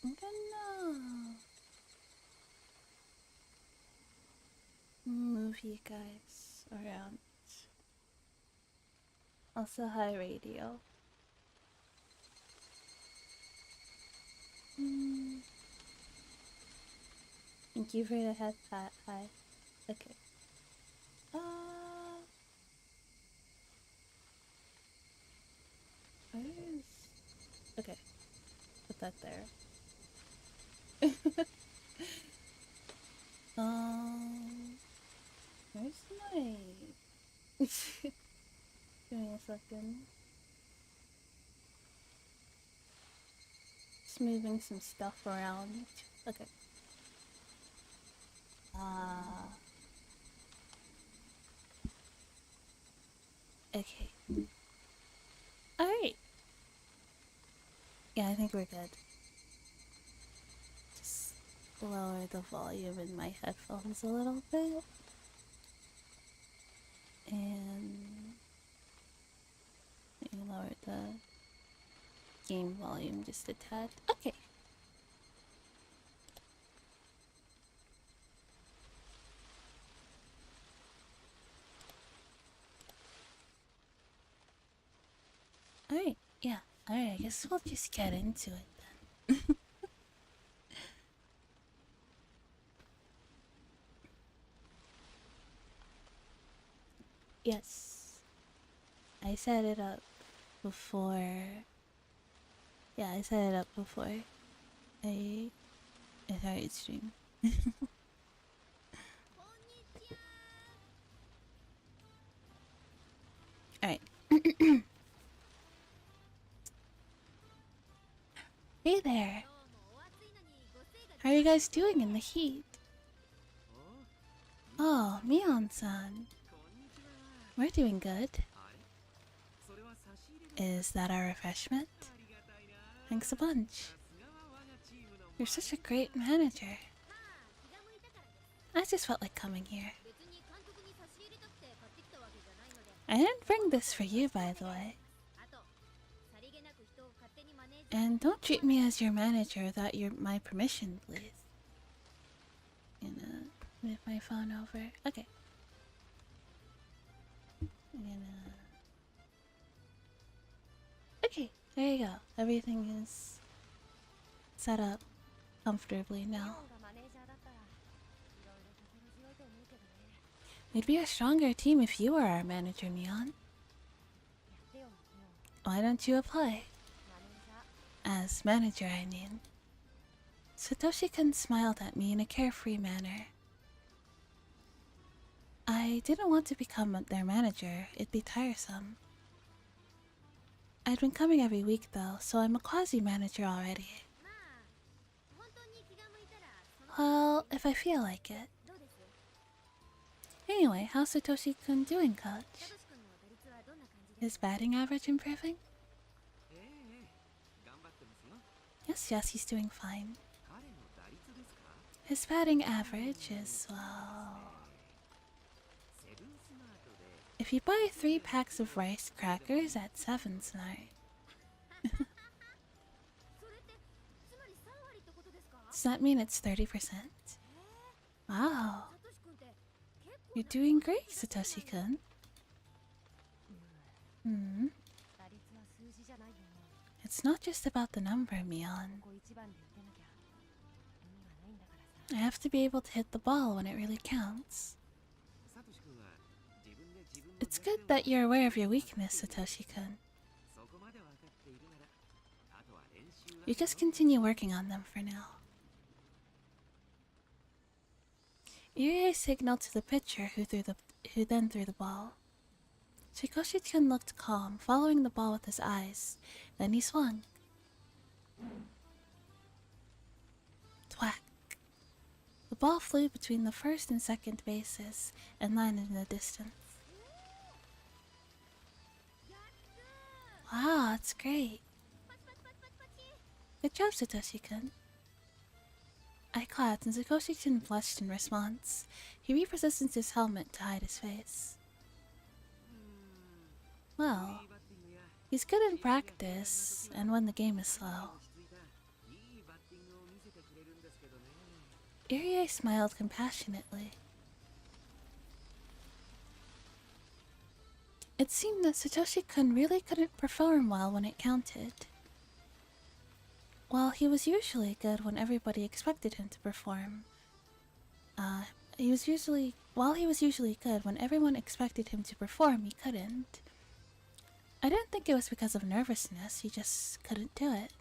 I'm gonna move you guys around. Also, hi radio. Thank you for the head pat. Hi. Okay. Where's... Okay. Put that there. Where's my... Give me a second. Just moving some stuff around. Okay. Okay. Alright. Yeah, I think we're good. Just lower the volume in my headphones a little bit. And maybe lower the game volume just a tad. Okay. Alright, yeah. Alright, I guess we'll just get into it then. Yes. I set it up before. Yeah, I set it up before I started stream. Alright. Hey there! How are you guys doing in the heat? Oh, Mion-san. We're doing good. Is that our refreshment? Thanks a bunch. You're such a great manager. I just felt like coming here. I didn't bring this for you, by the way. And don't treat me as your manager without my permission, please. Gonna move my phone over. Okay. Okay, there you go. Everything is set up comfortably now. We'd be a stronger team if you were our manager, Mion. Why don't you apply? As manager, I mean. Satoshi-kun smiled at me in a carefree manner. I didn't want to become their manager, it'd be tiresome. I'd been coming every week though, so I'm a quasi-manager already. Well, if I feel like it. Anyway, how's Satoshi-kun doing, coach? Is batting average improving? Yes, he's doing fine. His batting average is, well... If you buy 3 packs of rice crackers at 7 tonight. Does that mean it's 30%? Wow. You're doing great, Satoshi-kun. It's not just about the number, Mion. I have to be able to hit the ball when it really counts. It's good that you're aware of your weakness, Satoshi-kun. You just continue working on them for now. Irie signaled to the pitcher who then threw the ball. Shikoshi-kun looked calm, following the ball with his eyes. Then he swung. Thwack. The ball flew between the first and second bases and landed in the distance. Wow, that's great. Good job, Satoshi-kun. I clapped and Satoshi-kun blushed in response. He repositioned his helmet to hide his face. Well, he's good in practice, and when the game is slow. Irie smiled compassionately. It seemed that Satoshi-kun really couldn't perform well when it counted. While he was usually good when everybody expected him to perform, while he was usually good when everyone expected him to perform, he couldn't. I didn't think it was because of nervousness, he just couldn't do it.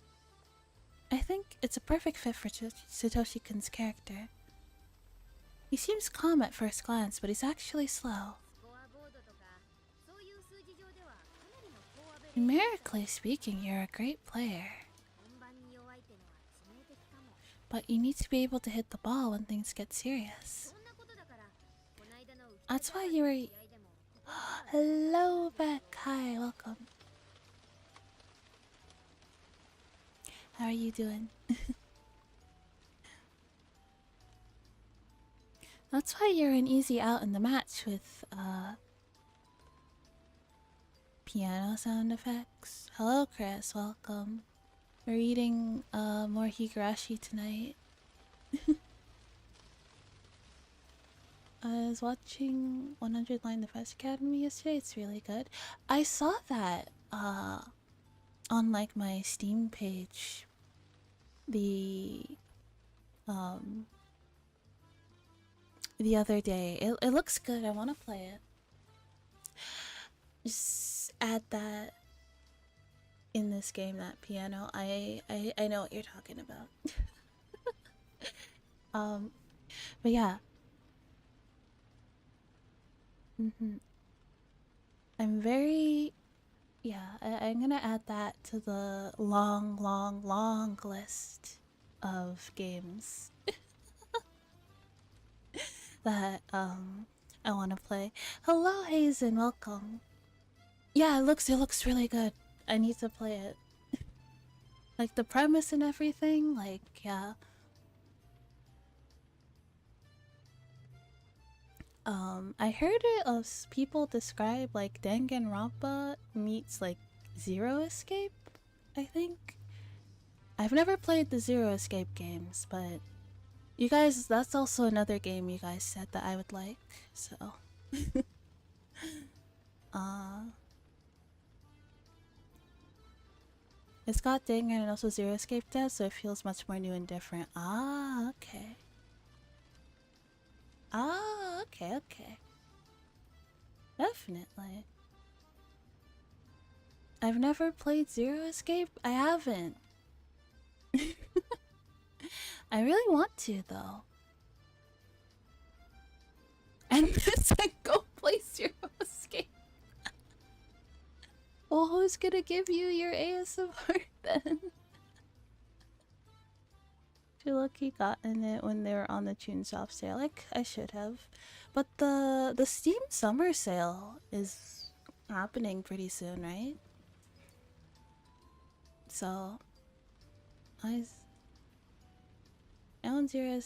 I think it's a perfect fit for Satoshi-kun's character. He seems calm at first glance, but he's actually slow. Numerically speaking, you're a great player. But you need to be able to hit the ball when things get serious. That's why you were... Hello, Beck. Hi, welcome. How are you doing? That's why you're an easy out in the match with, piano sound effects. Hello, Chris. Welcome. We're eating, more Higurashi tonight. I was watching 100 Line Defense Academy yesterday. It's really good. I saw that, on, like, my Steam page. The other day. It looks good. I want to play it. Just add that in this game, that piano. I know what you're talking about. But yeah. I'm very... Yeah, I'm gonna add that to the long, long, long list of games that, I want to play. Hello, Hazen, welcome. Yeah, it looks really good. I need to play it. Like, the premise and everything, like, yeah. I heard it of people describe, like, Danganronpa meets, like, Zero Escape, I think. I've never played the Zero Escape games, but you guys, that's also another game you guys said that I would like, so. It's got Dangan and also Zero Escape devs, so it feels much more new and different. Ah, okay. Ah, okay, okay. Definitely. I've never played Zero Escape. I haven't. I really want to, though. And this, I go play Zero Escape. Well, who's gonna give you your ASMR then? Feel lucky gotten it when they were on the Tune Shop sale. Like, I should have. But the Steam Summer Sale is happening pretty soon, right? So, I own Zero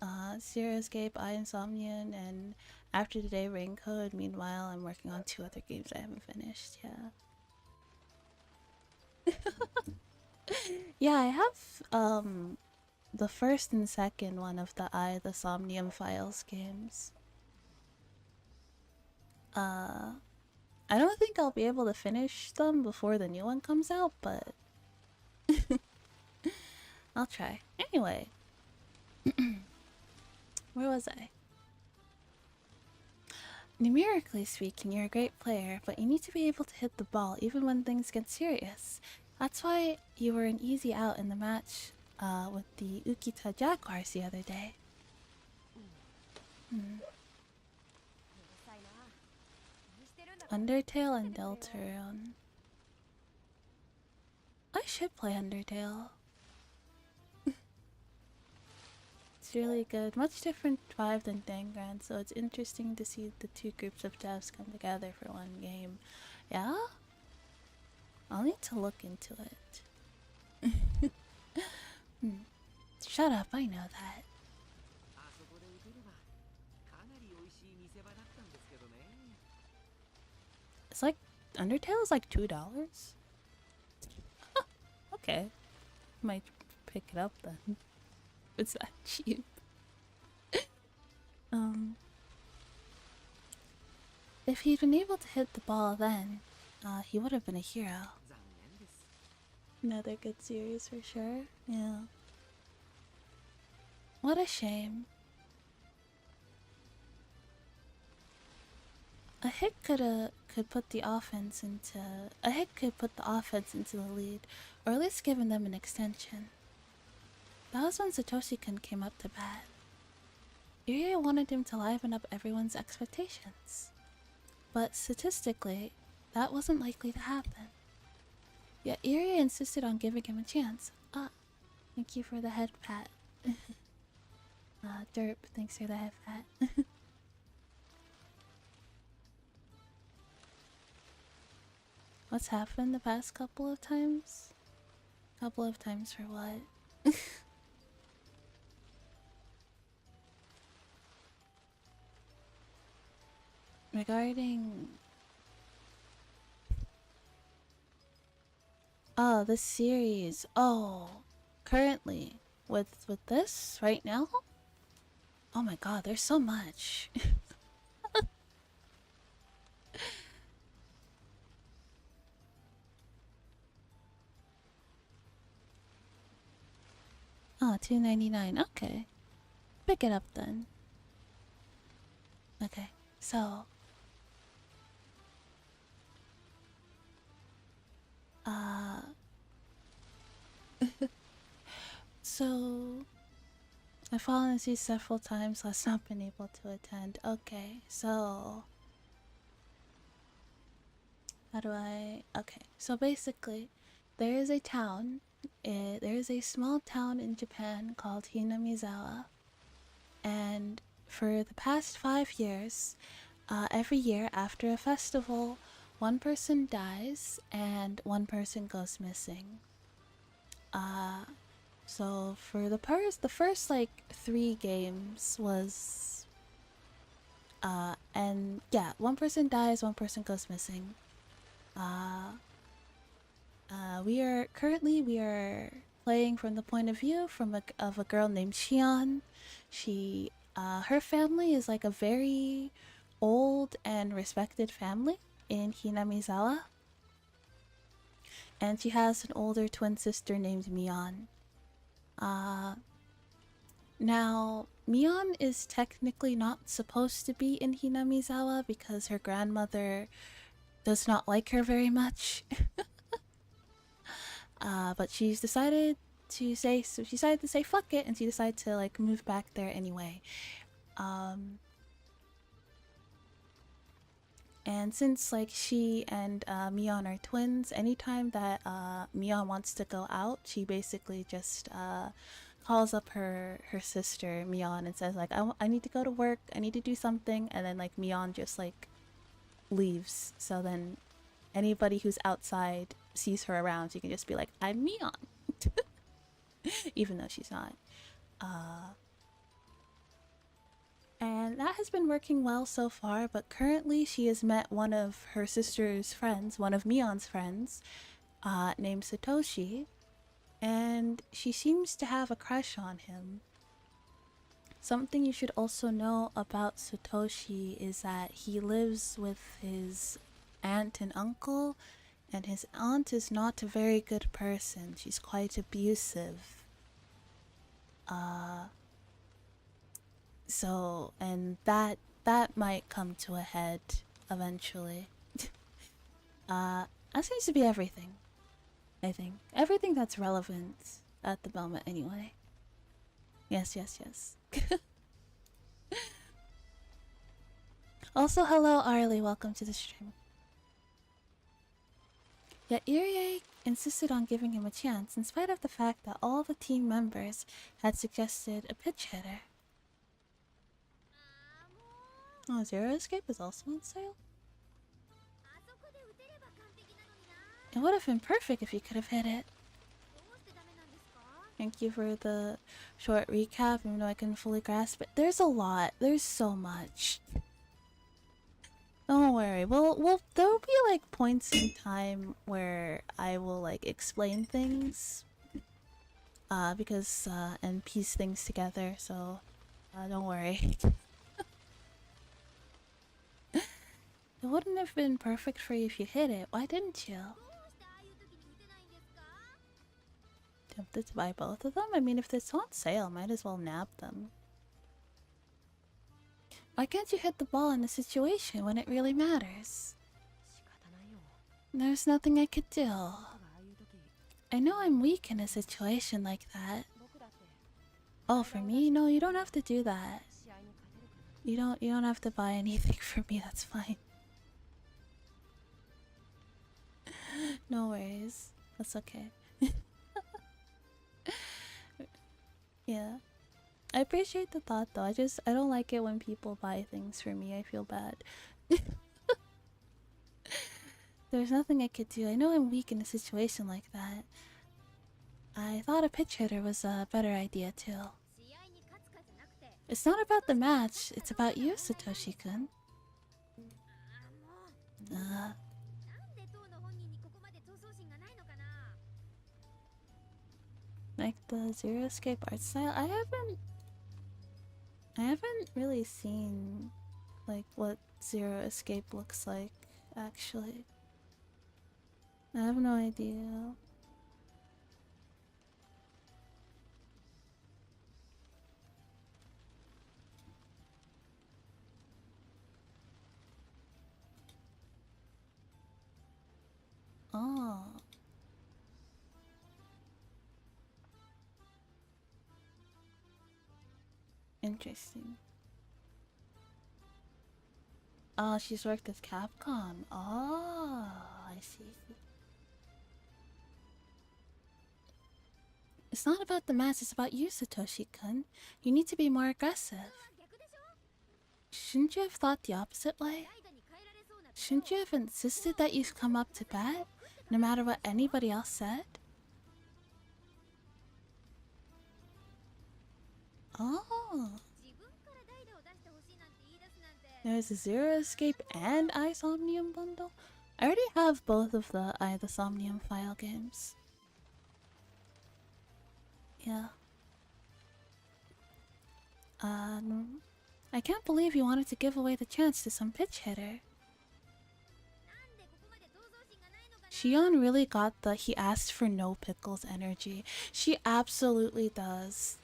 Escape, I Insomnian, and After Today Rain Code. Meanwhile, I'm working on 2 other games I haven't finished. Yeah. Yeah, I have the first and second one of the Somnium Files games. I don't think I'll be able to finish them before the new one comes out, but I'll try. Anyway, where was I? Numerically speaking, you're a great player, but you need to be able to hit the ball even when things get serious. That's why you were an easy out in the match with the Ukita Jaguars the other day. Undertale and Deltarune. I should play Undertale. It's really good. Much different vibe than Dangan, so it's interesting to see the 2 groups of devs come together for one game. Yeah? I'll need to look into it. Shut up, I know that. It's like, Undertale is like $2? Okay. Might pick it up then. it's that cheap. If he'd been able to hit the ball then, he would have been a hero. Another good series for sure. Yeah. What a shame. A hit could put the offense into the lead, or at least given them an extension. That was when Satoshi-kun came up to bat. Irie wanted him to liven up everyone's expectations. But statistically, that wasn't likely to happen. Yet Irie insisted on giving him a chance. Thank you for the head pat. Derp, thanks for the head pat. What's happened the past couple of times? Couple of times for what? Regarding... Oh, this series. Oh, currently. With this right now? Oh my god, there's so much. Oh, $2.99. Okay. Pick it up then. Okay, so... So... I've fallen asleep several times, so I've not been able to attend. Okay, so... How do I... Okay, so basically, there is a town... there is a small town in Japan called Hinamizawa. And for the past 5 years, every year after a festival, one person dies and one person goes missing. So for the first like 3 games was and yeah, one person dies, one person goes missing. We are playing from the point of view of a girl named Shion. She her family is like a very old and respected family in Hinamizawa. And she has an older twin sister named Mion. Now, Mion is technically not supposed to be in Hinamizawa because her grandmother does not like her very much. But she's decided to say fuck it, and she decided to like move back there anyway. And since like she and Mion are twins, anytime that Mion wants to go out, she basically just calls up her sister Mion and says like, I need to go to work, I need to do something, and then like Mion just like leaves. So then anybody who's outside sees her around, she can just be like, I'm Mion. Even though she's not. And that has been working well so far, but currently she has met one of her sister's friends, one of Mion's friends, named Satoshi, and she seems to have a crush on him. Something you should also know about Satoshi is that he lives with his aunt and uncle, and his aunt is not a very good person. She's quite abusive. So, and that might come to a head eventually. That seems to be everything. I think everything that's relevant at the moment anyway. Yes. Also, hello Arlie, welcome to the stream. Yet Irie insisted on giving him a chance in spite of the fact that all the team members had suggested a pitch hitter. Oh, Zero Escape is also on sale? It would have been perfect if you could have hit it. Thank you for the short recap, even though I couldn't fully grasp it. There's a lot. There's so much. Don't worry. Well, there'll be like points in time where I will like explain things. because and piece things together. So don't worry. It wouldn't have been perfect for you if you hit it. Why didn't you? Tempted to buy both of them? I mean, if it's on sale, might as well nab them. Why can't you hit the ball in a situation when it really matters? There's nothing I could do. I know I'm weak in a situation like that. Oh, for me? No, you don't have to do that. You don't have to buy anything for me, that's fine. No worries. That's okay. Yeah. I appreciate the thought though. I don't like it when people buy things for me. I feel bad. There's nothing I could do. I know I'm weak in a situation like that. I thought a pitch hitter was a better idea too. It's not about the match, it's about you, Satoshi-kun. Like the Zero Escape art style? I haven't really seen like what Zero Escape looks like, actually. I have no idea. Oh. Interesting. Oh, she's worked at Capcom. Oh, I see. It's not about the match, it's about you, Satoshi-kun. You need to be more aggressive. Shouldn't you have thought the opposite way? Shouldn't you have insisted that you come up to bat, no matter what anybody else said? Oh. There's a Zero Escape and iSomnium bundle? I already have both of the iSomnium file games. Yeah. I can't believe you wanted to give away the chance to some pitch hitter. Shion really got the he asked for no pickles energy. She absolutely does.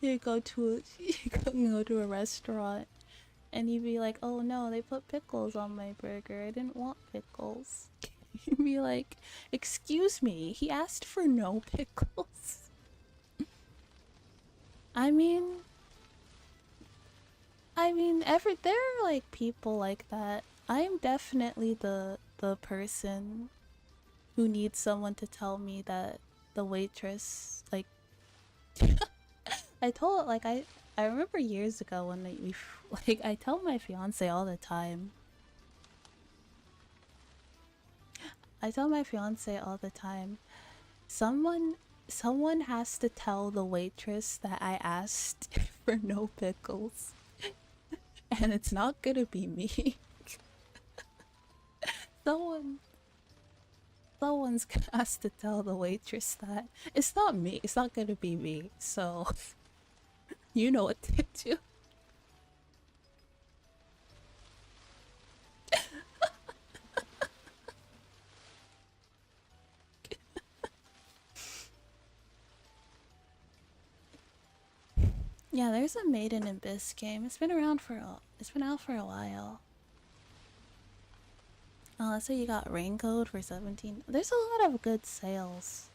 You go to a restaurant and you'd be like, oh no, they put pickles on my burger. I didn't want pickles. You'd be like, excuse me, he asked for no pickles. I mean, there are like people like that. I'm definitely the person who needs someone to tell me that the waitress, like, I remember years ago when I tell my fiance all the time. I tell my fiance all the time, someone has to tell the waitress that I asked for no pickles. And it's not gonna be me. Someone's has to tell the waitress that. It's not me. It's not gonna be me. So you know what to do. Yeah, there's a Made in Abyss game. It's been out for a while. Oh, let's say you got Raincoat for 17. There's a lot of good sales.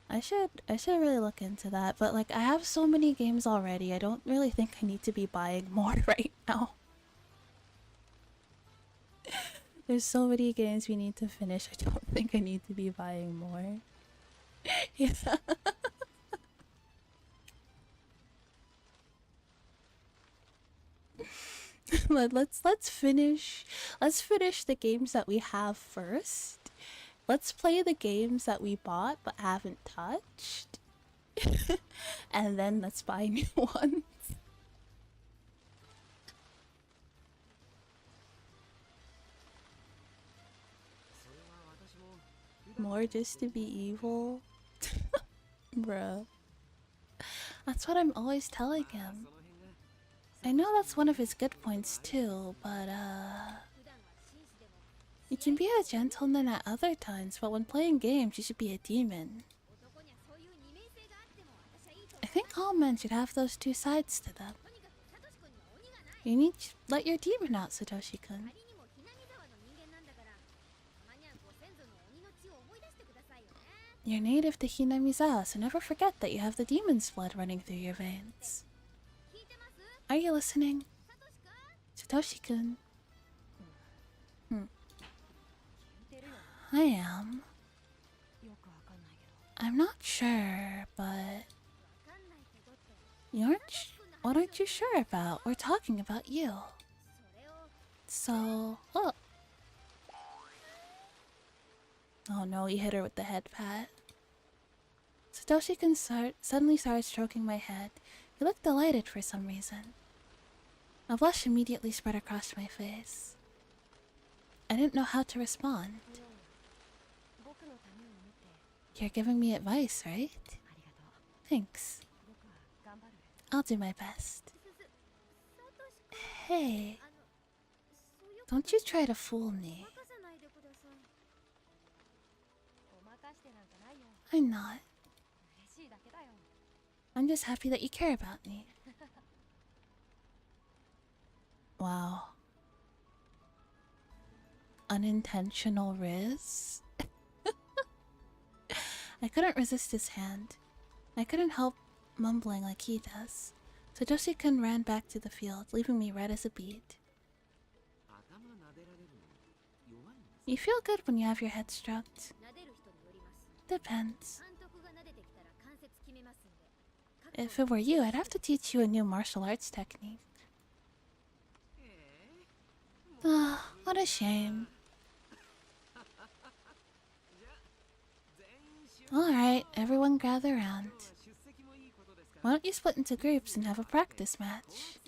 I should really look into that, but like I have so many games already. I don't really think I need to be buying more right now. There's so many games we need to finish. I don't think I need to be buying more. Yeah. let's finish the games that we have first. Let's play the games that we bought but haven't touched. And then let's buy new ones. More just to be evil. Bruh. That's what I'm always telling him. I know that's one of his good points too, but you can be a gentleman at other times, but when playing games you should be a demon. I think all men should have those two sides to them. You need to let your demon out, Satoshi-kun. You're native to Hinamizawa, so never forget that you have the demon's blood running through your veins. Are you listening? Satoshi-kun. I am. I'm not sure, but... What aren't you sure about? We're talking about you. So... Oh. Oh no, he hit her with the head pat. Satoshi-kun suddenly started stroking my head. He looked delighted for some reason. A blush immediately spread across my face. I didn't know how to respond. You're giving me advice, right? Thanks. I'll do my best. Hey, don't you try to fool me. I'm not. I'm just happy that you care about me. Wow. Unintentional riz? I couldn't resist his hand. I couldn't help mumbling like he does. Satoshi-kun ran back to the field, leaving me red as a beet. You feel good when you have your head stroked. Depends. If it were you, I'd have to teach you a new martial arts technique. Ah, what a shame. Alright, everyone gather round. Why don't you split into groups and have a practice match?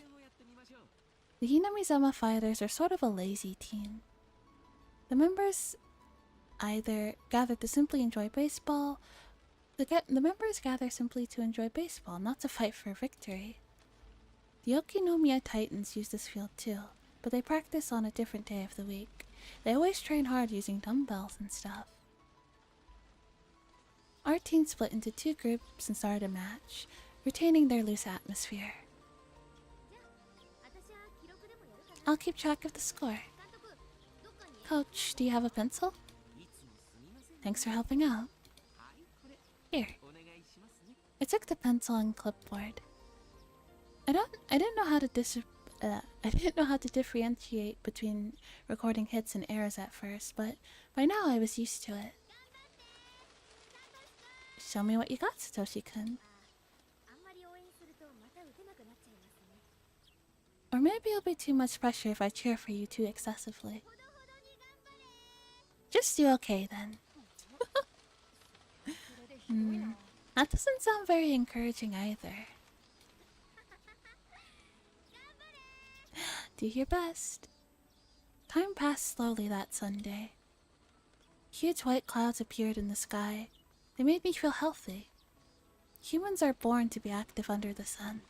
The Hinamizama fighters are sort of a lazy team. The members either gather to simply enjoy baseball. The members gather simply to enjoy baseball, not to fight for victory. The Okinomiya Titans use this field too, but they practice on a different day of the week. They always train hard using dumbbells and stuff. Our team split into two groups and started a match, retaining their loose atmosphere. I'll keep track of the score. Coach, do you have a pencil? Thanks for helping out. Here. I took the pencil and clipboard. I didn't know how to differentiate between recording hits and errors at first, but by now I was used to it. Show me what you got, Satoshi-kun. Or maybe it'll be too much pressure if I cheer for you too excessively. Just do okay then. That doesn't sound very encouraging either. Do your best. Time passed slowly that Sunday. Huge white clouds appeared in the sky. They made me feel healthy. Humans are born to be active under the sun.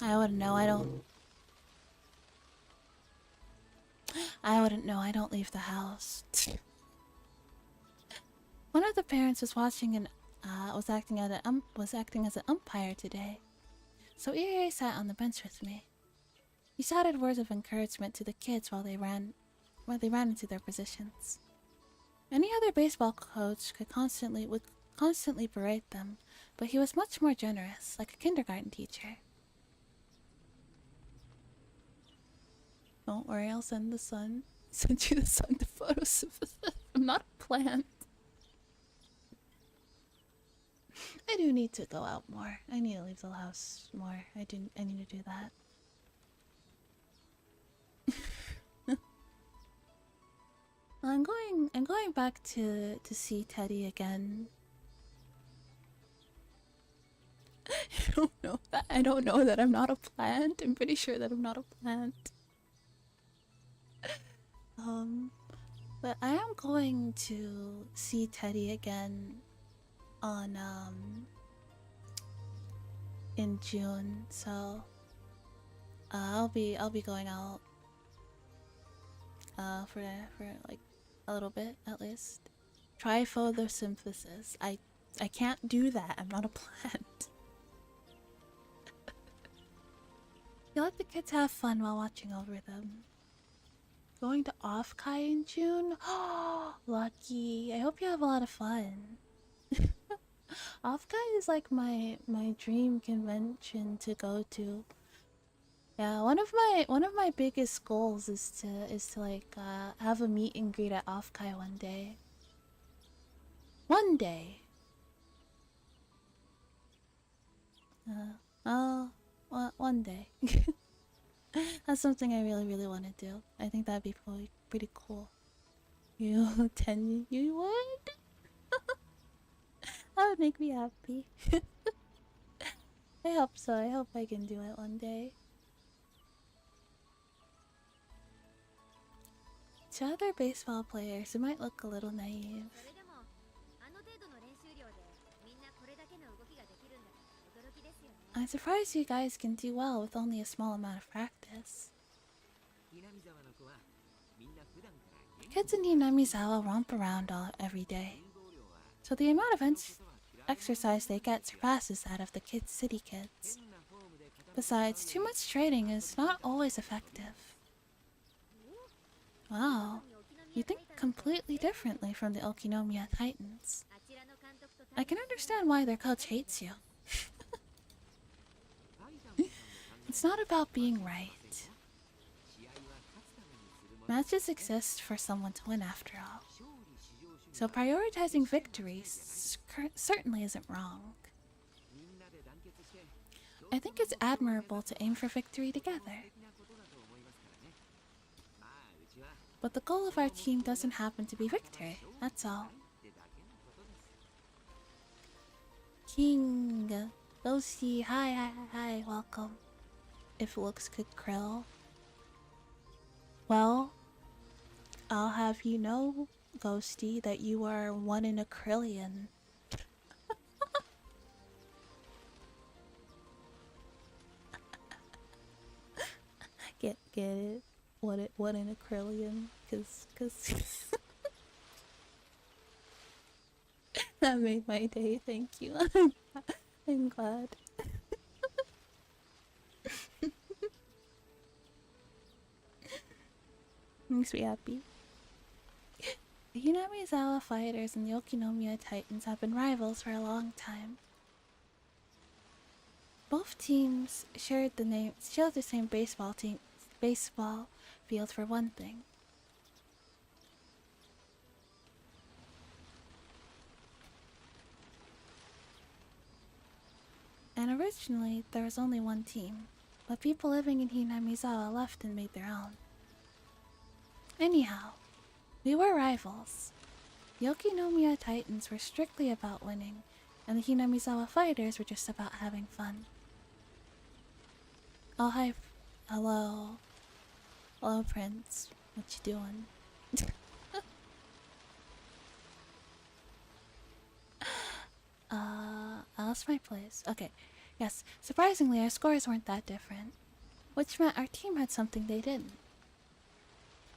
I wouldn't know, I don't leave the house. One of the parents was watching and was acting as an umpire today. So Irie sat on the bench with me. He shouted words of encouragement to the kids while they ran into their positions. Any other baseball coach would constantly berate them, but he was much more generous, like a kindergarten teacher. Don't worry, I'll send you the sun to photosynthesis. I'm not a plant. I do need to go out more. I need to leave the house more. I need to do that. I'm going back to see Teddy again. I don't know that. I don't know that I'm not a plant. I'm pretty sure that I'm not a plant. But I am going to see Teddy again on in June, so I'll be going out for like a little bit at least. Try photosynthesis. I can't do that. I'm not a plant. You let the kids have fun while watching over them. Going to Off-Kai in June? Oh, lucky. I hope you have a lot of fun. Off-Kai is like my dream convention to go to. Yeah, one of my biggest goals is to like have a meet and greet at Off-Kai one day. One day. One day. That's something I really want to do. I think that'd be pretty cool. You 10 you would? That would make me happy. I hope so. I hope I can do it one day. To other baseball players, it might look a little naive. I'm surprised you guys can do well with only a small amount of practice. Kids in Hinamizawa romp around every day, so the amount of exercise they get surpasses that of the city kids. Besides, too much training is not always effective. Wow, you think completely differently from the Okinomiya Titans. I can understand why their coach hates you. It's not about being right. Matches exist for someone to win after all. So prioritizing victories certainly isn't wrong. I think it's admirable to aim for victory together. But the goal of our team doesn't happen to be victory, that's all. King, Ghosty, hi, welcome. If looks could krill. Well, I'll have you know, Ghosty, that you are one in a krillion. Get it? What in a krillion? Cause that made my day. Thank you. I'm glad. Makes me happy. The Hinamizawa fighters and the Okinomiya Titans have been rivals for a long time. Both teams share the same baseball field for one thing. And originally, there was only one team, but people living in Hinamizawa left and made their own. Anyhow, we were rivals. The Okinomiya Titans were strictly about winning, and the Hinamizawa fighters were just about having fun. Oh, hi. Hello. Hello, Prince. What you doing? I lost my place. Okay. Yes, surprisingly, our scores weren't that different, which meant our team had something they didn't.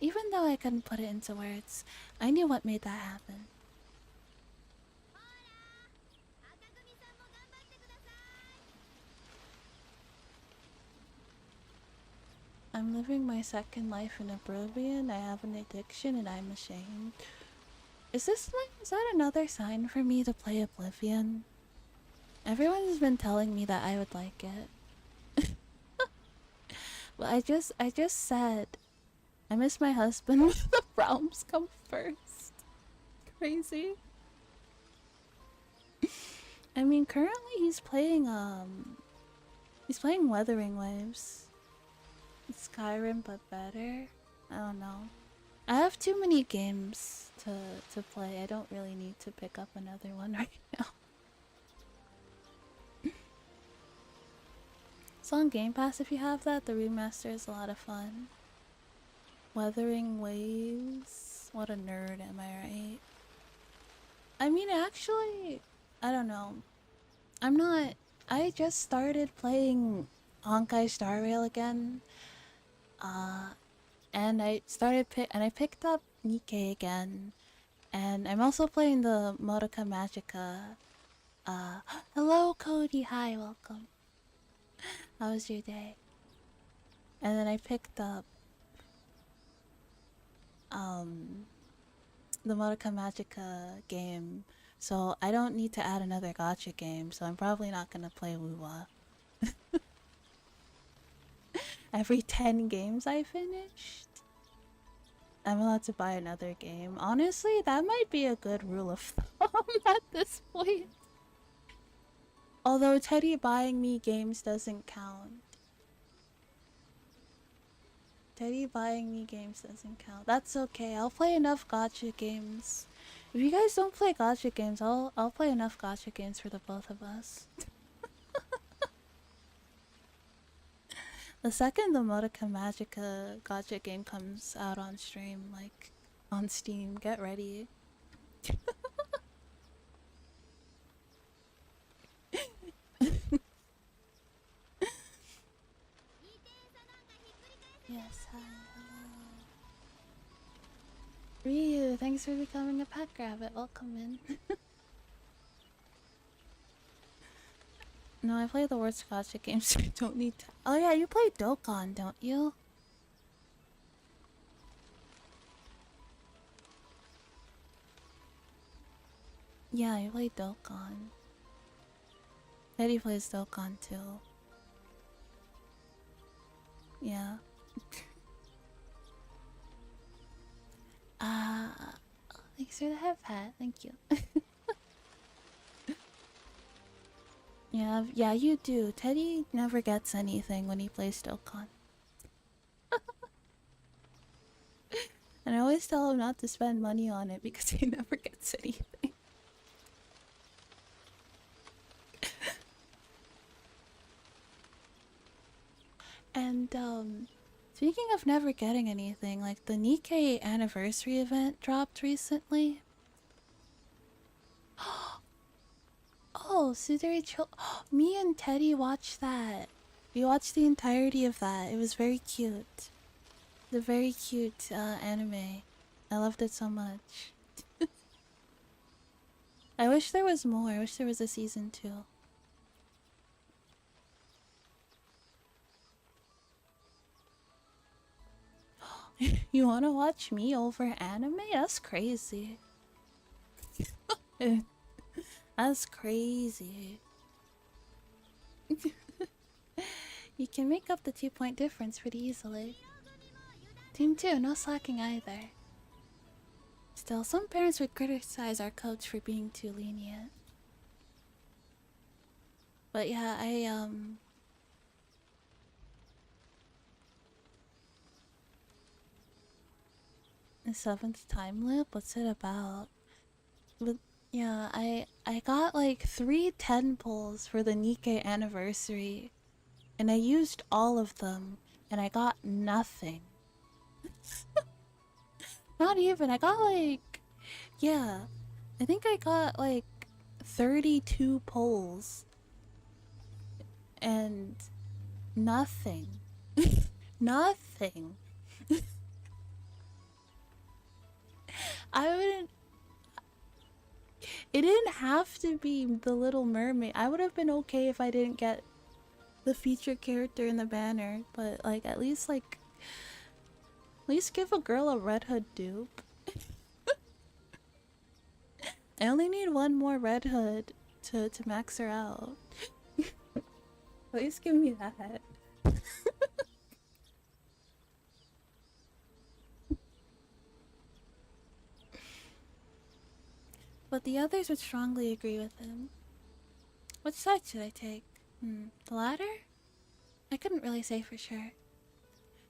Even though I couldn't put it into words, I knew what made that happen. I'm living my second life in oblivion. I have an addiction and I'm ashamed. Is that another sign for me to play Oblivion? Everyone's been telling me that I would like it. But I just said I miss my husband. The realms come first. Crazy. I mean, currently he's playing Wuthering Waves. Skyrim, but better. I don't know. I have too many games to play. I don't really need to pick up another one right now. It's on Game Pass if you have that. The remaster is a lot of fun. Wuthering Waves. What a nerd, am I right? I mean, actually, I don't know. I'm not. I just started playing Honkai Star Rail again. Uh, and I picked up Nikkei again. And I'm also playing the Modica Magica. Uh, hello Cody, hi, welcome. How was your day? And then I picked up um the Modica Magica game. So I don't need to add another gotcha game, so I'm probably not gonna play Wuwa. Every 10 games I finished, I'm allowed to buy another game. Honestly, that might be a good rule of thumb at this point. Although Teddy buying me games doesn't count. Teddy buying me games doesn't count. That's okay. I'll play enough gotcha games. If you guys don't play gotcha games, I'll play enough gotcha games for the both of us. The second the Modica Magica gotcha game comes out on stream, like on Steam, get ready. Yes, hi, hello. Ryu, thanks for becoming a pet rabbit. Welcome in. No, I play the worst gotcha games, so you don't need to. Oh yeah, you play Dokkan, don't you? Yeah, you play Dokkan. Teddy plays Dokkan too. Yeah. Thanks for the head pat. Thank you. Yeah, you do. Teddy never gets anything when he plays Dokkan. And I always tell him not to spend money on it because he never gets anything. And, speaking of never getting anything, like the Nikkei anniversary event dropped recently. Oh, me and Teddy watched that. We watched the entirety of that. It was very cute. The very cute anime. I loved it so much. I wish there was more. I wish there was a season 2. You wanna watch me over anime? That's crazy. That's crazy. You can make up the 2-point difference pretty easily. Team 2, no slacking either. Still, some parents would criticize our coach for being too lenient. But yeah, the 7th time loop? What's it about? But yeah, I got like 3 10 pulls for the Nikkei anniversary. And I used all of them. And I got nothing. Not even. I got like... Yeah. I think I got like 32 pulls. And nothing. Nothing. I wouldn't... It didn't have to be the Little Mermaid. I would have been okay if I didn't get the featured character in the banner. But like, at least give a girl a Red Hood dupe. I only need one more Red Hood to max her out. At least give me that. But the others would strongly agree with him. Which side should I take? The latter? I couldn't really say for sure.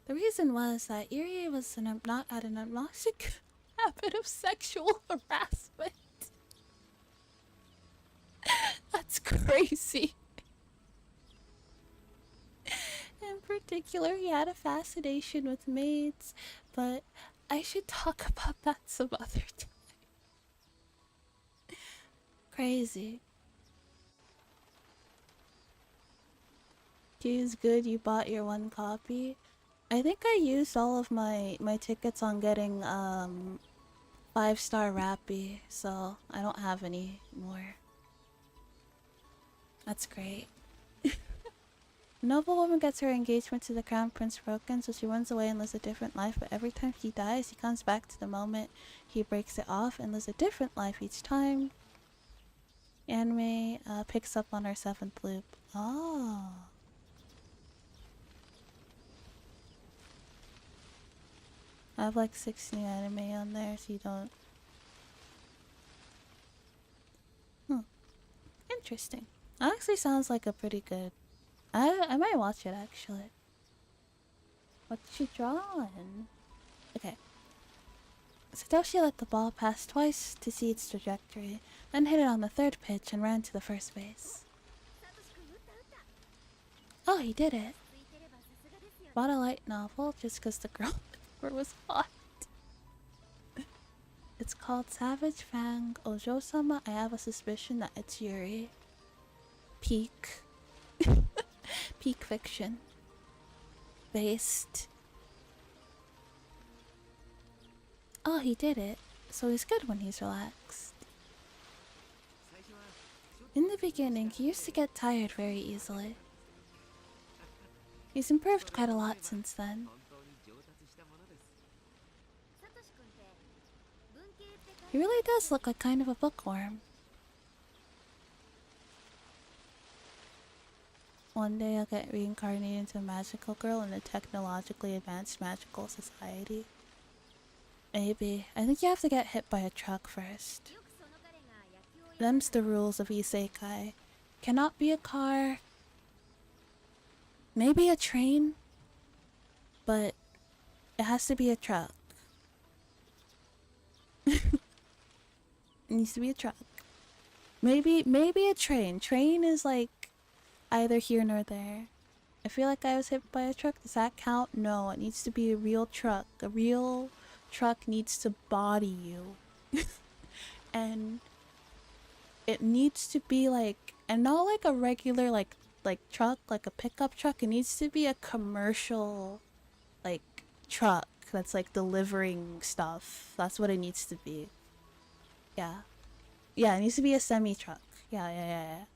The reason was that Irie was not at an obnoxious habit of sexual harassment. That's crazy. In particular, he had a fascination with maids, but I should talk about that some other time. Crazy. Geez, good you bought your one copy. I think I used all of my tickets on getting 5-star Rappy, so I don't have any more. That's great. Noble woman gets her engagement to the crown prince broken, so she runs away and lives a different life, but every time he dies, he comes back to the moment he breaks it off and lives a different life each time. Anime picks up on our 7th loop. Oh. I have like 6 new anime on there, so you don't... Interesting. Actually sounds like a pretty good... I might watch it, actually. What's she drawing? Okay. Satoshi let the ball pass twice to see its trajectory, then hit it on the 3rd pitch and ran to the first base. Oh, he did it. Bought a light novel just because the girl was hot. It's called Savage Fang Ojo-sama. I have a suspicion that it's Yuri. Peak. Peak fiction. Based. Oh, he did it. So he's good when he's relaxed. In the beginning, he used to get tired very easily. He's improved quite a lot since then. He really does look like kind of a bookworm. One day I'll get reincarnated into a magical girl in a technologically advanced magical society. Maybe. I think you have to get hit by a truck first. Them's the rules of isekai. Cannot be a car. Maybe a train. But it has to be a truck. It needs to be a truck. Maybe a train. Train is like either here nor there. I feel like I was hit by a truck. Does that count? No, it needs to be a real truck. A real truck needs to body you. And it needs to be like, and not like a regular like truck, like a pickup truck. It needs to be a commercial like truck that's like delivering stuff. That's what it needs to be. Yeah. Yeah, it needs to be a semi-truck. Yeah.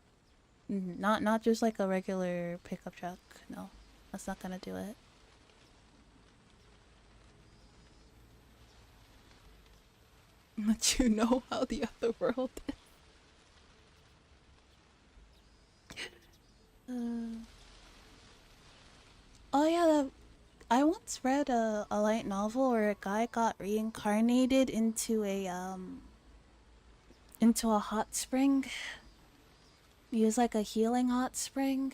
Not just like a regular pickup truck. No, that's not gonna do it. But you know how the other world is. Oh yeah, I once read a light novel where a guy got reincarnated into a hot spring. He was like a healing hot spring.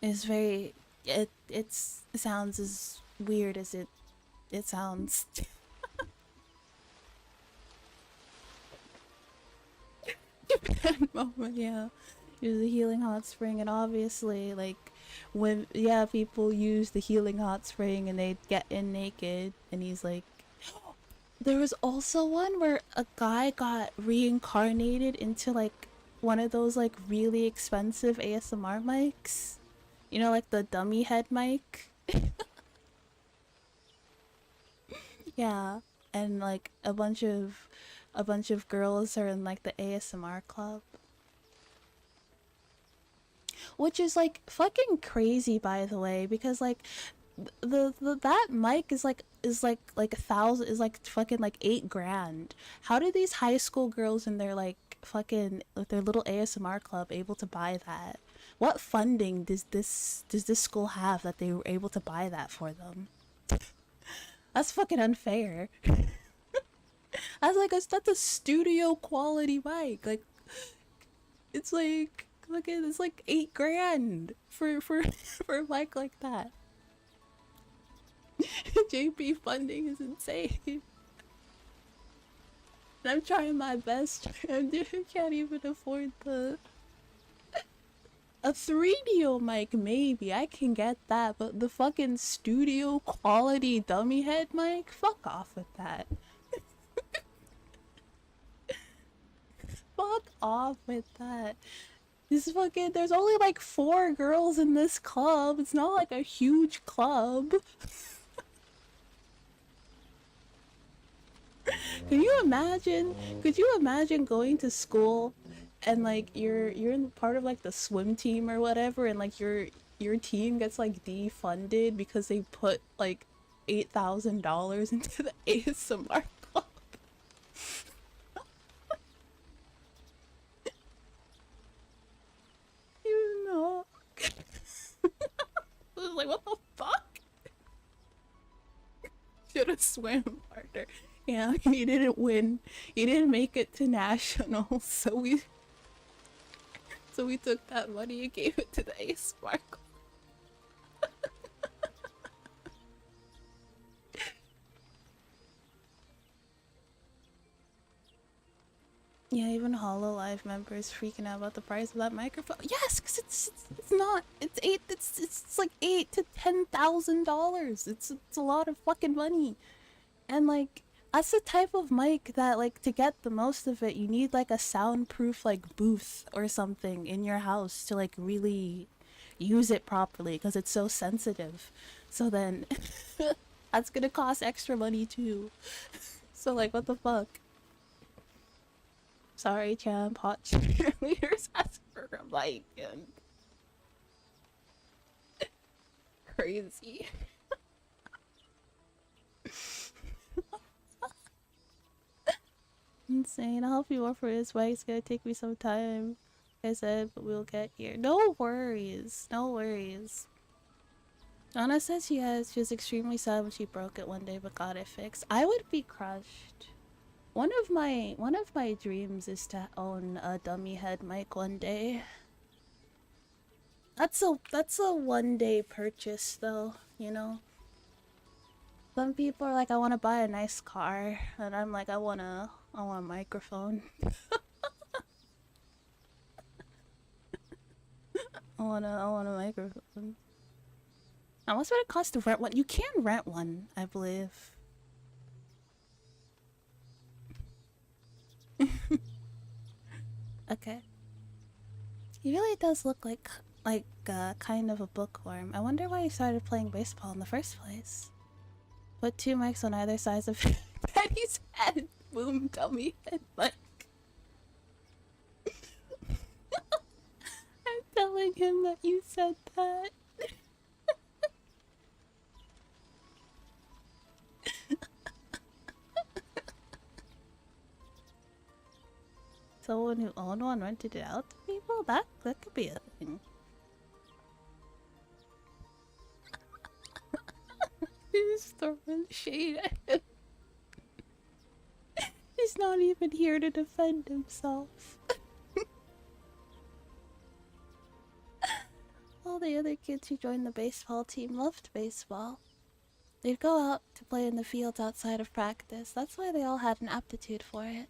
It's very it sounds as weird as it sounds. Japan moment, yeah. It was a healing hot spring, and obviously, like, when people use the healing hot spring and they get in naked, and he's like, there was also one where a guy got reincarnated into like one of those like really expensive ASMR mics, you know, like the dummy head mic. Yeah, and like a bunch of girls are in like the ASMR club. Which is like fucking crazy, by the way, because like that mic is like fucking like 8 grand. How do these high school girls in their like fucking with their little ASMR club able to buy that? What funding does this school have that they were able to buy that for them? That's fucking unfair. That's a studio quality mic. Like it's like it's like 8 grand for a mic like that. JP funding is insane. And I'm trying my best. I can't even afford a 3DO mic. Maybe I can get that, but the fucking studio quality dummy head mic, fuck off with that. Fuck off with that. This fucking, there's only like 4 girls in this club. It's not like a huge club. Can you imagine? Could you imagine going to school and like you're in part of like the swim team or whatever, and like your team gets like defunded because they put like $8,000 into the ASMR club? You know. I was like, what the fuck? Should have swam harder. Yeah, he didn't win. He didn't make it to nationals, so we took that money and gave it to the Ace Sparkle. Yeah, even Hololive members freaking out about the price of that microphone. Yes, because it's not, it's like $8,000 to $10,000. It's a lot of fucking money, and like that's the type of mic that, like, to get the most of it, you need like a soundproof like booth or something in your house to like really use it properly because it's so sensitive. So then that's gonna cost extra money too. So like, what the fuck? Sorry, champ. Hot cheerleaders ask for a mic and crazy. Insane. I'll help you offer his way. It's gonna take me some time, I said, but we'll get here. No worries. No worries. Donna says she was extremely sad when she broke it one day but got it fixed. I would be crushed. One of my dreams is to own a dummy head mic one day. That's a one day purchase though, you know? Some people are like, I want to buy a nice car, and I'm like, I want a microphone. I want a microphone. How much would it cost to rent one? You can rent one, I believe. Okay. He really does look like kind of a bookworm. I wonder why he started playing baseball in the first place. Put 2 mics on either side of Penny's head. Boom, dummy head mic. I'm telling him that you said that. Someone who owned one rented it out to people? That could be a thing. He's throwing shade at him. He's not even here to defend himself. All the other kids who joined the baseball team loved baseball. They'd go out to play in the fields outside of practice. That's why they all had an aptitude for it.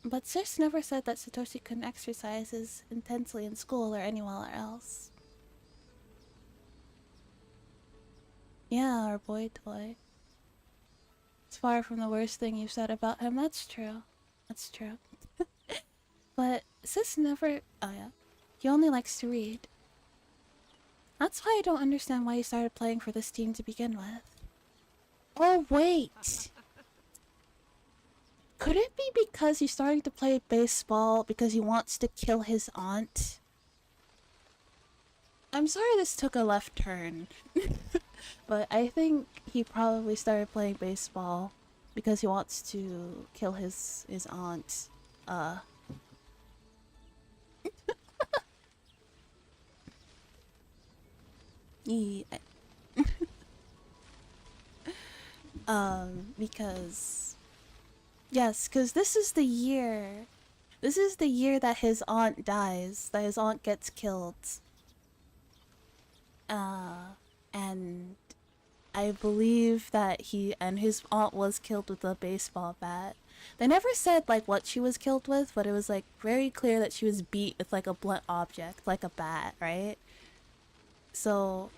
But Sis never said that Satoshi couldn't exercise as intensely in school or anywhere else. Yeah, our boy toy. It's far from the worst thing you've said about him. That's true. That's true. But Sis never... Oh yeah. He only likes to read. That's why I don't understand why he started playing for this team to begin with. Oh wait! Could it be because he's starting to play baseball because he wants to kill his aunt? I'm sorry this took a left turn. But I think he probably started playing baseball because he wants to kill his aunt. Yeah. Because... Yes, because this is the year that his aunt dies, that his aunt gets killed. And I believe that his aunt was killed with a baseball bat. They never said like what she was killed with, but it was like very clear that she was beat with like a blunt object, like a bat, right? So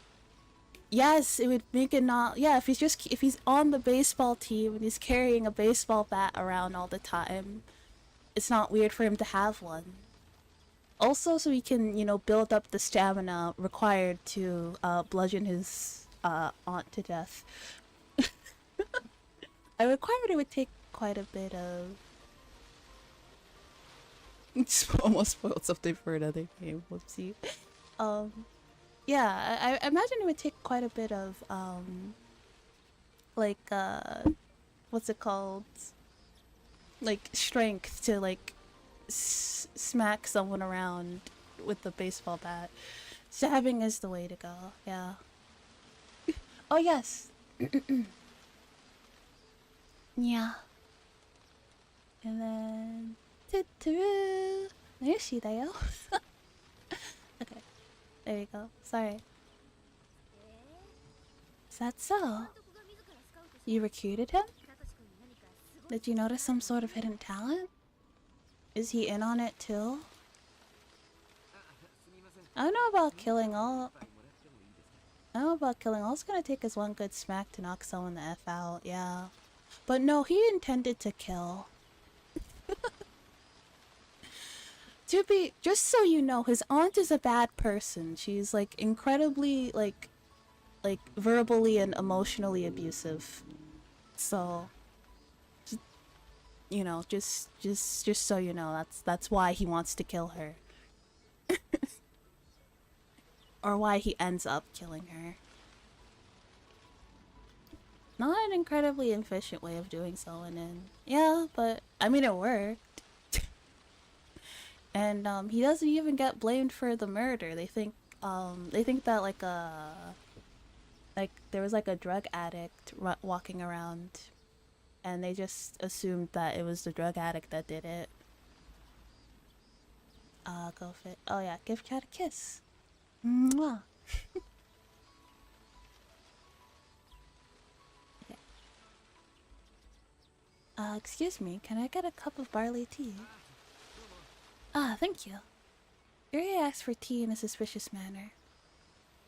yes, it would make it not... Yeah, if he's on the baseball team and he's carrying a baseball bat around all the time, it's not weird for him to have one. Also, so he can, you know, build up the stamina required to bludgeon his aunt to death. I required it would take quite a bit of. Almost spoiled something for another game. Whoopsie. Um, yeah, I imagine it would take quite a bit of like what's it called? Like strength to like smack someone around with the baseball bat. Stabbing is the way to go. Yeah. Oh yes. Yeah. And then there she there. Okay. There you go. Sorry. Is that so? You recruited him? Did you notice some sort of hidden talent? Is he in on it too? I don't know about killing all. I don't know about killing all. It's gonna take us one good smack to knock someone the F out, yeah. But no, he intended to kill. To be, just so you know, his aunt is a bad person. She's like incredibly like verbally and emotionally abusive. So, you know, just so you know, that's why he wants to kill her. Or why he ends up killing her. Not an incredibly efficient way of doing so, and then yeah, but I mean it worked. And he doesn't even get blamed for the murder. They think that like there was like a drug addict walking around, and they just assumed that it was the drug addict that did it. Go fit. Oh yeah, give cat a kiss. Mwah. Okay. Excuse me, can I get a cup of barley tea? Ah, thank you. Yuri asked for tea in a suspicious manner.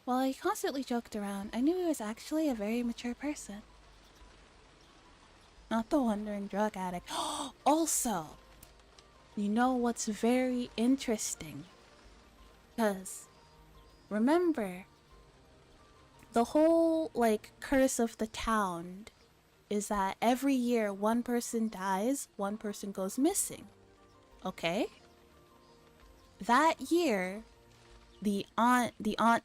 While he constantly joked around, I knew he was actually a very mature person. Not the wandering drug addict. Also, you know what's very interesting? Because, remember, the whole, like, curse of the town is that every year one person dies, one person goes missing. Okay? That year, the aunt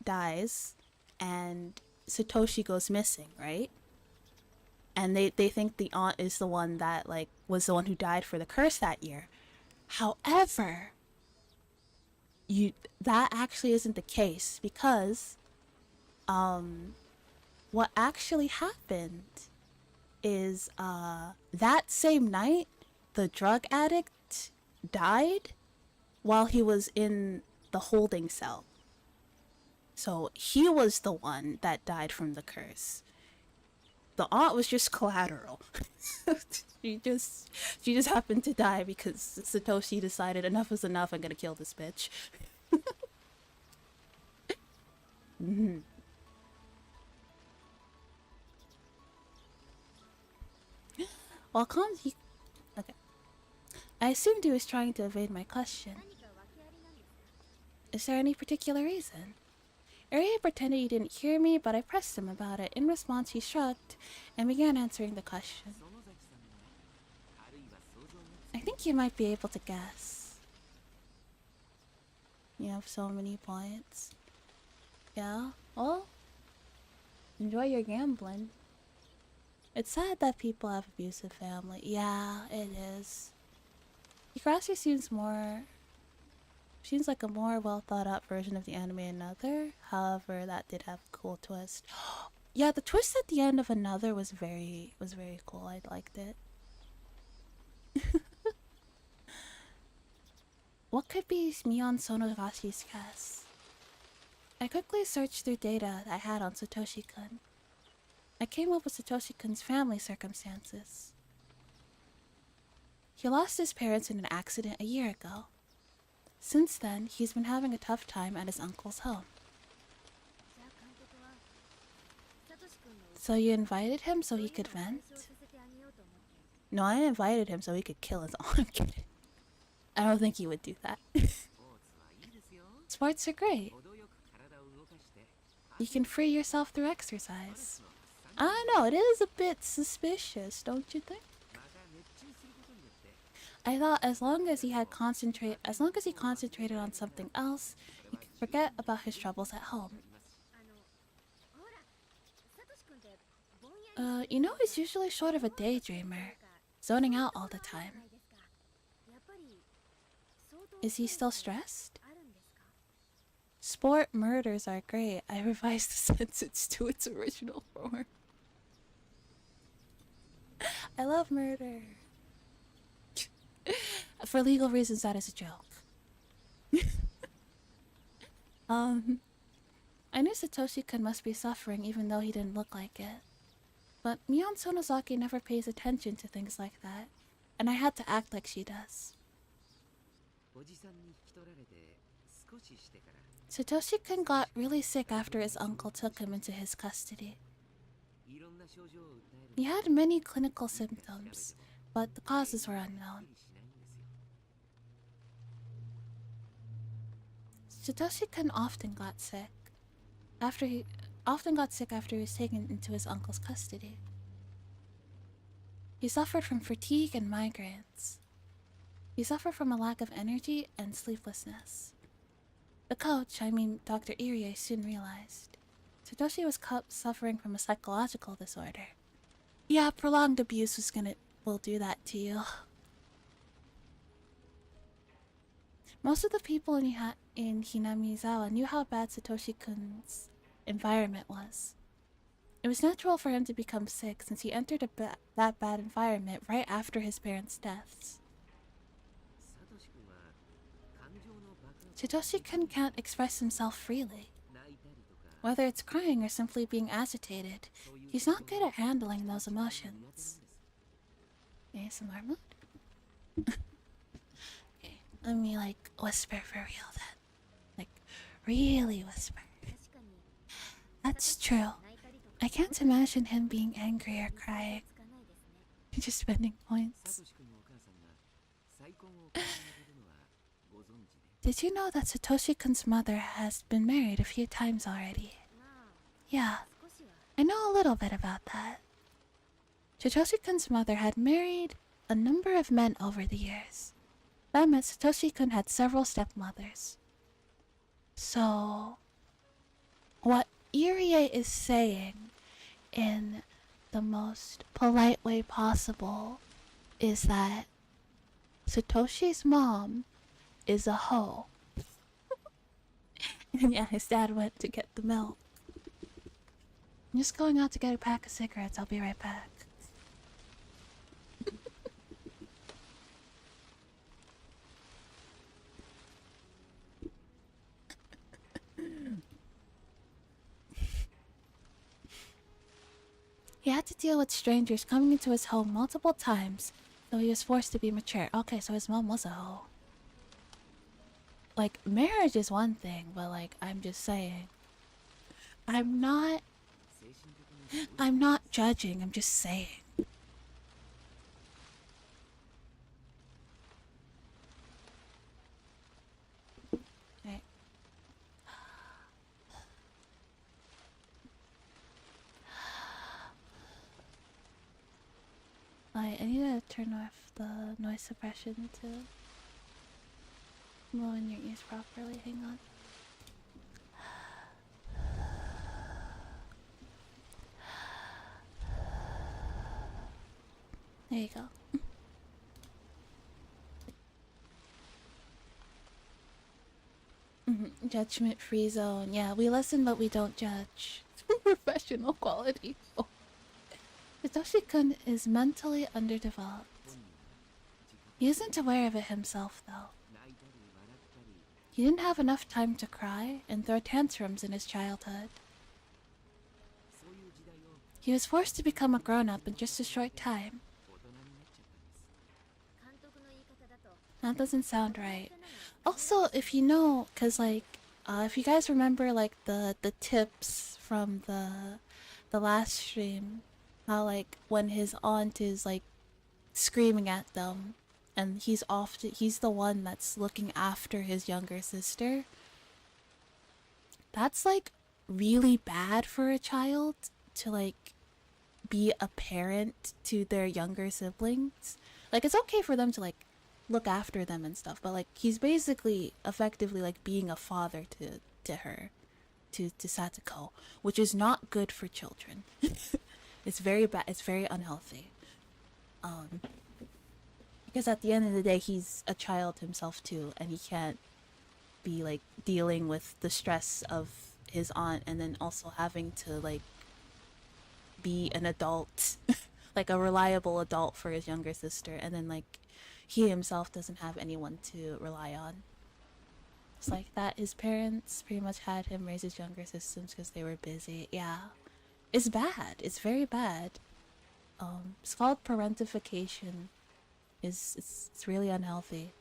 dies, and Satoshi goes missing, right? And they think the aunt is the one that like was the one who died for the curse that year. However, that actually isn't the case, because what actually happened is that same night the drug addict died while he was in the holding cell. So he was the one that died from the curse. The aunt was just collateral. she just happened to die because Satoshi decided enough is enough, I'm gonna kill this bitch. Mm-hmm. While Kanji... Okay. I assumed he was trying to evade my question. Is there any particular reason? Eri pretended he didn't hear me, but I pressed him about it. In response, he shrugged and began answering the question. I think you might be able to guess. You have so many points. Yeah? Well, enjoy your gambling. It's sad that people have abusive family. Yeah, it is. Higurashi seems like a more well thought out version of the anime Another. However, that did have a cool twist. Yeah, the twist at the end of Another was very cool. I liked it. What could be Mion Sonogashi's guess? I quickly searched through data I had on Satoshi-kun. I came up with Satoshi-kun's family circumstances. He lost his parents in an accident a year ago. Since then, he's been having a tough time at his uncle's home. So you invited him so he could vent? No, I invited him so he could kill his aunt. I'm kidding. I don't think he would do that. sports are great. You can free yourself through exercise. I don't know, it is a bit suspicious, don't you think? I thought as long as he concentrated on something else, he could forget about his troubles at home. You know, he's usually sort of a daydreamer, zoning out all the time. Is he still stressed? Sport murders are great. I revised the sentence to its original form. I love murder. For legal reasons, that is a joke. I knew Satoshi-kun must be suffering even though he didn't look like it. But Mion Sonozaki never pays attention to things like that, and I had to act like she does. Satoshi-kun got really sick after his uncle took him into his custody. He had many clinical symptoms, but the causes were unknown. Satoshi-kun often got sick after he was taken into his uncle's custody. He suffered from fatigue and migraines. He suffered from a lack of energy and sleeplessness. The coach, Dr. Irie, soon realized Satoshi was suffering from a psychological disorder. Yeah, prolonged abuse will do that to you. Most of the people in Hinamizawa knew how bad Satoshi-kun's environment was. It was natural for him to become sick since he entered that bad environment right after his parents' deaths. Satoshi-kun can't express himself freely. Whether it's crying or simply being agitated, he's not good at handling those emotions. ASMR mode? Okay, let me whisper for real then. Really whisper. That's true. I can't imagine him being angry or crying. Just spending points. Did you know that Satoshi-kun's mother has been married a few times already? Yeah, I know a little bit about that. Satoshi-kun's mother had married a number of men over the years. That meant Satoshi-kun had several stepmothers. So, what Irie is saying in the most polite way possible is that Satoshi's mom is a hoe. And yeah, his dad went to get the milk. I'm just going out to get a pack of cigarettes. I'll be right back. He had to deal with strangers coming into his home multiple times, so he was forced to be mature. Okay, so his mom was a hoe. Marriage is one thing, but I'm just saying. I'm not judging, I'm just saying. Right. I need to turn off the noise suppression to blow in your ears properly. Hang on. There you go. Judgment-free zone. Yeah, we listen but we don't judge. Professional quality. Oh. Satoshi-kun is mentally underdeveloped. He isn't aware of it himself, though. He didn't have enough time to cry and throw tantrums in his childhood. He was forced to become a grown-up in just a short time. That doesn't sound right. Also, if you know, if you guys remember, the tips from the last stream, how, when his aunt is, screaming at them, and he's the one that's looking after his younger sister. That's like really bad for a child to like be a parent to their younger siblings. Like it's okay for them to like look after them and stuff, but like he's basically effectively like being a father to her, to Satoko, which is not good for children. It's very bad. It's very unhealthy. Because at the end of the day, he's a child himself too, and he can't be like dealing with the stress of his aunt and then also having to like be an adult, like a reliable adult for his younger sister, and then like he himself doesn't have anyone to rely on. It's like that his parents pretty much had him raise his younger sisters because they were busy. Yeah, it's bad. It's very bad. It's called parentification. It's really unhealthy.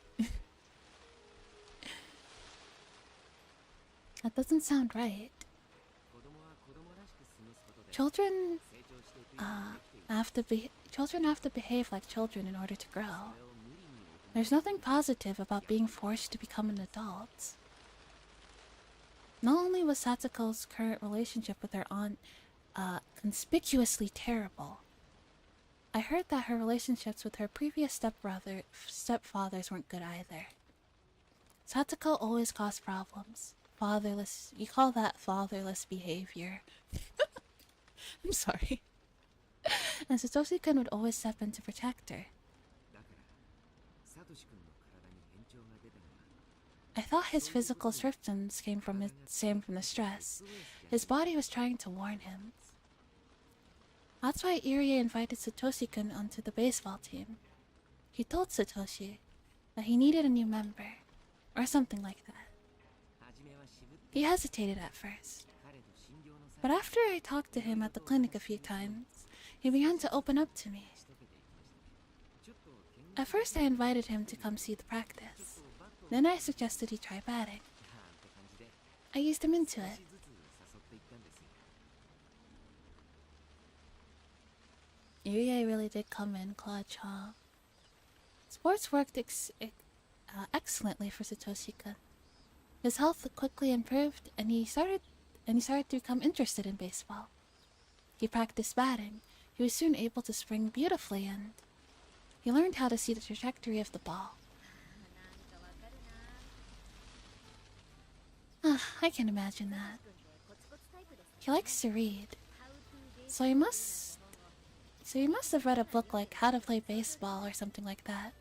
That doesn't sound right. Children children have to behave like children in order to grow. There's nothing positive about being forced to become an adult. Not only was Satsuko's current relationship with her aunt conspicuously terrible, I heard that her relationships with her previous stepfathers weren't good either. Satsuko always caused problems. You call that fatherless behavior. I'm sorry. And Satoshi-kun would always step in to protect her. I thought his physical symptoms came from the stress. His body was trying to warn him. That's why Irie invited Satoshi-kun onto the baseball team. He told Satoshi that he needed a new member, or something like that. He hesitated at first, but after I talked to him at the clinic a few times, he began to open up to me. At first I invited him to come see the practice. Then I suggested he try batting. I eased him into it. Irie really did come in clutch, huh? Sports worked excellently for Satoshi-kun. His health quickly improved, and he started to become interested in baseball. He practiced batting. He was soon able to swing beautifully, and he learned how to see the trajectory of the ball. I can imagine that. He likes to read, so he must have read a book like How to Play Baseball or something like that.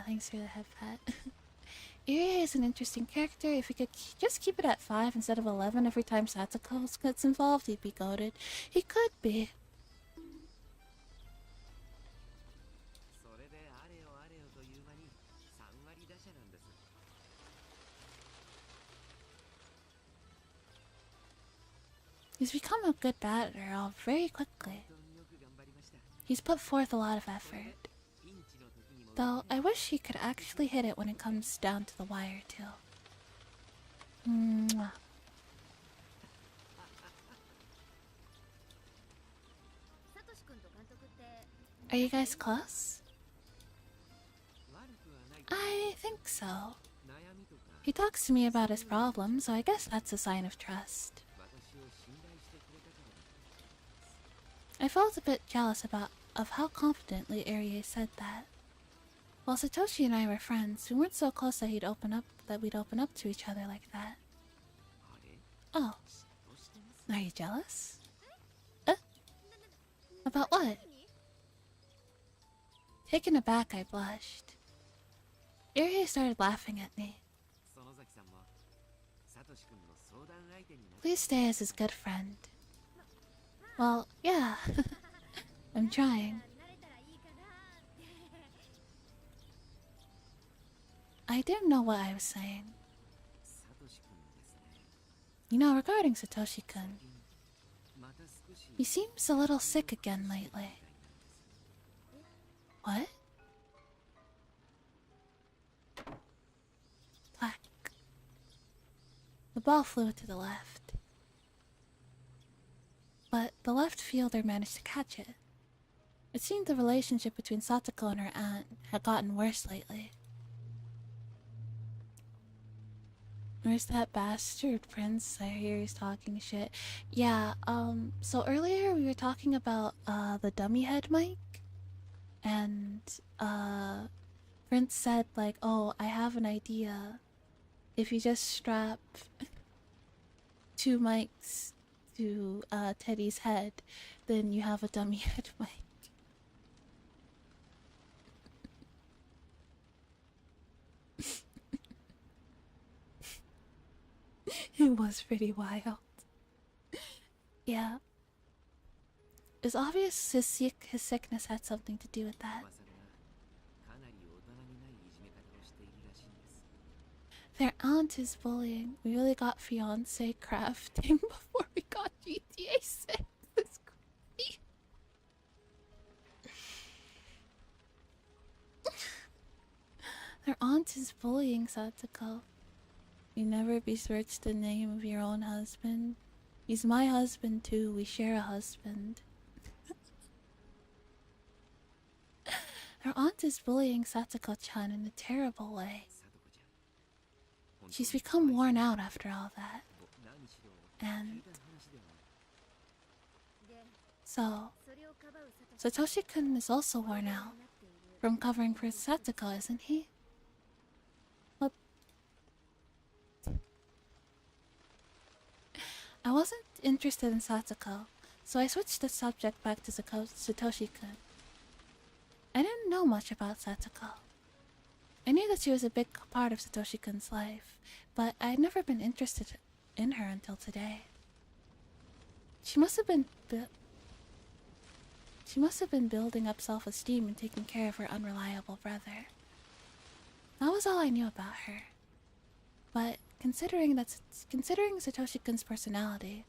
Thanks for the head pat. Irie is an interesting character. If we could just keep it at 5 instead of 11 every time Satsuko gets involved, he'd be goated. He could be. He's become a good batter very quickly. He's put forth a lot of effort. Though, I wish he could actually hit it when it comes down to the wire, too. Mwah. Are you guys close? I think so. He talks to me about his problems, so I guess that's a sign of trust. I felt a bit jealous of how confidently Irie said that. While Satoshi and I were friends, we weren't so close that we'd open up to each other like that. Oh. Are you jealous? About what? Taken aback, I blushed. Irie started laughing at me. Please stay as his good friend. Well, yeah. I'm trying. I didn't know what I was saying. You know, regarding Satoshi-kun, he seems a little sick again lately. What? Black. The ball flew to the left. But the left fielder managed to catch it. It seemed the relationship between Satsuko and her aunt had gotten worse lately. Where's that bastard prince? I hear he's talking shit. Yeah, so earlier we were talking about the dummy head mic, and Prince said like, "Oh, I have an idea. If you just strap two mics to Teddy's head, then you have a dummy head mic." It was pretty wild. Yeah. It's obvious his sickness had something to do with that. Their aunt is bullying. We really got fiance crafting before we got GTA 6. It's crazy. Their aunt is bullying Satsuko. You never besmirch the name of your own husband. He's my husband too. We share a husband. Her aunt is bullying Satsuko-chan in a terrible way. She's become worn out after all that. And so Satoshi-kun is also worn out from covering for Satsuko, isn't he? What? I wasn't interested in Satsuko, so I switched the subject back to Satoshi-kun. I didn't know much about Satsuko. I knew that she was a big part of Satoshi-kun's life, but I had never been interested in her until today. She must have been building up self-esteem and taking care of her unreliable brother. That was all I knew about her. But considering Satoshi-kun's personality,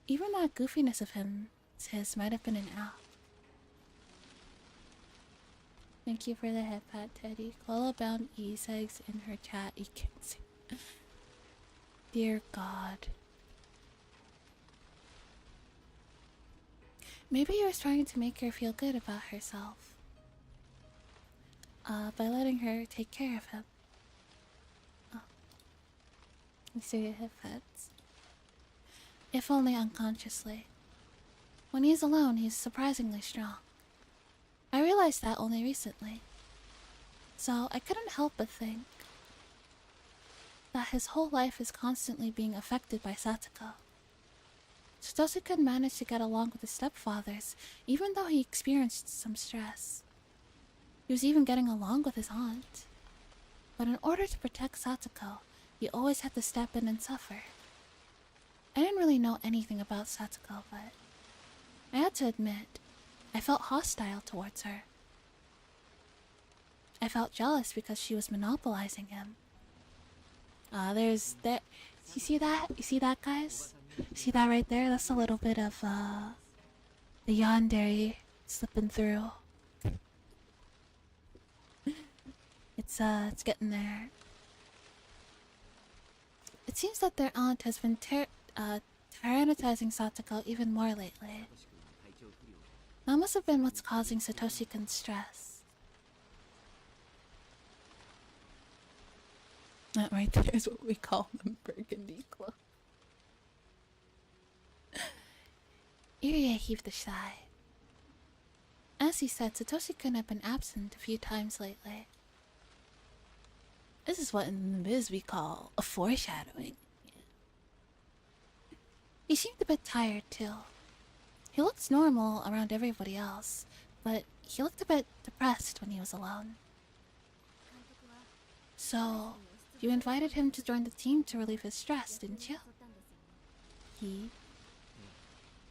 even that goofiness of his might have been an out. Thank you for the head pat, Teddy. Koala bound e-segs in her chat. You can't see. Dear God. Maybe he was trying to make her feel good about herself. By letting her take care of him. Oh. You see your hip heads. If only unconsciously. When he's alone, he's surprisingly strong. I realized that only recently. So I couldn't help but think that his whole life is constantly being affected by Satsuko. Satoshi-kun managed to get along with his stepfathers, even though he experienced some stress. He was even getting along with his aunt. But in order to protect Satsuko, he always had to step in and suffer. I didn't really know anything about Satsuko, but I had to admit, I felt hostile towards her. I felt jealous because she was monopolizing him. There's that. You see that? You see that, guys? See that right there? That's a little bit of the yandere slipping through. It's getting there. It seems that their aunt has been tyrannizing Satsuko even more lately. That must have been what's causing Satoshi-kun's stress. That right there is what we call them, Burgundy Club. Irie heaved a sigh. As he said, Satoshi-kun had been absent a few times lately. This is what in the biz we call a foreshadowing. He seemed a bit tired too. He looked normal around everybody else, but he looked a bit depressed when he was alone. So, you invited him to join the team to relieve his stress, didn't you? He?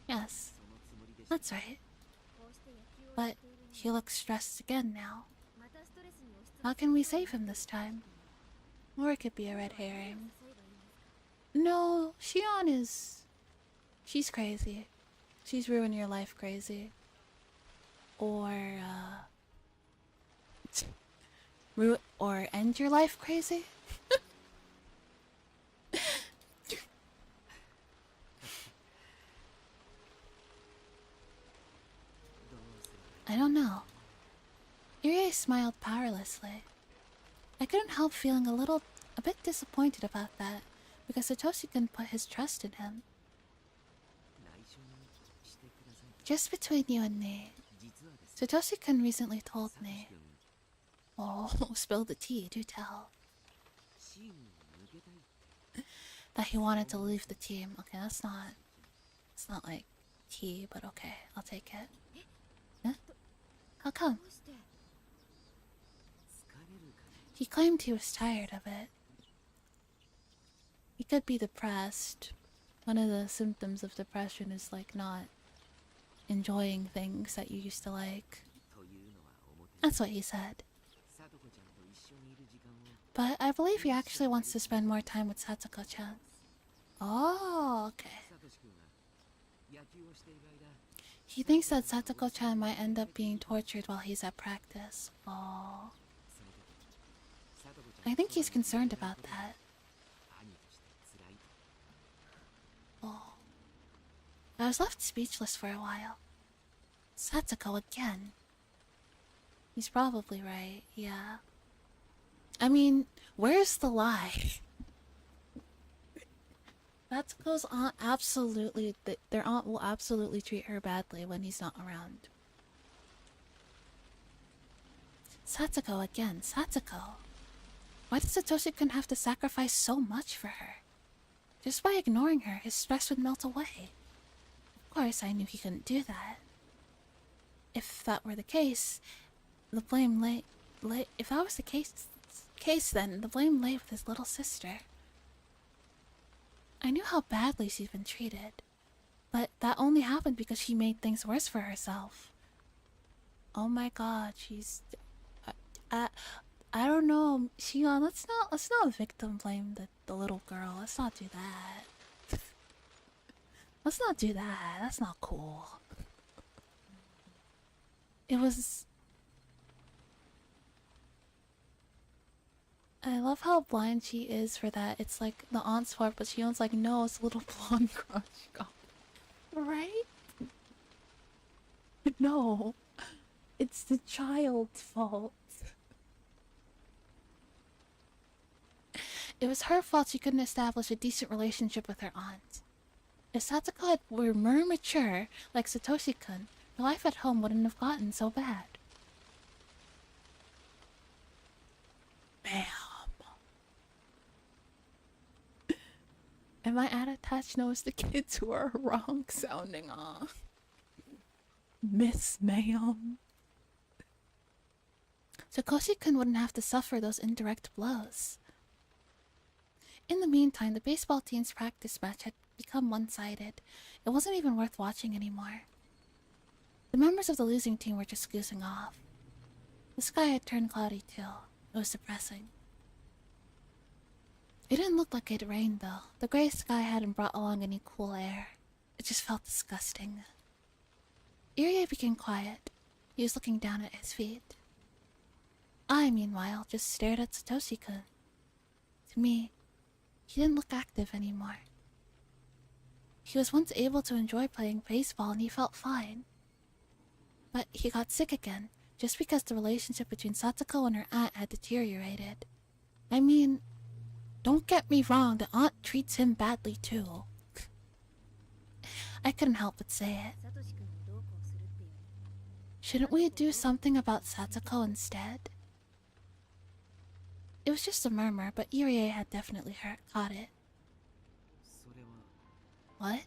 Yes, that's right. But he looks stressed again now. How can we save him this time? Or it could be a red herring. No, Shion is... She's crazy. She's ruined your life crazy. Or, or end your life crazy? I don't know. Irie smiled powerlessly. I couldn't help feeling a little a bit disappointed about that, because Satoshi-kun put his trust in him. Just between you and me, Satoshi-kun recently told me... Oh, spill the tea, do tell. That he wanted to leave the team. Okay, that's not... It's not like tea, but okay, I'll take it. Huh? How come? He claimed he was tired of it. He could be depressed. One of the symptoms of depression is like not enjoying things that you used to like. That's what he said. But I believe he actually wants to spend more time with Satsuko-chan. Oh, okay. He thinks that Satsuko-chan might end up being tortured while he's at practice. Oh. I think he's concerned about that. Oh. I was left speechless for a while. Satsuko again. He's probably right, yeah. I mean, where's the lie? Satsuko's aunt absolutely... Their aunt will absolutely treat her badly when he's not around. Satsuko again, Satsuko. Why does Satoshi-kun have to sacrifice so much for her? Just by ignoring her, his stress would melt away. Of course, I knew he couldn't do that. If that were the case, the blame lay... If that was the case, then the blame lay with his little sister. I knew how badly she's been treated, but that only happened because she made things worse for herself. Oh my god, she's... I don't know, Shion, let's not victim blame the little girl. Let's not do that. Let's not do that. That's not cool. It was... I love how blind she is for that. It's like the aunt's fault, but Shion's like, no, it's a little blonde crush. God. Right? No. It's the child's fault. It was her fault she couldn't establish a decent relationship with her aunt. If Satsuko were more mature, like Satoshi-kun, her life at home wouldn't have gotten so bad. Bam. Am I attached? No, it's the kids who are wrong sounding off. Miss Ma'am. Satoshi-kun wouldn't have to suffer those indirect blows. In the meantime, the baseball team's practice match had become one-sided. It wasn't even worth watching anymore. The members of the losing team were just goosing off. The sky had turned cloudy too. It was depressing. It didn't look like it rained though. The grey sky hadn't brought along any cool air. It just felt disgusting. Irie became quiet. He was looking down at his feet. I, meanwhile, just stared at Satoshi-kun. To me, he didn't look active anymore. He was once able to enjoy playing baseball and he felt fine. But he got sick again, just because the relationship between Satsuko and her aunt had deteriorated. I mean, don't get me wrong, the aunt treats him badly too. I couldn't help but say it. Shouldn't we do something about Satsuko instead? It was just a murmur, but Irie had definitely caught it. What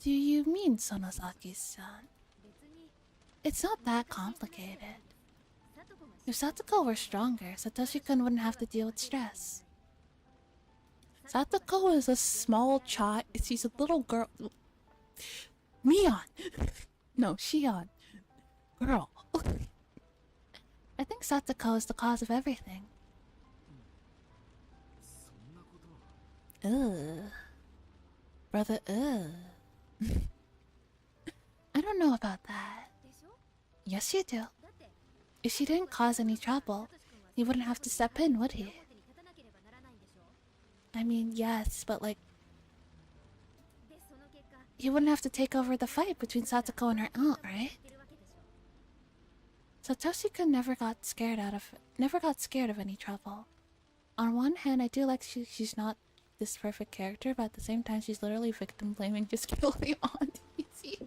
do you mean, Sonosaki-san? It's not that complicated. If Satsuko were stronger, Satoshi-kun wouldn't have to deal with stress. Satsuko is a small child. She's a little girl. Mion! No, Shion. Girl. I think Satsuko is the cause of everything. Ugh. Brother, ugh. I don't know about that. Yes, you do. If she didn't cause any trouble, he wouldn't have to step in, would he? I mean, yes, but like... he wouldn't have to take over the fight between Satsuko and her aunt, right? Satoshi-kun never got scared of any trouble. On one hand, I do like she's not this perfect character, but at the same time, she's literally victim blaming just kill the aunt. Easy.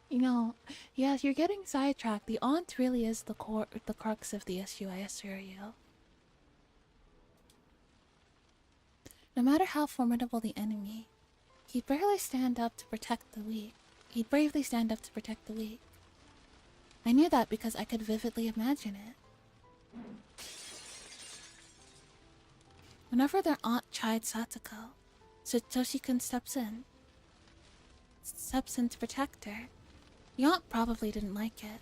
You know, yes, you're getting sidetracked. The aunt really is the crux of the issue, I assure you. No matter how formidable the enemy, he'd barely stand up to protect the weak. He'd bravely stand up to protect the weak. I knew that because I could vividly imagine it. Whenever their aunt chid Satoko, Satoshi-kun steps in to protect her. The aunt probably didn't like it.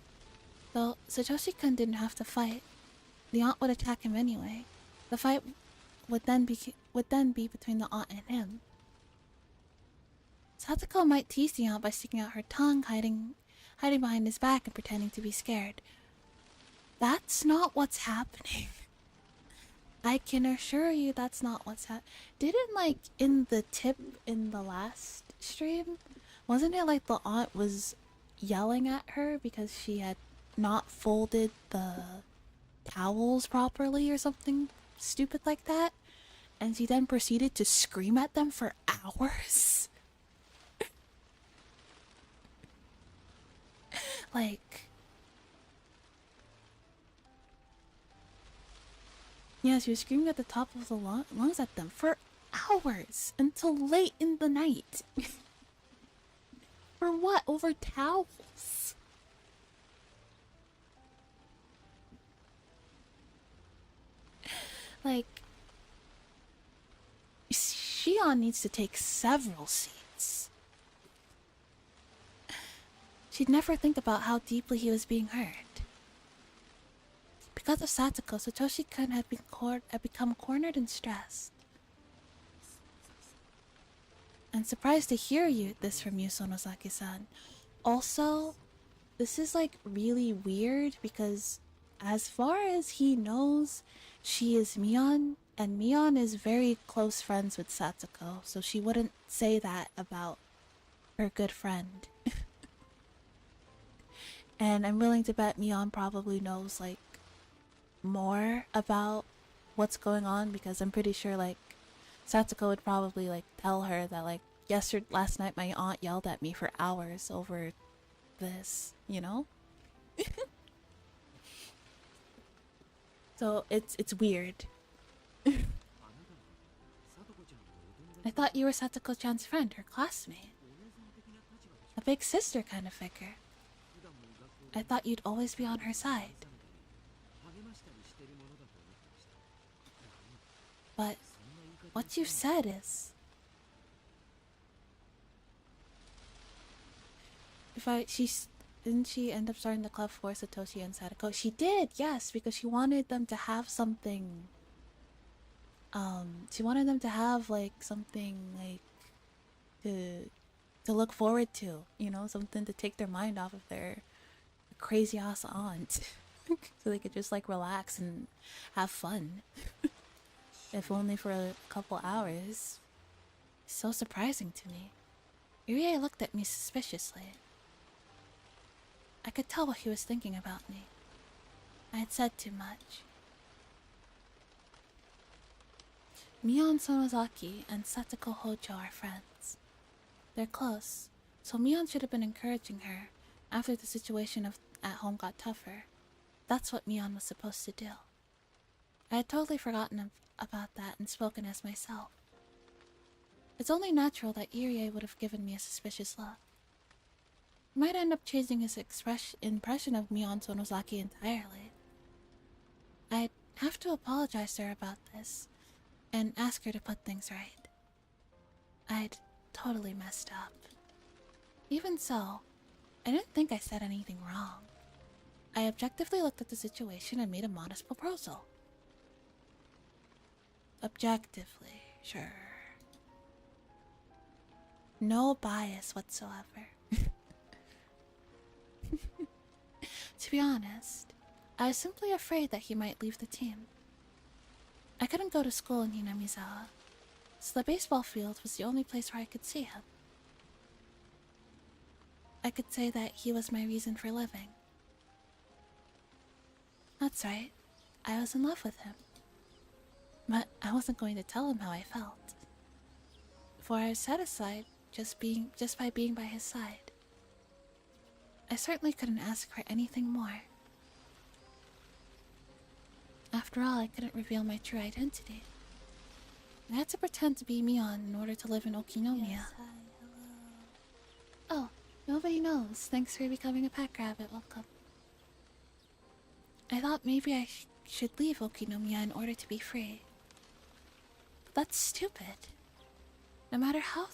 Though Satoshi-kun didn't have to fight. The aunt would attack him anyway. The fight would then be between the aunt and him. Satoko might tease the aunt by sticking out her tongue, hiding behind his back and pretending to be scared. That's not what's happening. I can assure you that's not what's happening. Didn't, like, in the tip in the last stream, wasn't it like the aunt was yelling at her because she had not folded the towels properly or something stupid like that? And she then proceeded to scream at them for hours? Like... yeah, she was screaming at the top of the lungs at them for hours until late in the night. For what? Over towels? Like, Shion needs to take several seats. She'd never think about how deeply he was being hurt. Because of Satoko, Satoshi-kun had become cornered and stressed. I'm surprised to hear this from you, Sonosaki-san. Also, this is like really weird because as far as he knows, she is Mion, and Mion is very close friends with Satoko, so she wouldn't say that about her good friend. And I'm willing to bet Mion probably knows like more about what's going on because I'm pretty sure like Satoko would probably like tell her that like last night my aunt yelled at me for hours over this, you know? So it's weird. I thought you were Satoko-chan's friend, her classmate. A big sister kind of figure. I thought you'd always be on her side. But what you've said is... Didn't she end up starting the club for Satoshi and Sadako? She did, yes, because she wanted them to have something. She wanted them to have like something like to look forward to, you know, something to take their mind off of their crazy ass aunt, so they could just like relax and have fun, if only for a couple hours. So surprising to me. Irie looked at me suspiciously. I could tell what he was thinking about me. I had said too much. Mion Sonozaki and Satoko Hojo are friends. They're close, so Mion should have been encouraging her after the situation at home got tougher. That's what Mion was supposed to do. I had totally forgotten about that and spoken as myself. It's only natural that Irie would have given me a suspicious look. He might end up changing his impression of Mion Sonozaki entirely. I'd have to apologize to her about this and ask her to put things right. I'd totally messed up. Even so, I didn't think I said anything wrong. I objectively looked at the situation and made a modest proposal. Objectively, sure. No bias whatsoever. To be honest, I was simply afraid that he might leave the team. I couldn't go to school in Hinamizawa, so the baseball field was the only place where I could see him. I could say that he was my reason for living. That's right, I was in love with him. But I wasn't going to tell him how I felt. For I was satisfied just by being by his side. I certainly couldn't ask for anything more. After all, I couldn't reveal my true identity. I had to pretend to be Mion in order to live in Okinomiya. Yes, hi, hello. Oh, nobody knows. Thanks for becoming a pack rabbit. Welcome. I thought maybe I should leave Okinomiya in order to be free. But that's stupid. No matter how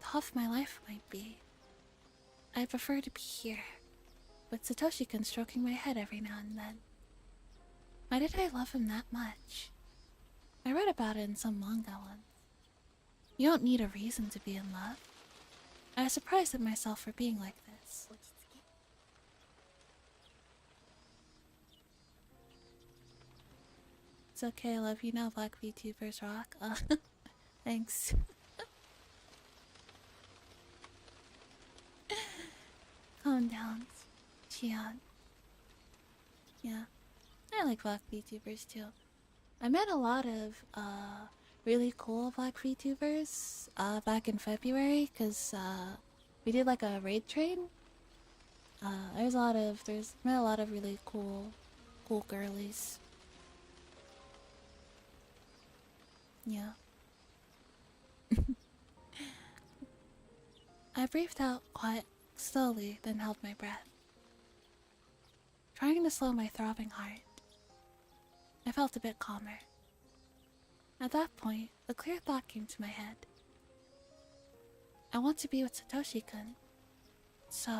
tough my life might be, I prefer to be here, with Satoshi-kun stroking my head every now and then. Why did I love him that much? I read about it in some manga once. You don't need a reason to be in love. I was surprised at myself for being like this. It's okay, I love you now, Black VTubers rock. Thanks. Calm down, Chian. Yeah, I like Black VTubers too. I met a lot of really cool Black VTubers back in February because we did like a raid train. Met a lot of really cool girlies. Yeah. I breathed out quite slowly, then held my breath, trying to slow my throbbing heart. I felt a bit calmer. At that point, a clear thought came to my head. I want to be with Satoshi-kun, so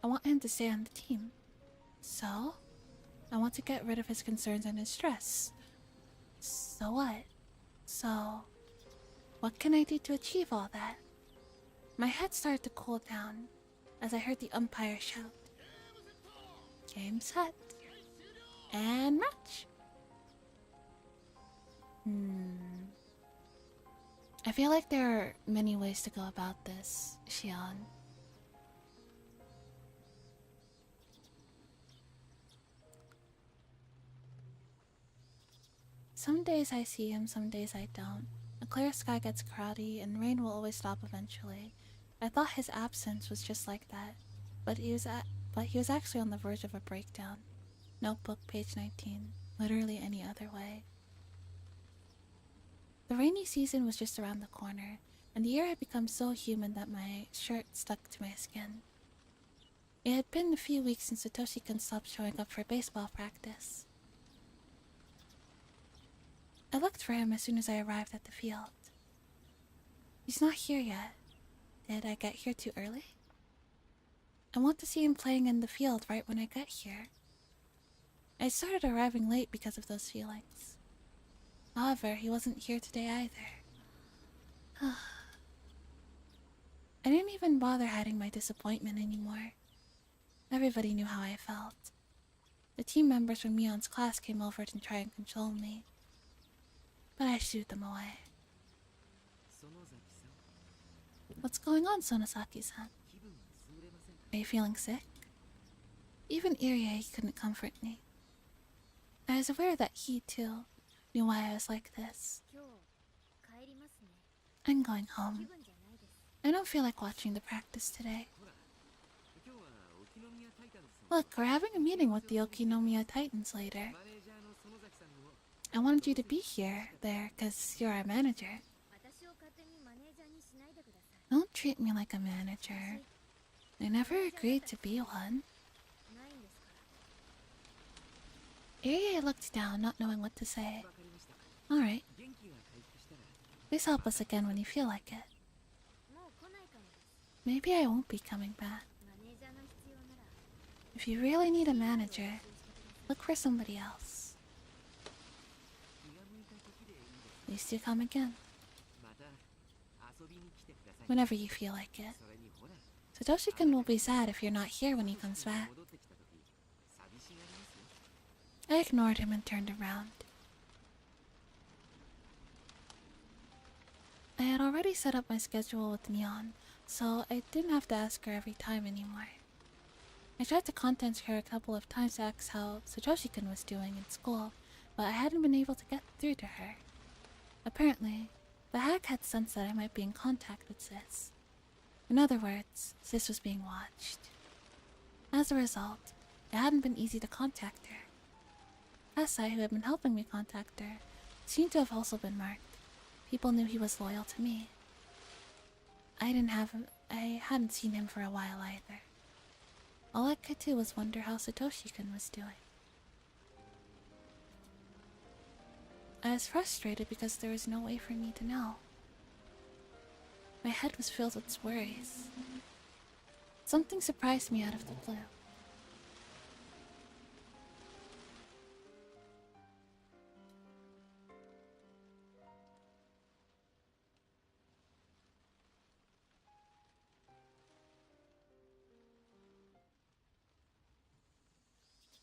I want him to stay on the team. So I want to get rid of his concerns and his stress. So what? So what can I do to achieve all that? My head started to cool down as I heard the umpire shout, "Game set and match." I feel like there are many ways to go about this, Xian. Some days I see him, some days I don't. A clear sky gets cloudy, and rain will always stop eventually. I thought his absence was just like that, but he was actually on the verge of a breakdown. Notebook, page 19. Literally any other way. The rainy season was just around the corner, and the air had become so humid that my shirt stuck to my skin. It had been a few weeks since Satoshi-kun stopped showing up for baseball practice. I looked for him as soon as I arrived at the field. He's not here yet. Did I get here too early? I want to see him playing in the field right when I get here. I started arriving late because of those feelings. However, he wasn't here today either. I didn't even bother hiding my disappointment anymore. Everybody knew how I felt. The team members from Mion's class came over to try and console me, but I shooed them away. What's going on, Sonosaki-san? Are you feeling sick? Even Irie couldn't comfort me. I was aware that he, too, knew why I was like this. I'm going home. I don't feel like watching the practice today. Look, we're having a meeting with the Okinomiya Titans later. I wanted you to be there, cause you're our manager. Don't treat me like a manager. I never agreed to be one. Irie looked down, not knowing what to say. Alright. Please help us again when you feel like it. Maybe I won't be coming back. If you really need a manager, look for somebody else. Please do come again. Whenever you feel like it. Satoshi-kun will be sad if you're not here when he comes back. I ignored him and turned around. I had already set up my schedule with Mion, so I didn't have to ask her every time anymore. I tried to contact her a couple of times to ask how Satoshi-kun was doing in school, but I hadn't been able to get through to her. Apparently, the hag had sensed that I might be in contact with Sis. In other words, Sis was being watched. As a result, it hadn't been easy to contact her. Kasai, who had been helping me contact her, seemed to have also been marked. People knew he was loyal to me. I hadn't seen him for a while either. All I could do was wonder how Satoshi-kun was doing. I was frustrated because there was no way for me to know. My head was filled with worries. Something surprised me out of the blue.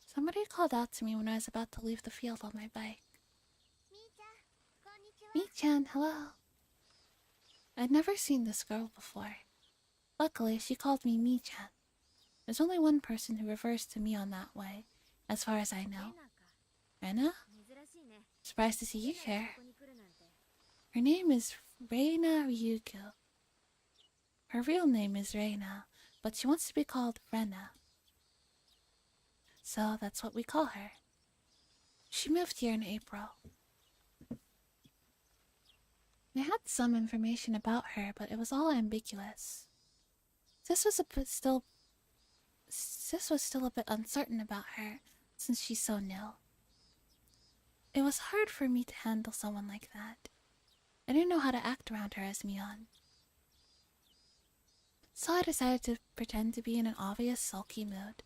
Somebody called out to me when I was about to leave the field on my bike. Mi-chan, hello. I'd never seen this girl before. Luckily, she called me Mi-chan. There's only one person who refers to me on that way, as far as I know. Rena? Surprised to see you here. Her name is Reina Ryugu. Her real name is Reina, but she wants to be called Rena. So that's what we call her. She moved here in April. I had some information about her, but it was all ambiguous. Sis was still a bit uncertain about her, since she's so new. It was hard for me to handle someone like that. I didn't know how to act around her as Mion. So I decided to pretend to be in an obvious sulky mood.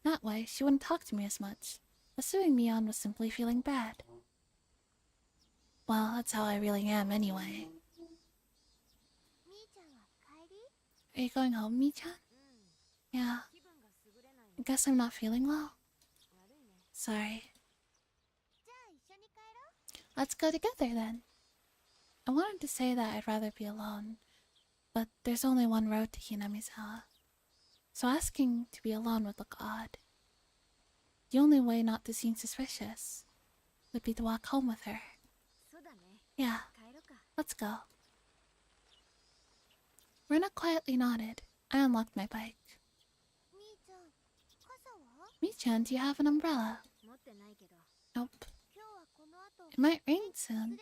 That way, she wouldn't talk to me as much, assuming Mion was simply feeling bad. Well, that's how I really am anyway. Are you going home, Mi-chan? Yeah. I guess I'm not feeling well. Sorry. Let's go together then. I wanted to say that I'd rather be alone, but there's only one road to Hinamizawa, so asking to be alone would look odd. The only way not to seem suspicious would be to walk home with her. Yeah, let's go. Rena quietly nodded. I unlocked my bike. Mi-chan, do you have an umbrella? Nope. It might rain soon.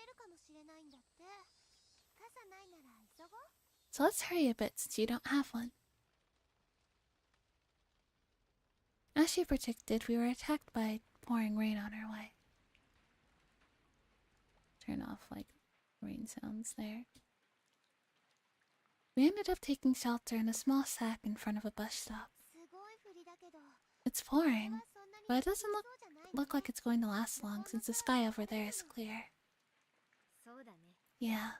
So let's hurry a bit since you don't have one. As she predicted, we were attacked by pouring rain on our way. Turn off, like, rain sounds there. We ended up taking shelter in a small sack in front of a bus stop. It's pouring, but it doesn't look like it's going to last long since the sky over there is clear. Yeah.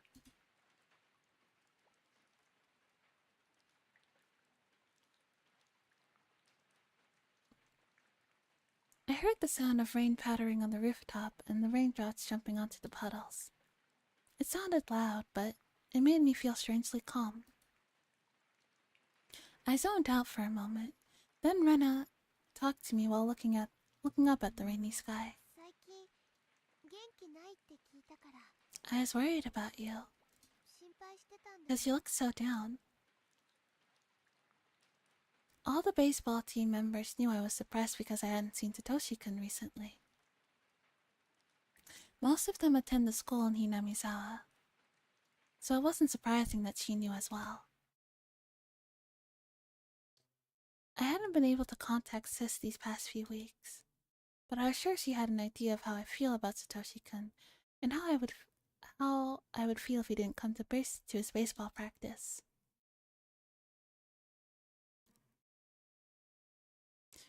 I heard the sound of rain pattering on the rooftop and the raindrops jumping onto the puddles. It sounded loud, but it made me feel strangely calm. I zoned out for a moment. Then Rena talked to me while looking up at the rainy sky. I was worried about you, because you look so down. All the baseball team members knew I was depressed because I hadn't seen Satoshi-kun recently. Most of them attend the school in Hinamizawa, so it wasn't surprising that she knew as well. I hadn't been able to contact Sis these past few weeks, but I was sure she had an idea of how I feel about Satoshi-kun and how I would feel if he didn't come to his baseball practice.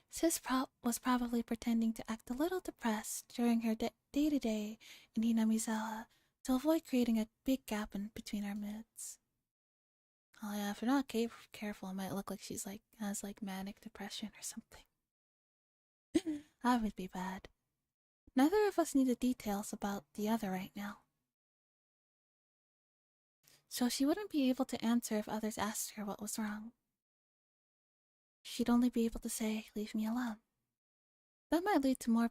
Sis was probably pretending to act a little depressed during her day-to-day in Hinamizawa to avoid creating a big gap in between our moods. Oh yeah, if we're not careful, it might look like she's has manic depression or something. That would be bad. Neither of us need the details about the other right now. So she wouldn't be able to answer if others asked her what was wrong. She'd only be able to say, "Leave me alone." That might lead to more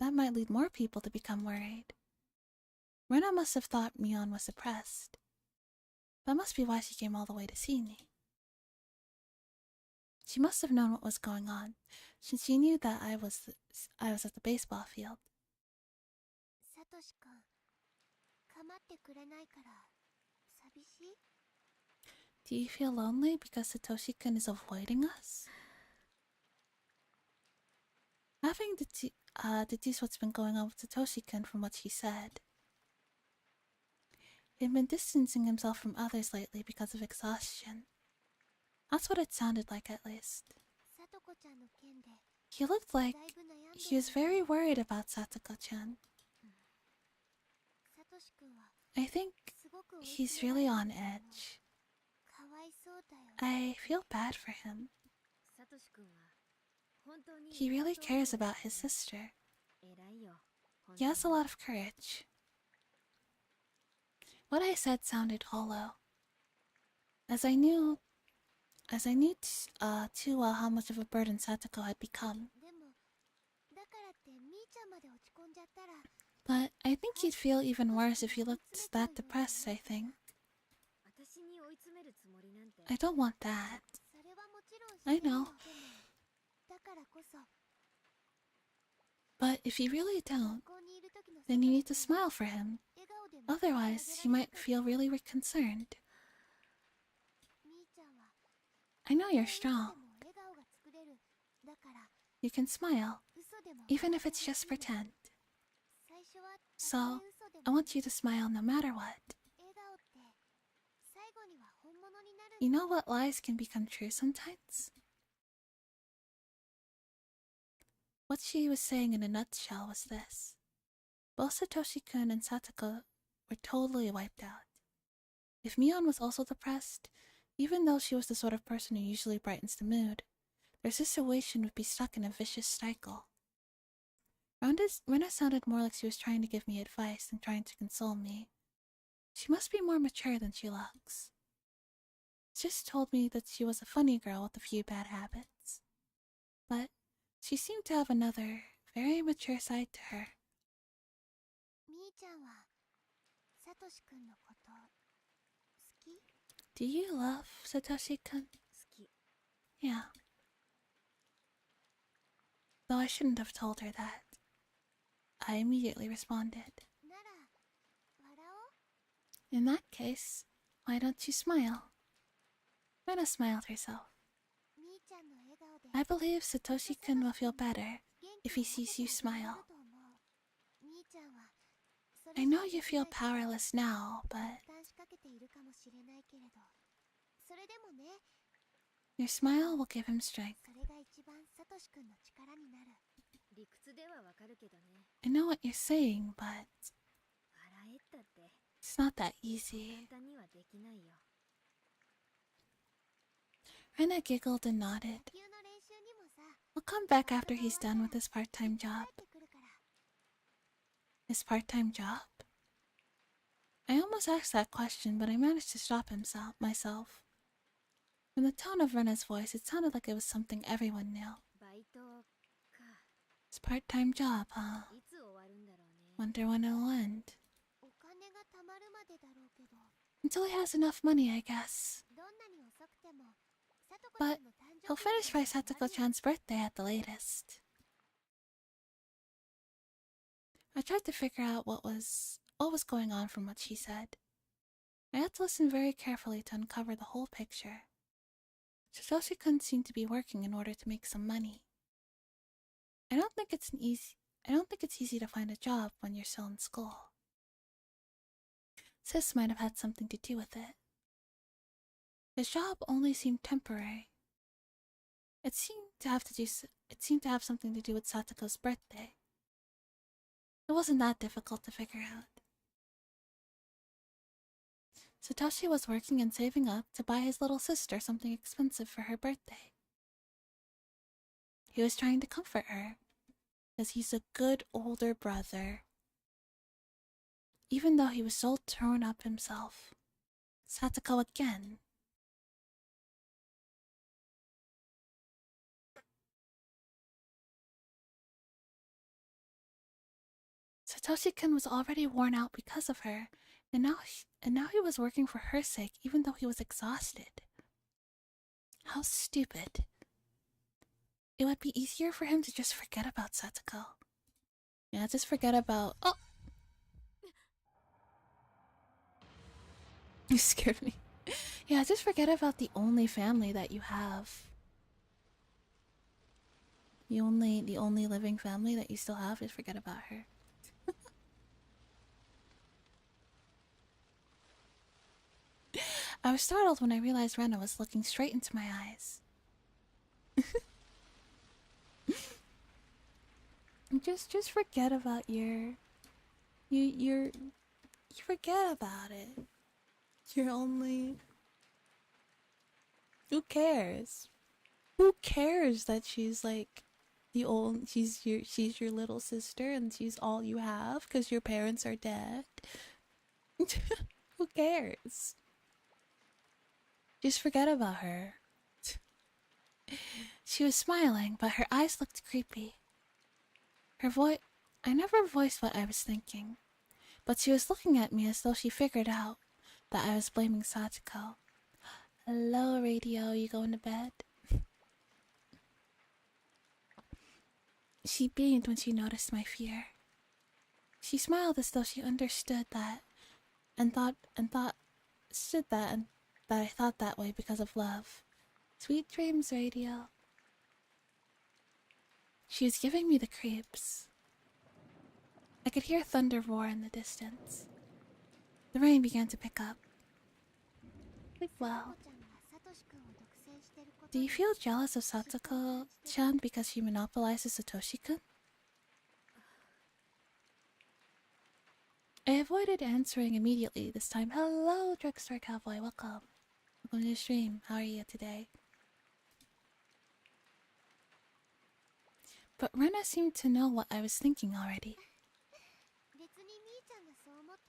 That might lead more people to become worried. Rena must have thought Mion was depressed. That must be why she came all the way to see me. She must have known what was going on, since she knew that I was at the baseball field. Do you feel lonely because Satoshi-kun is avoiding us? Having deduced what's been going on with Satoshi-kun from what she said. He'd been distancing himself from others lately because of exhaustion. That's what it sounded like, at least. He looked like he was very worried about Satoko-chan. I think he's really on edge. I feel bad for him. He really cares about his sister. He has a lot of courage. What I said sounded hollow. As I knew too well how much of a burden Satoko had become. But I think he'd feel even worse if he looked that depressed, I think. I don't want that. I know. But if you really don't, then you need to smile for him. Otherwise, he might feel really concerned. I know you're strong. You can smile, even if it's just pretend. So, I want you to smile no matter what. You know what lies can become true sometimes? What she was saying in a nutshell was this. Both Satoshi-kun and Satoko were totally wiped out. If Mion was also depressed, even though she was the sort of person who usually brightens the mood, their situation would be stuck in a vicious cycle. Rena sounded more like she was trying to give me advice than trying to console me. She must be more mature than she looks. She just told me that she was a funny girl with a few bad habits. But she seemed to have another, very mature side to her. Do you love Satoshi-kun? Yeah. Though I shouldn't have told her that. I immediately responded. In that case, why don't you smile? Rena smiled herself. I believe Satoshi-kun will feel better if he sees you smile. I know you feel powerless now, but your smile will give him strength. I know what you're saying, but it's not that easy. Rena giggled and nodded. I'll come back after he's done with his part-time job. His part-time job? I almost asked that question, but I managed to stop myself. From the tone of Rena's voice, it sounded like it was something everyone knew. His part-time job, huh? Wonder when it'll end. Until he has enough money, I guess. But he'll finish by Satoko-chan's birthday at the latest. I tried to figure out what was going on from what she said. I had to listen very carefully to uncover the whole picture. Satoshi-kun seemed to be working in order to make some money. I don't think it's easy to find a job when you're still in school. Sis might have had something to do with it. His job only seemed temporary. It seemed to have something to do with Satoko's birthday. It wasn't that difficult to figure out. Satoshi was working and saving up to buy his little sister something expensive for her birthday. He was trying to comfort her, because he's a good older brother. Even though he was so torn up himself. Satoko again. Satoshi-kun was already worn out because of her, and now he was working for her sake, even though he was exhausted. How stupid. It would be easier for him to just forget about Satoko. Yeah, just forget about... Oh! You scared me. Yeah, just forget about the only family that you have. The only living family that you still have, just forget about her. I was startled when I realized Rena was looking straight into my eyes. just forget about you forget about it. You're only... Who cares? Who cares that she's like she's your little sister and she's all you have because your parents are dead? Who cares? Just forget about her. She was smiling, but her eyes looked creepy. Her voice... I never voiced what I was thinking, but she was looking at me as though she figured out that I was blaming Satoko. Hello, radio, you going to bed? She beamed when she noticed my fear. She smiled as though she understood that, and that I thought that way because of love. Sweet dreams, radio. She was giving me the creeps. I could hear thunder roar in the distance. The rain began to pick up. Sleep well. Do you feel jealous of Satoko-chan because she monopolizes Satoshi-kun? I avoided answering immediately this time. Hello, Drugstore Cowboy, welcome. Welcome to the stream. How are you today? But Rena seemed to know what I was thinking already.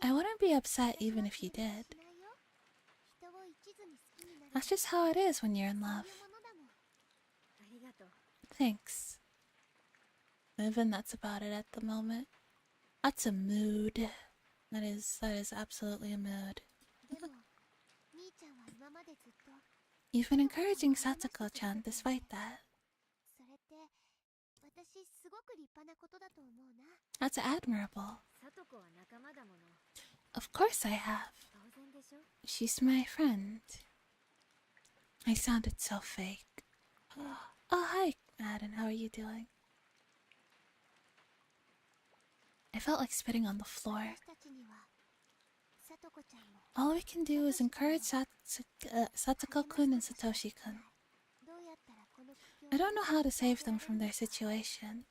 I wouldn't be upset even if you did. That's just how it is when you're in love. Thanks. Even that's about it at the moment. That's a mood. That is absolutely a mood. You've been encouraging Satoko-chan despite that. That's admirable. Of course I have. She's my friend. I sounded so fake. Oh, hi, Madden. How are you doing? I felt like spitting on the floor. All we can do is encourage Satoko-kun and Satoshi-kun. I don't know how to save them from their situation.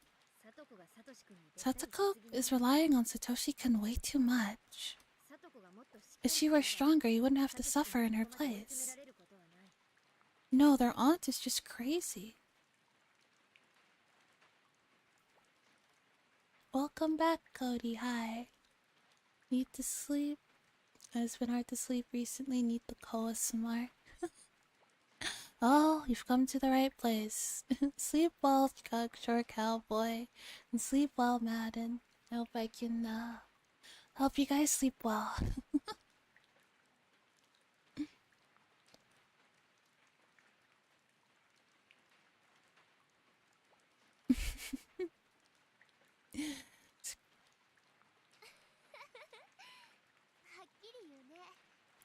Satoko is relying on Satoshi-kun way too much. If she were stronger, you wouldn't have to suffer in her place. No, their aunt is just crazy. Welcome back, Cody. Hi. Need to sleep? It's been hard to sleep recently. Need to koa some more. Oh, you've come to the right place. Sleep well, Drugstore Cowboy. And sleep well, Madden. I hope I can help you guys sleep well.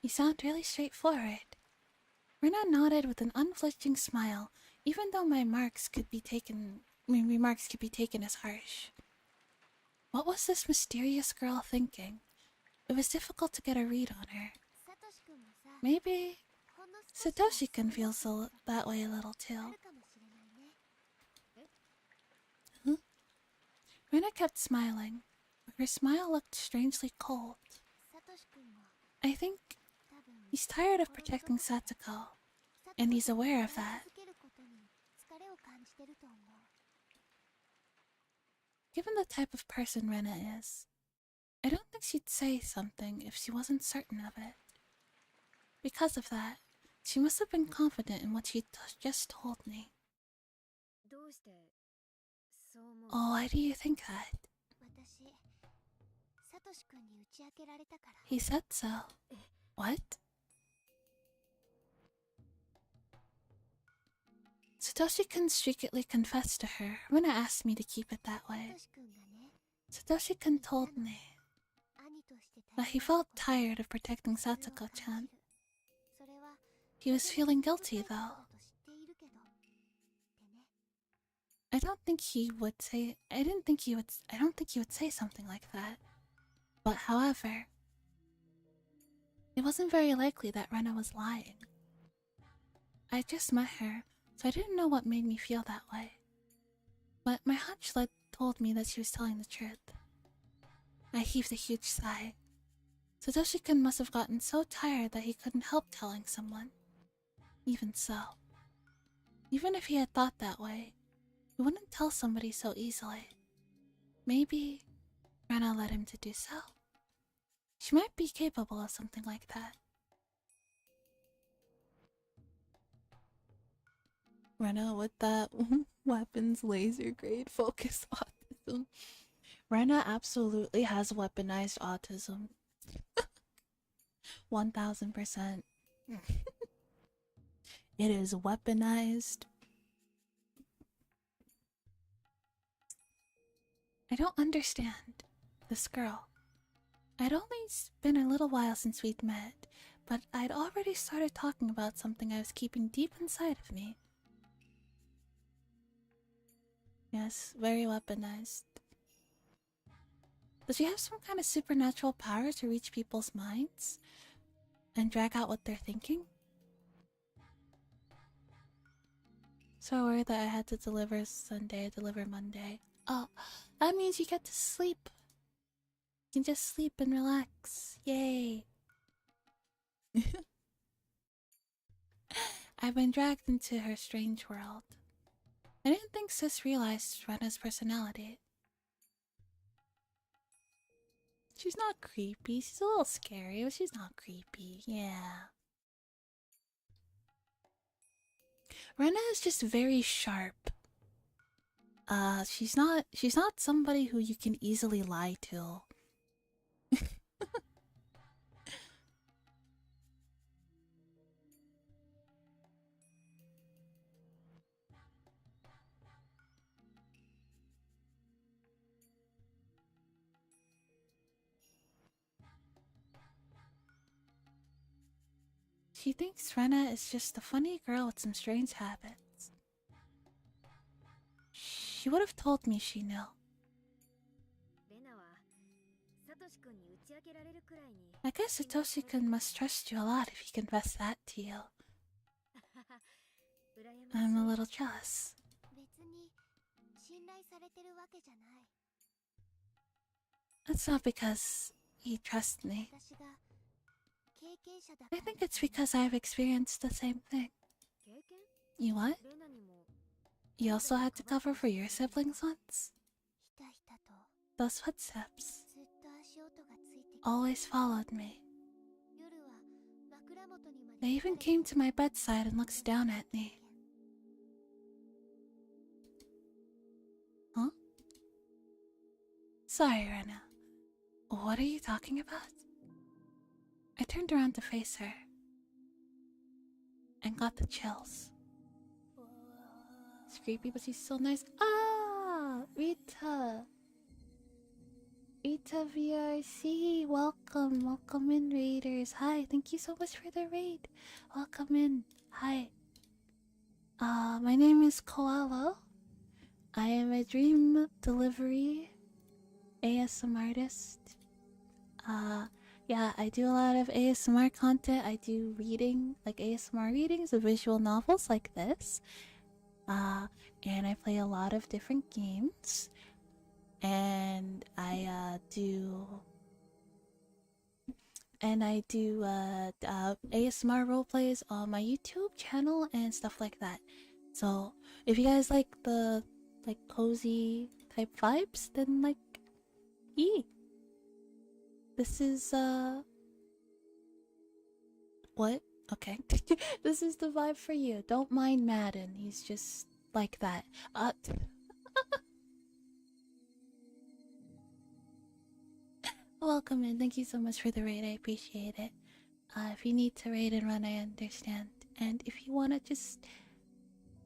You sound really straightforward. Rena nodded with an unflinching smile, even though my remarks could be taken as harsh. What was this mysterious girl thinking? It was difficult to get a read on her. Maybe Satoshi-kun feels that way a little too. Huh? Rena kept smiling. Her smile looked strangely cold. I think he's tired of protecting Satoko, and he's aware of that. Given the type of person Rena is, I don't think she'd say something if she wasn't certain of it. Because of that, she must have been confident in what she just told me. Oh, why do you think that? He said so. What? Satoshi-kun secretly confessed to her when I asked me to keep it that way. Satoshi-kun told me that he felt tired of protecting Satsuko-chan. He was feeling guilty, though. I don't think he would say something like that. But however, it wasn't very likely that Rena was lying. I just met her, so I didn't know what made me feel that way. But my hunch told me that she was telling the truth. I heaved a huge sigh. Satoshi-kun must have gotten so tired that he couldn't help telling someone. Even so, even if he had thought that way, he wouldn't tell somebody so easily. Maybe Rena led him to do so. She might be capable of something like that. Rena with that weapons laser grade focus autism. Rena absolutely has weaponized autism. 1000%. It is weaponized. I don't understand this girl. I'd only been a little while since we'd met, but I'd already started talking about something I was keeping deep inside of me. Yes, very weaponized. Does she have some kind of supernatural power to reach people's minds and drag out what they're thinking? So worried that I had to deliver Sunday, deliver Monday. Oh, that means you get to sleep. You can just sleep and relax. Yay. I've been dragged into her strange world. I didn't think Sis realized Rena's personality. She's not creepy. She's a little scary, but she's not creepy. Yeah. Rena is just very sharp. She's not somebody who you can easily lie to. She thinks Rena is just a funny girl with some strange habits. She would have told me she knew. I guess Satoshi-kun must trust you a lot if he confessed that to you. I'm a little jealous. It's not because he trusts me. I think it's because I've experienced the same thing. You what? You also had to cover for your siblings once? Those footsteps always followed me. They even came to my bedside and looked down at me. Huh? Sorry, Rena. What are you talking about? I turned around to face her and got the chills. It's creepy, but she's so nice. Ah! Rita! Rita VRC! Welcome! Welcome in, raiders! Hi! Thank you so much for the raid! Welcome in! Hi! My name is Koala. I am a dream delivery ASMR artist. Yeah, I do a lot of ASMR content. I do reading, like ASMR readings of visual novels like this. And I play a lot of different games. And I do ASMR roleplays on my YouTube channel and stuff like that. So if you guys like the cozy type vibes, then this is what? Okay. This is the vibe for you. Don't mind Madden. He's just like that. welcome and thank you so much for the raid. I appreciate it. If you need to raid and run, I understand. And if you want to just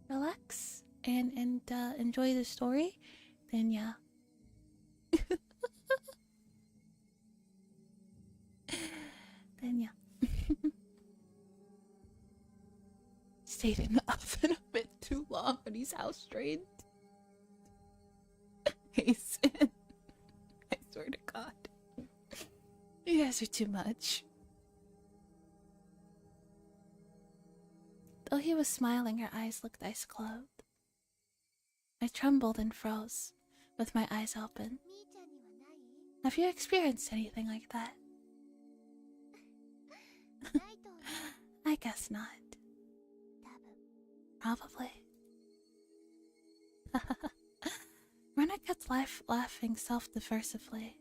relax and enjoy the story, then yeah. Then yeah. Stayed in the oven a bit too long when he's house trained. Hasten. I swear to God. You guys are too much. Though he was smiling, her eyes looked ice-clothed. I trembled and froze, with my eyes open. Have you experienced anything like that? I guess not. Probably. Rena kept laughing self-diversively.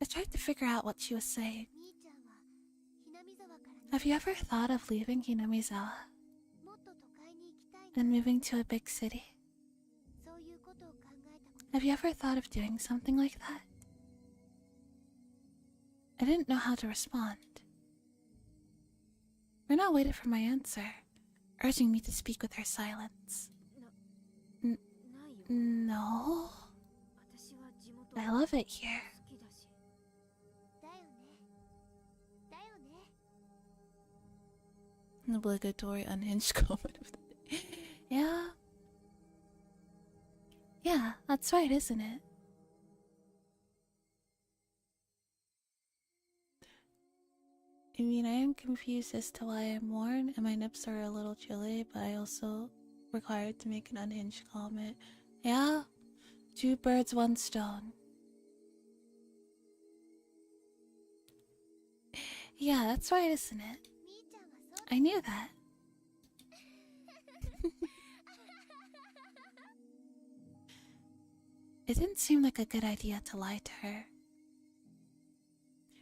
I tried to figure out what she was saying. Have you ever thought of leaving Hinamizawa and moving to a big city? Have you ever thought of doing something like that? I didn't know how to respond. Rena waited for my answer, urging me to speak with her silence. No. I love it here. An obligatory unhinged comment of the day. Yeah. Yeah, that's right, isn't it? I mean, I am confused as to why I'm worn and my nips are a little chilly, but I also required to make an unhinged comment. Yeah, 2 birds, 1 stone. Yeah, that's right, isn't it? I knew that. It didn't seem like a good idea to lie to her.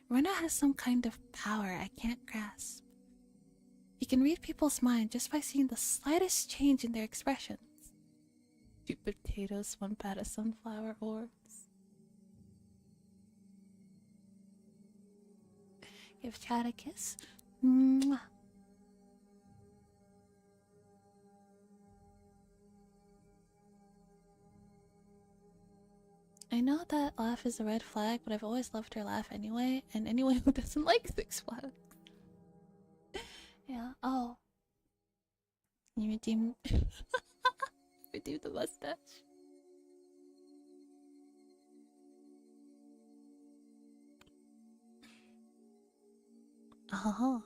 Rena has some kind of power I can't grasp. He can read people's mind just by seeing the slightest change in their expressions. 2 potatoes, 1 pat of sunflower orbs. Give Chad a kiss. Mwah. I know that laugh is a red flag, but I've always loved her laugh anyway, and anyone who doesn't like Six Flags. Yeah, oh. You redeem... redeem the mustache. Oh.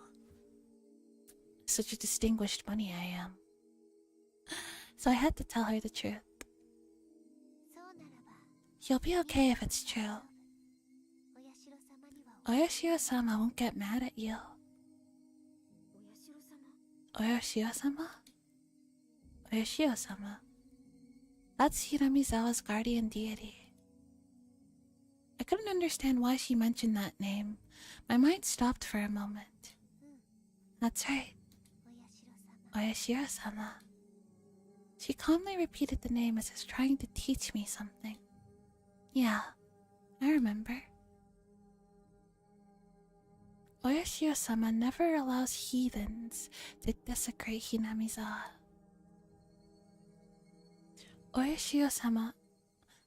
Such a distinguished bunny I am. So I had to tell her the truth. You'll be okay if it's true. Oyashiro-sama won't get mad at you. Oyashiro-sama? Oyashiro-sama. That's Hinamizawa's guardian deity. I couldn't understand why she mentioned that name. My mind stopped for a moment. That's right. Oyashiro-sama. She calmly repeated the name as if trying to teach me something. Yeah, I remember. Oyashiro-sama never allows heathens to desecrate Hinamizawa. Oyashiro-sama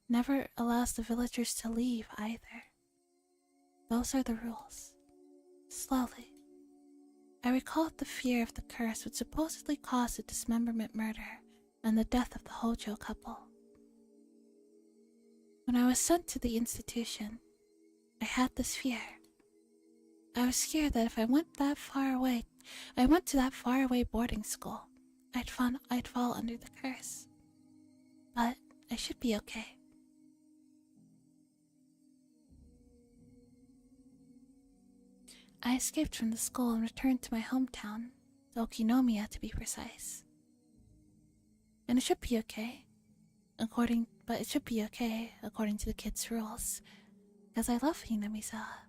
never allows the villagers to leave either. Those are the rules. Slowly, I recalled the fear of the curse which supposedly caused the dismemberment murder and the death of the Hojo couple. When I was sent to the institution, I had this fear. I was scared that if I went to that faraway boarding school, I'd fall under the curse. But I should be okay. I escaped from the school and returned to my hometown, Okinomiya to be precise. And it should be okay. But it should be okay, according to the kids' rules, because I love Hinamizawa.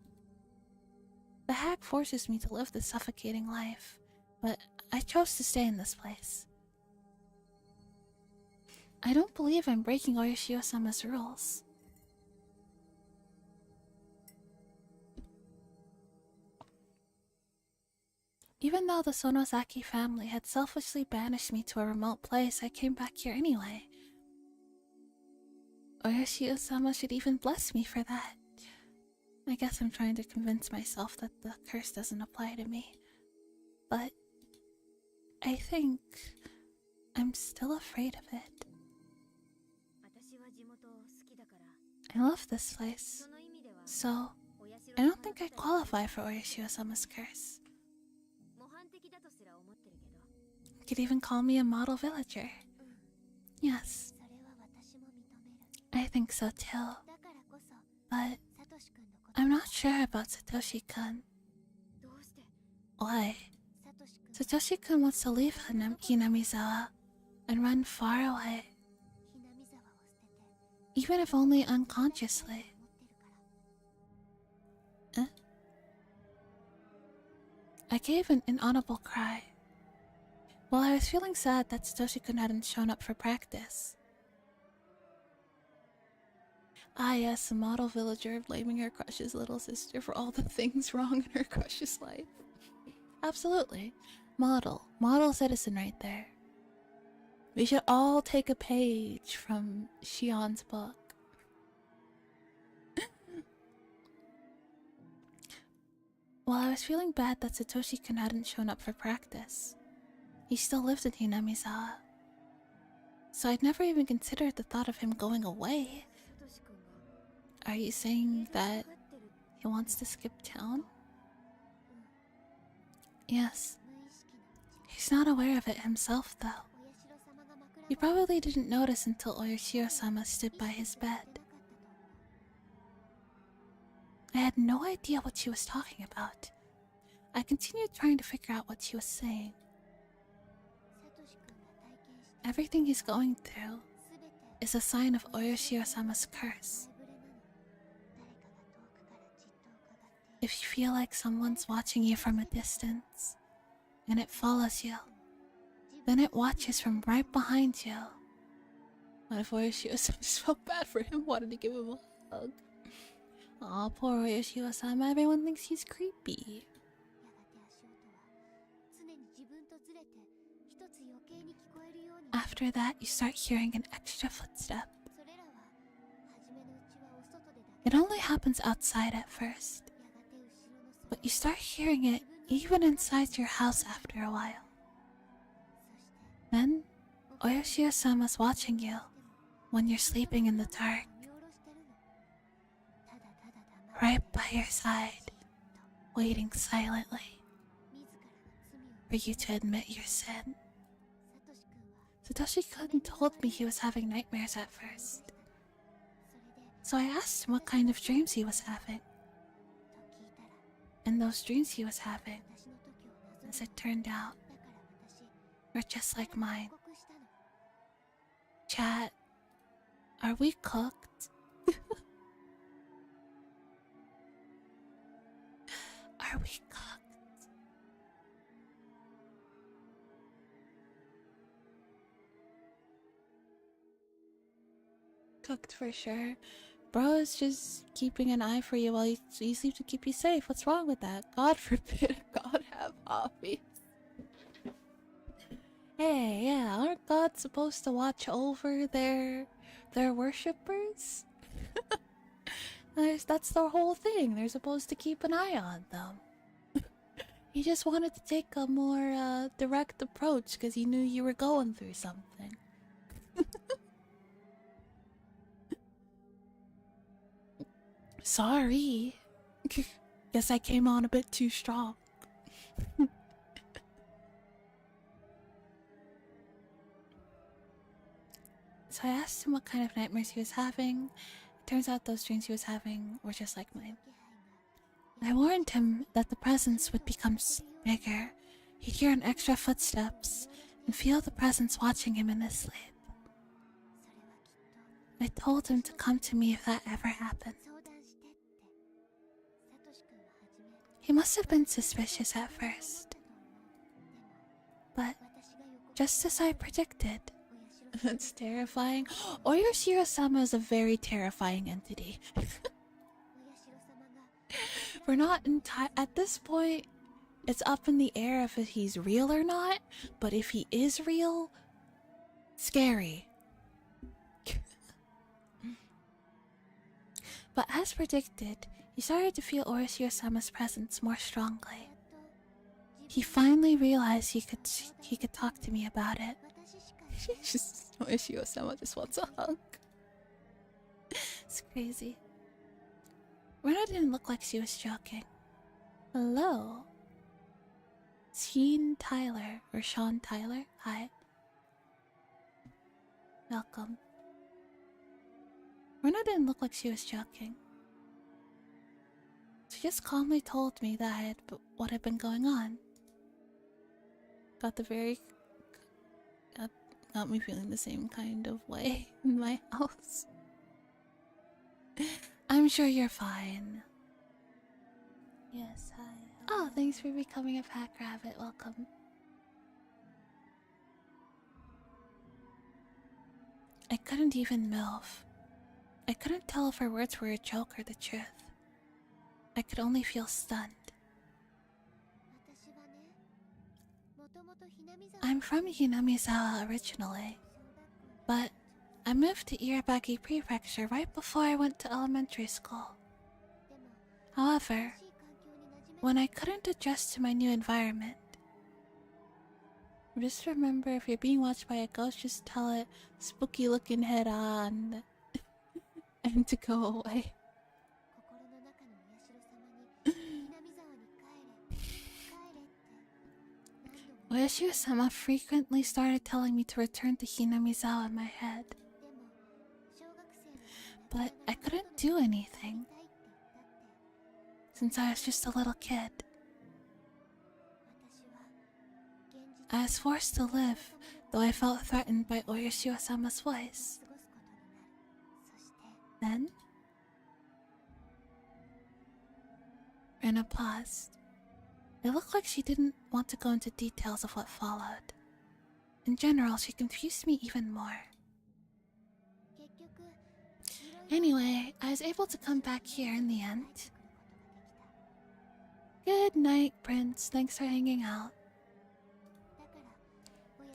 The hag forces me to live this suffocating life, but I chose to stay in this place. I don't believe I'm breaking Oyashiro-sama's rules. Even though the Sonozaki family had selfishly banished me to a remote place, I came back here anyway. Oyoshio-sama should even bless me for that. I guess I'm trying to convince myself that the curse doesn't apply to me. But I think I'm still afraid of it. I love this place, so I don't think I qualify for Oyoshio-sama's curse. You could even call me a model villager. Yes, I think so too. But I'm not sure about Satoshi-kun. Why? Satoshi-kun wants to leave Hinamizawa and run far away. Even if only unconsciously. I gave an inaudible cry. Well, I was feeling sad that Satoshi-kun hadn't shown up for practice. Ah yes, a model villager blaming her crush's little sister for all the things wrong in her crush's life. Absolutely. Model citizen right there. We should all take a page from Shion's book. Well, I was feeling bad that Satoshi-kun hadn't shown up for practice. He still lived in Hinamizawa. So I'd never even considered the thought of him going away. Are you saying that he wants to skip town? Yes. He's not aware of it himself, though. He probably didn't notice until Oyoshiro-sama stood by his bed. I had no idea what she was talking about. I continued trying to figure out what she was saying. Everything he's going through is a sign of Oyoshiro-sama's curse. If you feel like someone's watching you from a distance, and it follows you, then it watches from right behind you. What if Oyoshiro-sama just felt bad for him, wanted to give him a hug? Aw, poor Oyoshiro-sama, everyone thinks he's creepy. After that, you start hearing an extra footstep. It only happens outside at first, but you start hearing it even inside your house after a while. Then, Oyoshiro-sama's watching you when you're sleeping in the dark. Right by your side, waiting silently for you to admit your sin. Satoshi-kun told me he was having nightmares at first. So I asked him what kind of dreams he was having. And those dreams he was having, as it turned out, were just like mine. Chat, are we cooked? Are we cooked? Cooked for sure. Bro is just keeping an eye for you while you sleep to keep you safe. What's wrong with that? God forbid God have hobbies. Hey, yeah, aren't gods supposed to watch over their worshippers? That's the whole thing. They're supposed to keep an eye on them. He just wanted to take a more direct approach because he knew you were going through something. Sorry. Guess I came on a bit too strong. So I asked him what kind of nightmares he was having. It turns out those dreams he was having were just like mine. I warned him that the presence would become bigger. He'd hear an extra footsteps and feel the presence watching him in his sleep. I told him to come to me if that ever happened. He must have been suspicious at first. But just as I predicted, that's terrifying. Oyoshiro-sama is a very terrifying entity. We're not at this point, It's up in the air if he's real or not, but if he is real, scary. But as predicted, he started to feel Orishio-sama's presence more strongly. He finally realized he could talk to me about it. Orishio-sama just wants a hug. It's crazy. Rena didn't look like she was joking. Hello? Sean Tyler. Hi. Welcome. Rena didn't look like she was joking. She just calmly told me what had been going on. Got me feeling the same kind of way in my house. I'm sure you're fine. Yes, hi. Oh, thanks for becoming a pack rabbit. Welcome. I couldn't even move. I couldn't tell if her words were a joke or the truth. I could only feel stunned. I'm from Hinamizawa originally, but I moved to Irabaki Prefecture right before I went to elementary school. However, when I couldn't adjust to my new environment, just remember, if you're being watched by a ghost, just tell it spooky looking head on and to go away. Oyashiro-sama frequently started telling me to return to Hinamizawa in my head. But I couldn't do anything, since I was just a little kid. I was forced to live, though I felt threatened by Oyashiro-sama's voice. Then, Rena paused. It looked like she didn't want to go into details of what followed. In general, she confused me even more. Anyway, I was able to come back here in the end. Good night, Prince. Thanks for hanging out.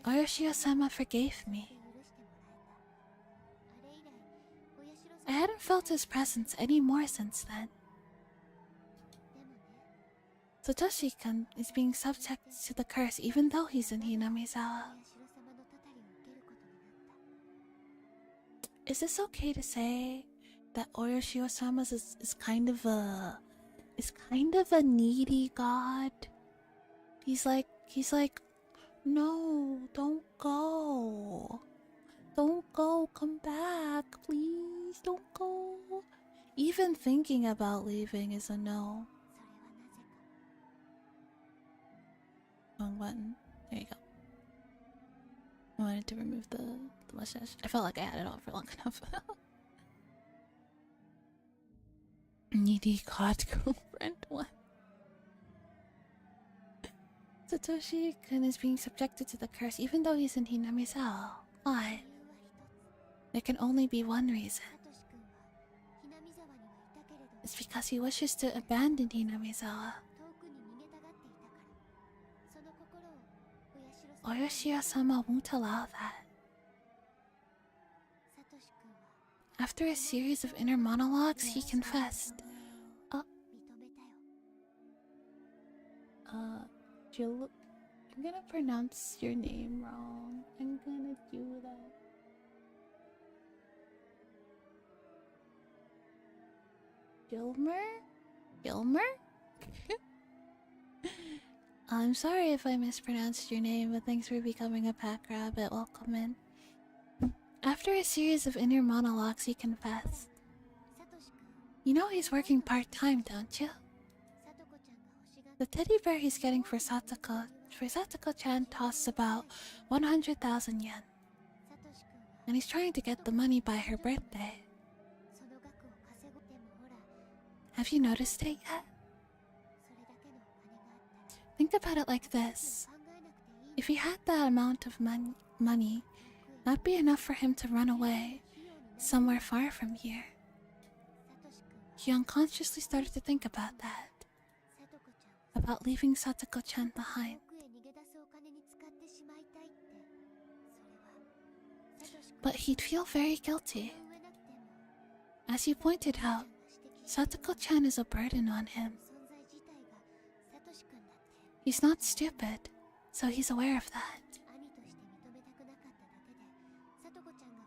Oyashiro-sama forgave me. I hadn't felt his presence any more since then. Satoshi-kun is being subject to the curse even though he's in Hinamizawa. Is this okay to say that Oyashiro-sama is kind of a needy god? He's like, no, don't go. Don't go, come back, please, don't go. Even thinking about leaving is a no. Wrong button. There you go. I wanted to remove the mustache. I felt like I had it on for long enough. Needy god girlfriend, what? Satoshi-kun is being subjected to the curse even though he's in Hinamizawa. Why? There can only be one reason. It's because he wishes to abandon Hinamizawa. Oyashiro-sama won't allow that. After a series of inner monologues, he confessed. Jill, I'm gonna pronounce your name wrong. I'm gonna do that. Gilmer? I'm sorry if I mispronounced your name, but thanks for becoming a pack rabbit. Welcome in. After a series of inner monologues, he confessed. You know he's working part-time, don't you? The teddy bear he's getting for Satoko-chan costs about 100,000 yen. And he's trying to get the money by her birthday. Have you noticed it yet? Think about it like this. If he had that amount of money, that'd be enough for him to run away, somewhere far from here. He unconsciously started to think about that. about leaving Satoko-chan behind. But he'd feel very guilty. As you pointed out, Satoko-chan is a burden on him. He's not stupid, so he's aware of that.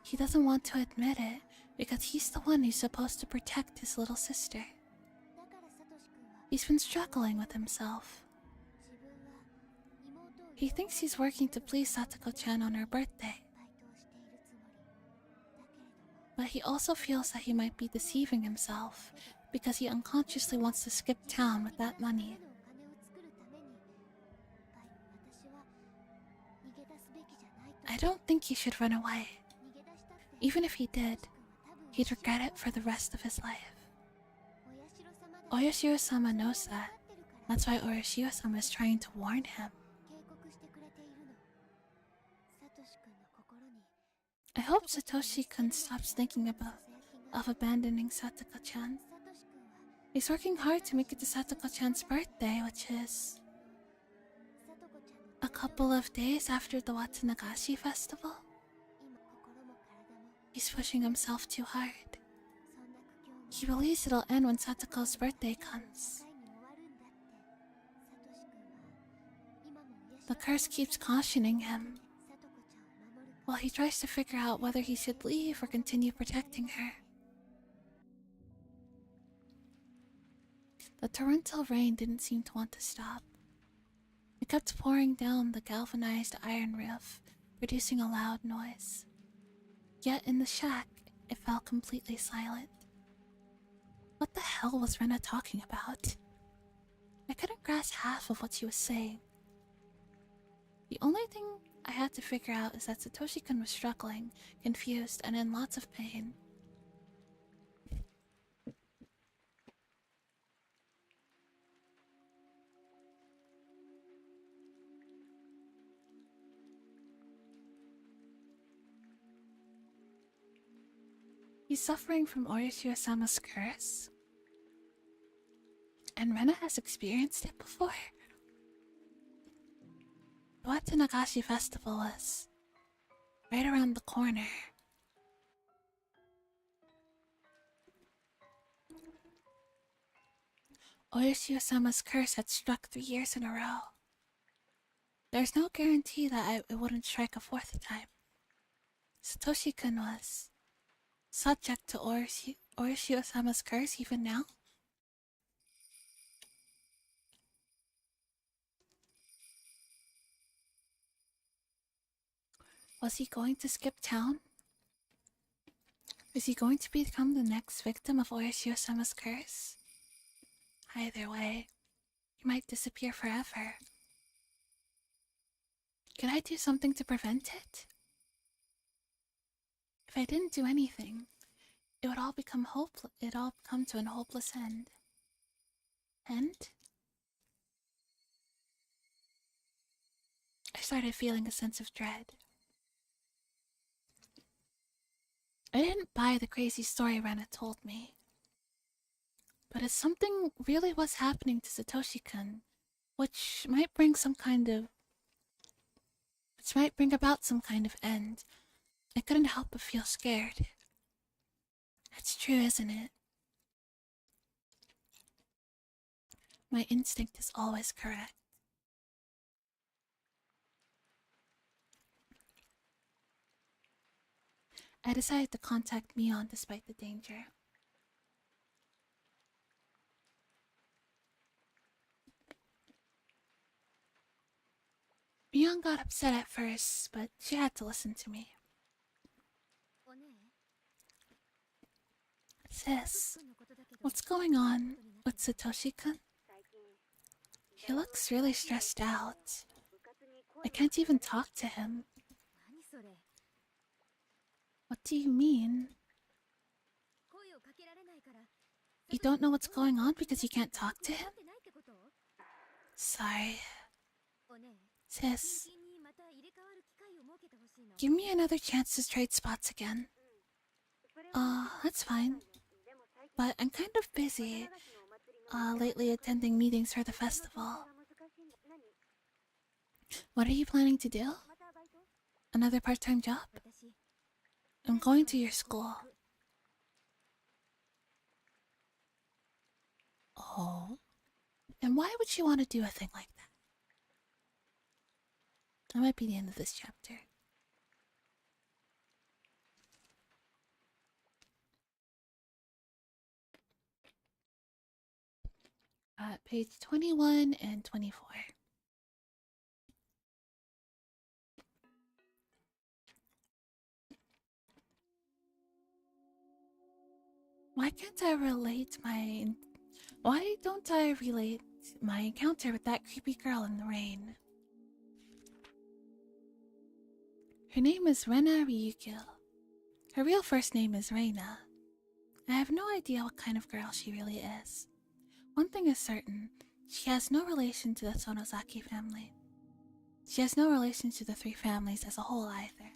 He doesn't want to admit it because he's the one who's supposed to protect his little sister. He's been struggling with himself. He thinks he's working to please Satoko-chan on her birthday. But he also feels that he might be deceiving himself because he unconsciously wants to skip town with that money. I don't think he should run away. Even if he did, he'd regret it for the rest of his life. Oyashiro-sama knows that. That's why Oyashiro-sama is trying to warn him. I hope Satoshi-kun stops thinking of abandoning Satoko-chan. He's working hard to make it to Satoko-chan's birthday, which is a couple of days after the Watanagashi festival. He's pushing himself too hard. He believes it'll end when Satoko's birthday comes. The curse keeps cautioning him, while he tries to figure out whether he should leave or continue protecting her. The torrential rain didn't seem to want to stop. It kept pouring down the galvanized iron roof, producing a loud noise. Yet in the shack, it fell completely silent. What the hell was Rena talking about? I couldn't grasp half of what she was saying. The only thing I had to figure out is that Satoshi-kun was struggling, confused, and in lots of pain. He's suffering from Oyashiro-sama's curse. And Rena has experienced it before. The Watanagashi festival is right around the corner. Oyashiro-sama's curse had struck 3 years in a row. There's no guarantee that it wouldn't strike a fourth time. Satoshi-kun was subject to Oyashiro-sama's curse even now? Was he going to skip town? Is he going to become the next victim of Oyashiro-sama's curse? Either way, he might disappear forever. Can I do something to prevent it? If I didn't do anything, it would all become hopeless. It'd all come to an hopeless end. End? I started feeling a sense of dread. I didn't buy the crazy story Rena told me. But if something really was happening to Satoshi-kun, which might bring about some kind of end, I couldn't help but feel scared. It's true, isn't it? My instinct is always correct. I decided to contact Mion despite the danger. Mion got upset at first, but she had to listen to me. Sis, what's going on with Satoshi-kun? He looks really stressed out. I can't even talk to him. What do you mean? You don't know what's going on because you can't talk to him? Sorry. Sis, give me another chance to trade spots again. That's fine. But I'm kind of busy. lately attending meetings for the festival. What are you planning to do? Another part-time job? I'm going to your school. Oh. And why would you want to do a thing like that? That might be the end of this chapter. Page 21 and 24. Why can't I relate my... Why don't I relate my encounter with that creepy girl in the rain? Her name is Rena Ryukyu. Her real first name is Reina. I have no idea what kind of girl she really is. One thing is certain, she has no relation to the Sonozaki family. She has no relation to the three families as a whole either.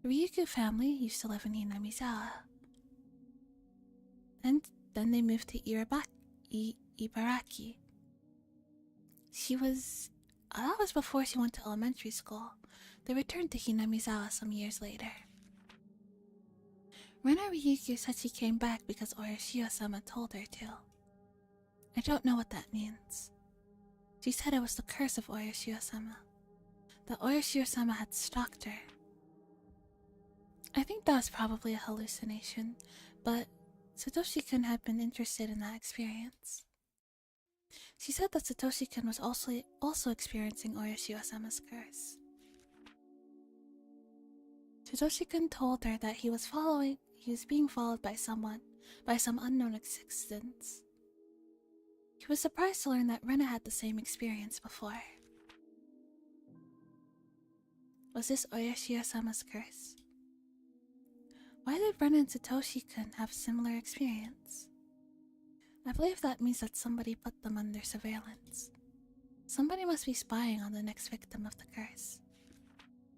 The Ryukyu family used to live in Hinamizawa. And then they moved to Ibaraki. That was before she went to elementary school. They returned to Hinamizawa some years later. Rena Ryukyu said she came back because Oyashio-sama told her to. I don't know what that means. She said it was the curse of Oyashio-sama. That Oyashio-sama had stalked her. I think that was probably a hallucination, but Satoshi-kun had been interested in that experience. She said that Satoshi-kun was also experiencing Oyashio-sama's curse. Satoshi-kun told her that he was being followed by some unknown existence. He was surprised to learn that Rena had the same experience before. Was this Oyashio-sama's curse? Why did Rena and Satoshi-kun have similar experience? I believe that means that somebody put them under surveillance. Somebody must be spying on the next victim of the curse.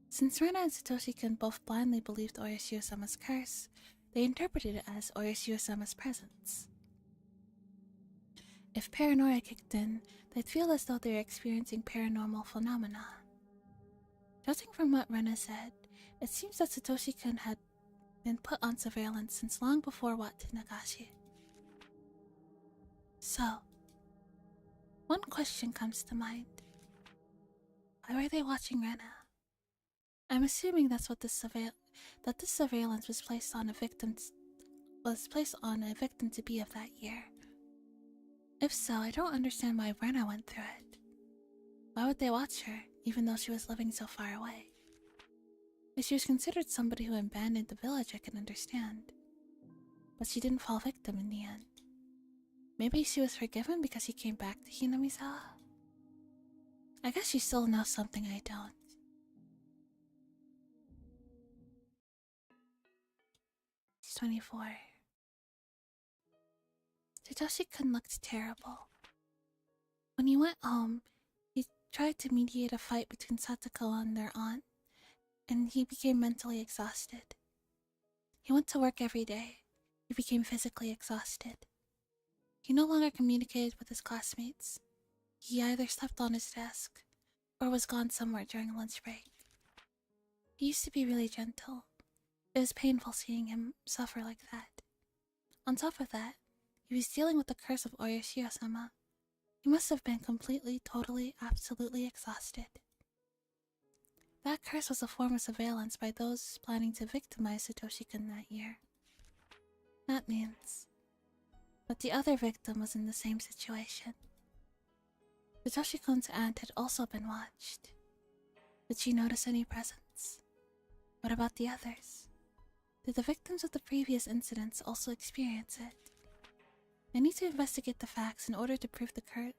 Since Rena and Satoshi-kun both blindly believed Oyashio-sama's curse, they interpreted it as Oyashio-sama's presence. If paranoia kicked in, they'd feel as though they were experiencing paranormal phenomena. Judging from what Rena said, it seems that Satoshi-kun had been put on surveillance since long before Wat Nagashi. So, one question comes to mind. Why were they watching Rena? I'm assuming that's what this surveillance was placed on a victim to be of that year. If so, I don't understand why Rena went through it. Why would they watch her, even though she was living so far away? If she was considered somebody who abandoned the village, I can understand. But she didn't fall victim in the end. Maybe she was forgiven because she came back to Hinamizawa? I guess she still knows something I don't. She's 24. Satoshi-kun looked terrible. When he went home, he tried to mediate a fight between Satoko and their aunt, and he became mentally exhausted. He went to work every day. He became physically exhausted. He no longer communicated with his classmates. He either slept on his desk or was gone somewhere during lunch break. He used to be really gentle. It was painful seeing him suffer like that. On top of that, he was dealing with the curse of Oyashio-sama. He must have been completely, totally, absolutely exhausted. That curse was a form of surveillance by those planning to victimize Satoshi-kun that year. That means... But the other victim was in the same situation. Satoshi-kun's aunt had also been watched. Did she notice any presence? What about the others? Did the victims of the previous incidents also experience it? I need to investigate the facts in order to prove the curse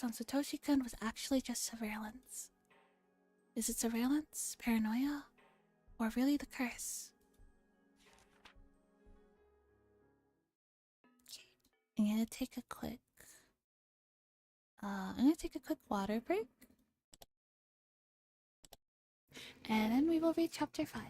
on Satoshi-kun was actually just surveillance. Is it surveillance, paranoia, or really the curse? Okay, I'm gonna take a quick water break. And then we will read chapter 5.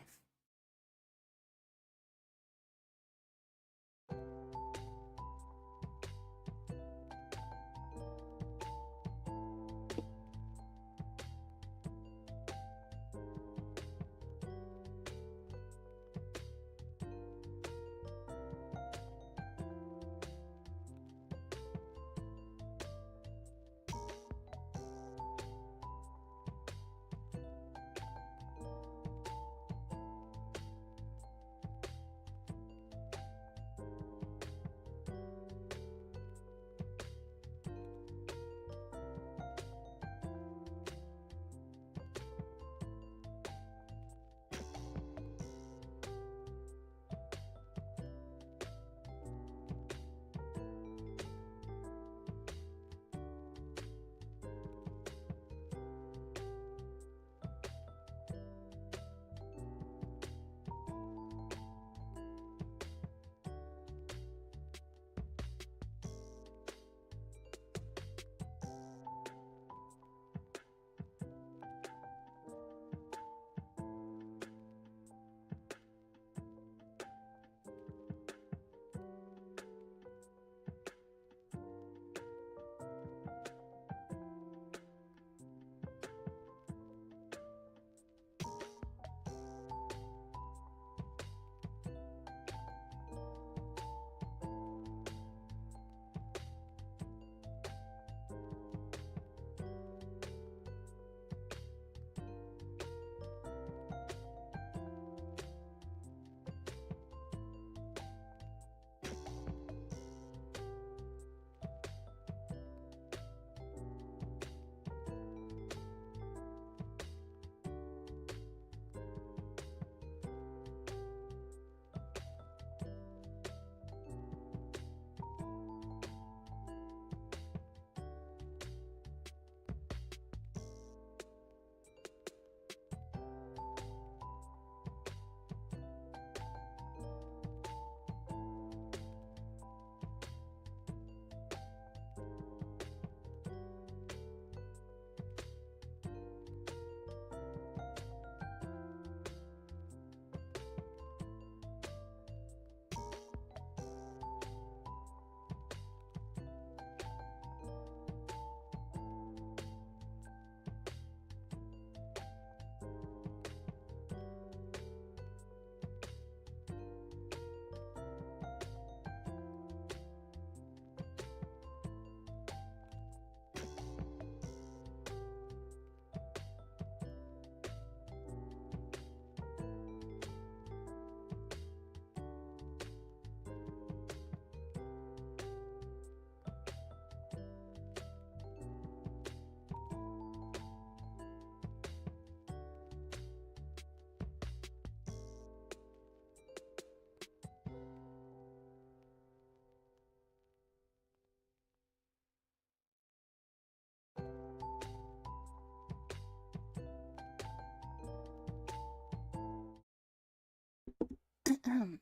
Alright,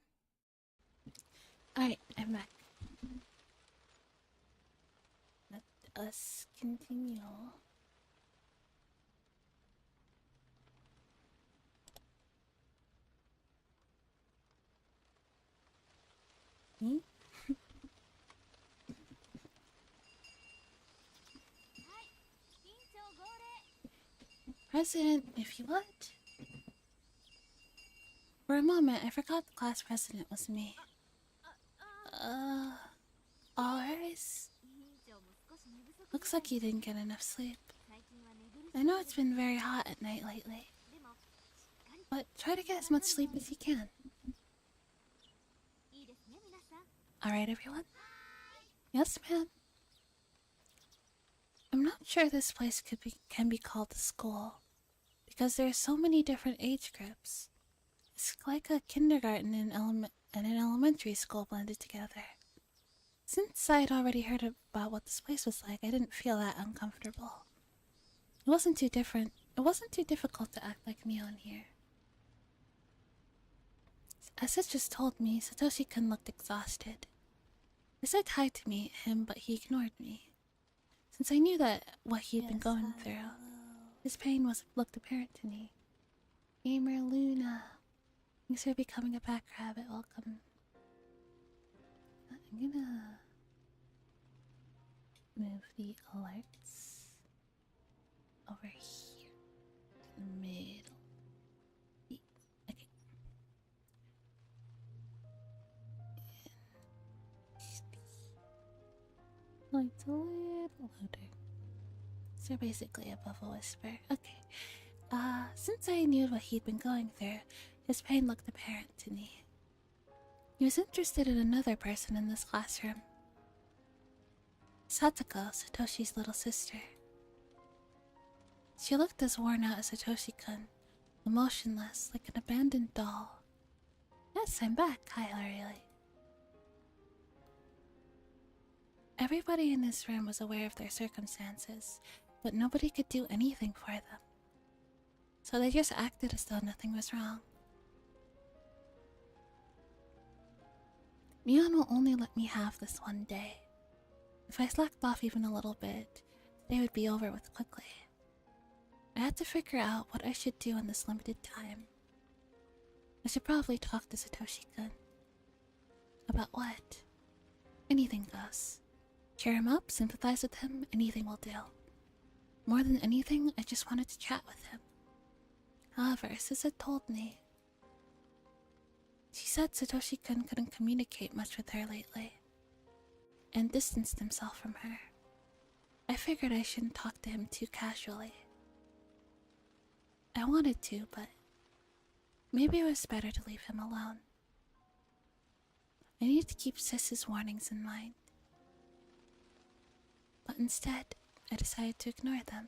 I'm back. Let us continue. Me? President, if you would. For a moment, I forgot the class president was me. Alright. Looks like you didn't get enough sleep. I know it's been very hot at night lately, but try to get as much sleep as you can. Alright, everyone? Yes, ma'am. I'm not sure this place can be called a school, because there are so many different age groups. It's like a kindergarten and an elementary school blended together. Since I'd already heard about what this place was like, I didn't feel that uncomfortable. It wasn't too difficult to act like me on here. As it just told me, Satoshi-kun looked exhausted. I said hi to meet him, but he ignored me. Since I knew that what he'd been going through, his pain looked apparent to me. Gamer Luna, thanks for becoming a pack rabbit. Welcome. I'm gonna move the alerts over here in the middle. Okay. Lights a little louder. So basically above a whisper. Okay. Since I knew what he'd been going through, his pain looked apparent to me. He was interested in another person in this classroom. Satoko, Satoshi's little sister. She looked as worn out as Satoshi-kun, emotionless, like an abandoned doll. Yes, I'm back. Hi, Lorelei. Everybody in this room was aware of their circumstances, but nobody could do anything for them. So they just acted as though nothing was wrong. Mion will only let me have this one day. If I slacked off even a little bit, the day would be over with quickly. I had to figure out what I should do in this limited time. I should probably talk to Satoshi-kun. About what? Anything goes. Cheer him up, sympathize with him, anything will do. More than anything, I just wanted to chat with him. However, Sisa told me. She said Satoshi-kun couldn't communicate much with her lately, and distanced himself from her. I figured I shouldn't talk to him too casually. I wanted to, but maybe it was better to leave him alone. I needed to keep Sis's warnings in mind. But instead, I decided to ignore them.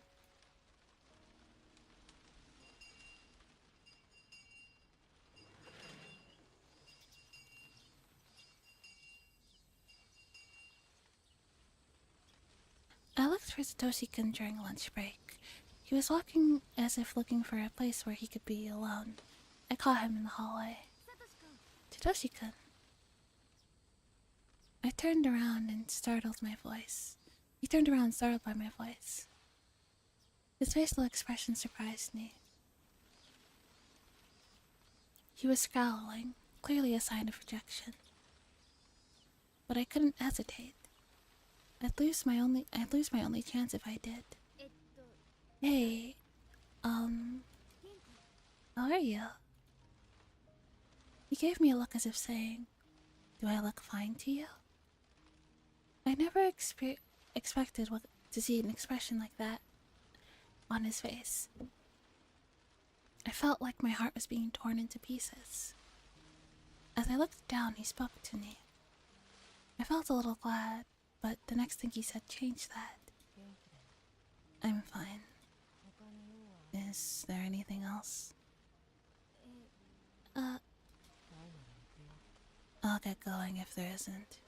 I looked for Satoshi-kun during lunch break. He was walking as if looking for a place where he could be alone. I caught him in the hallway. Satoshi-kun. I turned around and startled my voice. He turned around startled by my voice. His facial expression surprised me. He was scowling, clearly a sign of rejection. But I couldn't hesitate. I'd lose my only chance if I did. Hey, how are you? He gave me a look as if saying, "Do I look fine to you?" I never expected to see an expression like that on his face. I felt like my heart was being torn into pieces. As I looked down, he spoke to me. I felt a little glad, but the next thing he said changed that. I'm fine. Is there anything else? I'll get going if there isn't.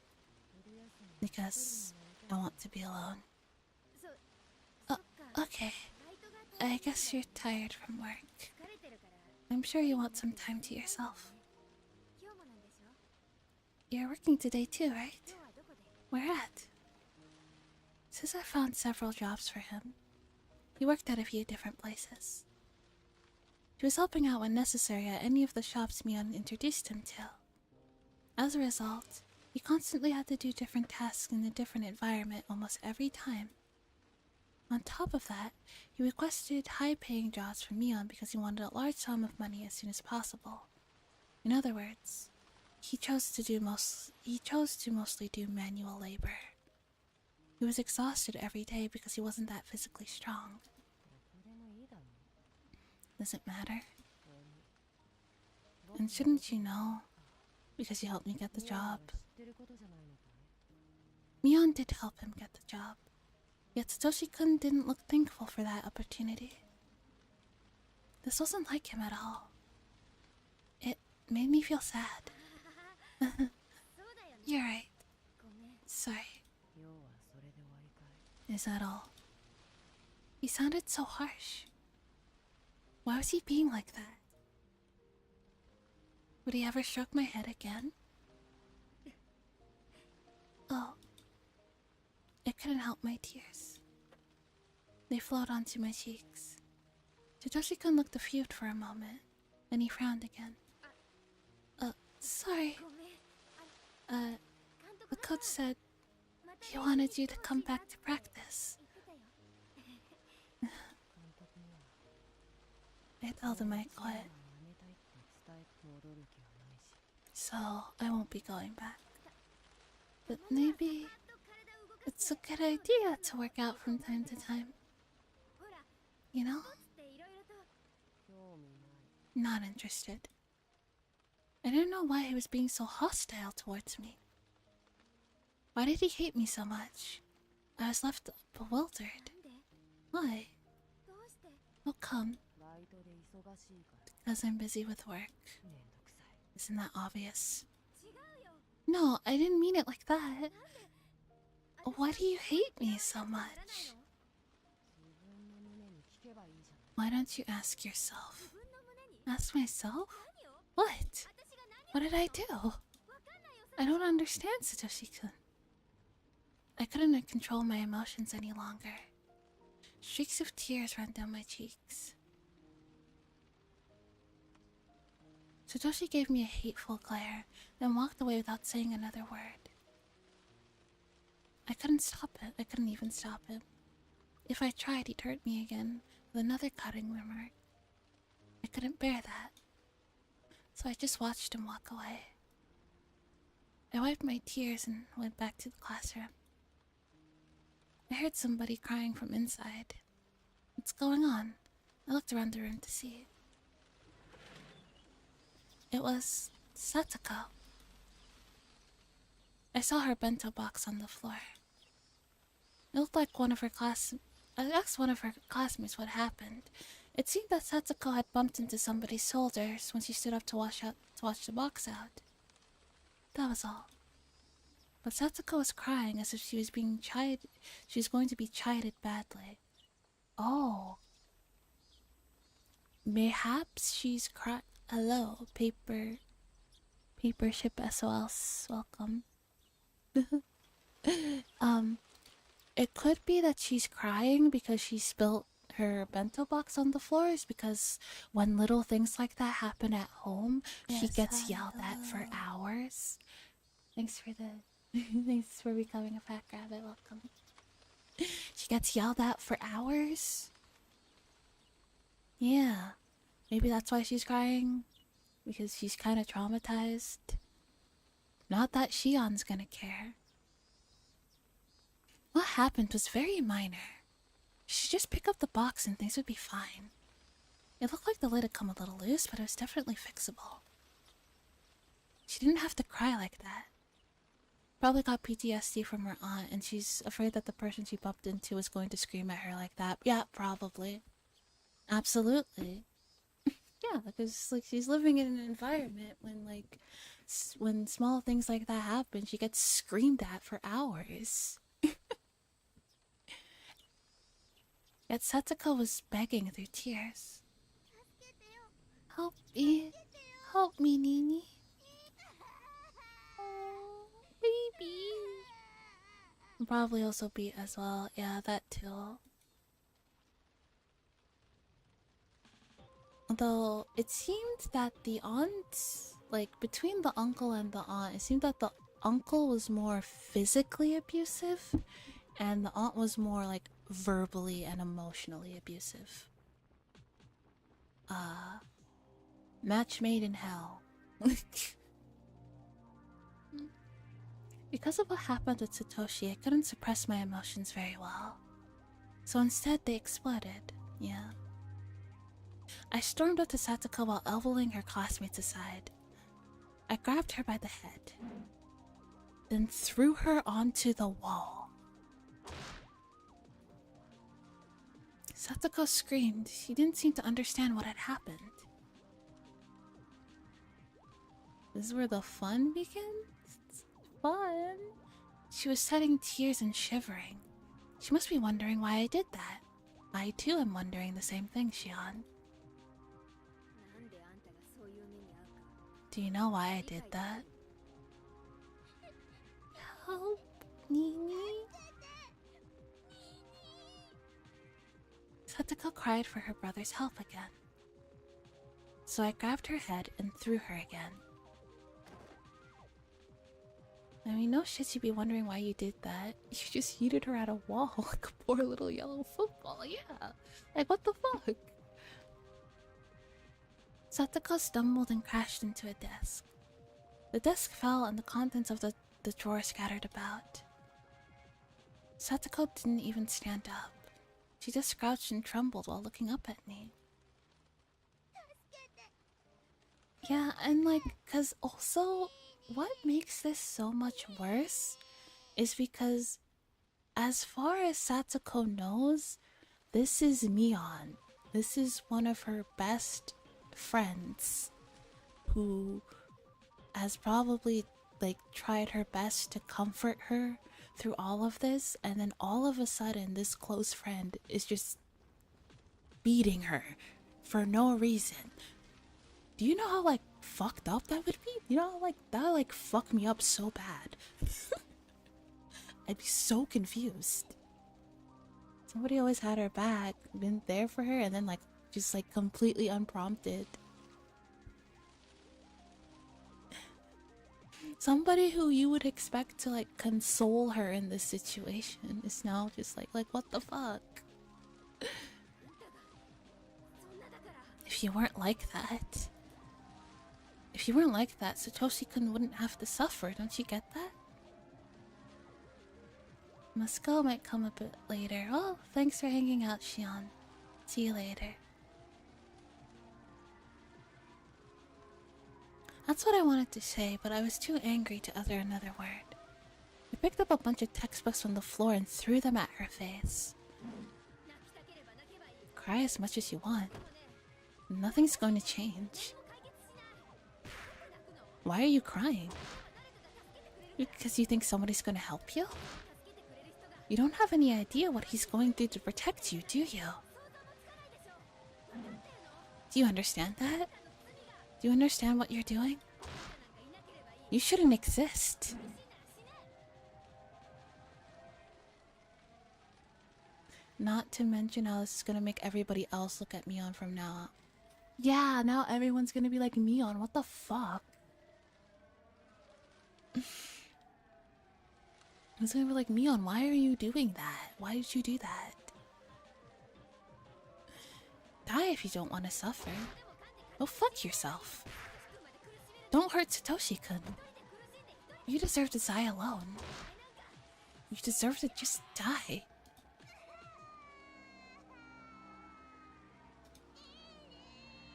Because I want to be alone. Okay. I guess you're tired from work. I'm sure you want some time to yourself. You're working today too, right? Where at? Caesar found several jobs for him. He worked at a few different places. He was helping out when necessary at any of the shops Mion introduced him to. As a result, he constantly had to do different tasks in a different environment almost every time. On top of that, he requested high-paying jobs from Mion because he wanted a large sum of money as soon as possible. In other words, he chose to mostly do manual labor. He was exhausted every day because he wasn't that physically strong. Does it matter? And shouldn't you know? Because you helped me get the job. Mion did help him get the job. Yet Satoshi-kun didn't look thankful for that opportunity. This wasn't like him at all. It made me feel sad. You're right. Sorry. Is that all? He sounded so harsh. Why was he being like that? Would he ever stroke my head again? Oh. It couldn't help my tears. They flowed onto my cheeks. Satoshi-kun looked affused for a moment, then he frowned again. Sorry. The coach said he wanted you to come back to practice. I told him I'd quit. So I won't be going back. But maybe it's a good idea to work out from time to time. You know? Not interested. I didn't know why he was being so hostile towards me. Why did he hate me so much? I was left bewildered. Why? Oh, come. Because I'm busy with work. Isn't that obvious? No, I didn't mean it like that. Why do you hate me so much? Why don't you ask yourself? Ask myself? What? What did I do? I don't understand, Satoshi-kun. I couldn't control my emotions any longer. Streaks of tears ran down my cheeks. Satoshi gave me a hateful glare, then walked away without saying another word. I couldn't stop it. I couldn't even stop him. If I tried, he'd hurt me again with another cutting remark. I couldn't bear that. So I just watched him walk away. I wiped my tears and went back to the classroom. I heard somebody crying from inside. What's going on? I looked around the room to see. It was Satoko. I saw her bento box on the floor. It looked like one of her I asked one of her classmates what happened. It seemed that Satoko had bumped into somebody's shoulders when she stood up to wash the box out. That was all. But Satoko was crying as if she was being chided. She was going to be chided badly. Oh. Mayhaps she's crying. Hello, paper ship SOS. Welcome. It could be that she's crying because she spilled her bento box on the floors, because when little things like that happen at home, yes, she gets yelled at for hours. Thanks for becoming a fat rabbit. Welcome. She gets yelled at for hours. Yeah, maybe that's why she's crying, because she's kind of traumatized. Not that Shion's gonna care. What happened was very minor. She should just pick up the box and things would be fine. It looked like the lid had come a little loose, but it was definitely fixable. She didn't have to cry like that. Probably got PTSD from her aunt, and she's afraid that the person she bumped into was going to scream at her like that. Yeah, probably. Absolutely. Yeah, because like she's living in an environment when small things like that happen, she gets screamed at for hours. Yet Satoko was begging through tears. Help me, Nini. Probably also beat as well. Yeah, that too. Though it seemed that the aunt, like between the uncle and the aunt, it seemed that the uncle was more physically abusive and the aunt was more like verbally and emotionally abusive. Match made in hell. Because of what happened with Satoshi, I couldn't suppress my emotions very well. So instead, they exploded. Yeah. I stormed up to Satoko while elbowing her classmates aside. I grabbed her by the head, then threw her onto the wall. Satoko screamed. She didn't seem to understand what had happened. This is where the fun begins? Fun? She was shedding tears and shivering. She must be wondering why I did that. I too am wondering the same thing, Shion. Do you know why I did that? Help, Nini. Satoko cried for her brother's help again. So I grabbed her head and threw her again. I mean, no shit, you'd be wondering why you did that. You just yeeted her at a wall like a poor little yellow football, yeah. Like, what the fuck? Satoko stumbled and crashed into a desk. The desk fell and the contents of the drawer scattered about. Satoko didn't even stand up. She just crouched and trembled while looking up at me. Yeah, and like, cause also, what makes this so much worse is because, as far as Satoko knows, this is Mion. This is one of her best friends who has probably like tried her best to comfort her through all of this, and then all of a sudden this close friend is just beating her for no reason. Do you know how like fucked up that would be? You know, like that would like fuck me up so bad. I'd be so confused. Somebody always had her back, been there for her, and then like just like completely unprompted. Somebody who you would expect to like console her in this situation is now just like what the fuck? If you weren't like that, Satoshi-kun wouldn't have to suffer, don't you get that? Moscow might come a bit later. Oh, thanks for hanging out, Shion. See you later. That's what I wanted to say, but I was too angry to utter another word. I picked up a bunch of textbooks from the floor and threw them at her face. Cry as much as you want. Nothing's going to change. Why are you crying? Because you think somebody's going to help you? You don't have any idea what he's going through to protect you, do you? Do you understand that? Do you understand what you're doing? You shouldn't exist. Not to mention how this is gonna make everybody else look at Mion from now on. Yeah, now everyone's gonna be like, Mion, what the fuck? It's gonna be like, Mion, why are you doing that? Why did you do that? Die if you don't want to suffer. Go fuck yourself. Don't hurt Satoshi-kun. You deserve to die alone. You deserve to just die.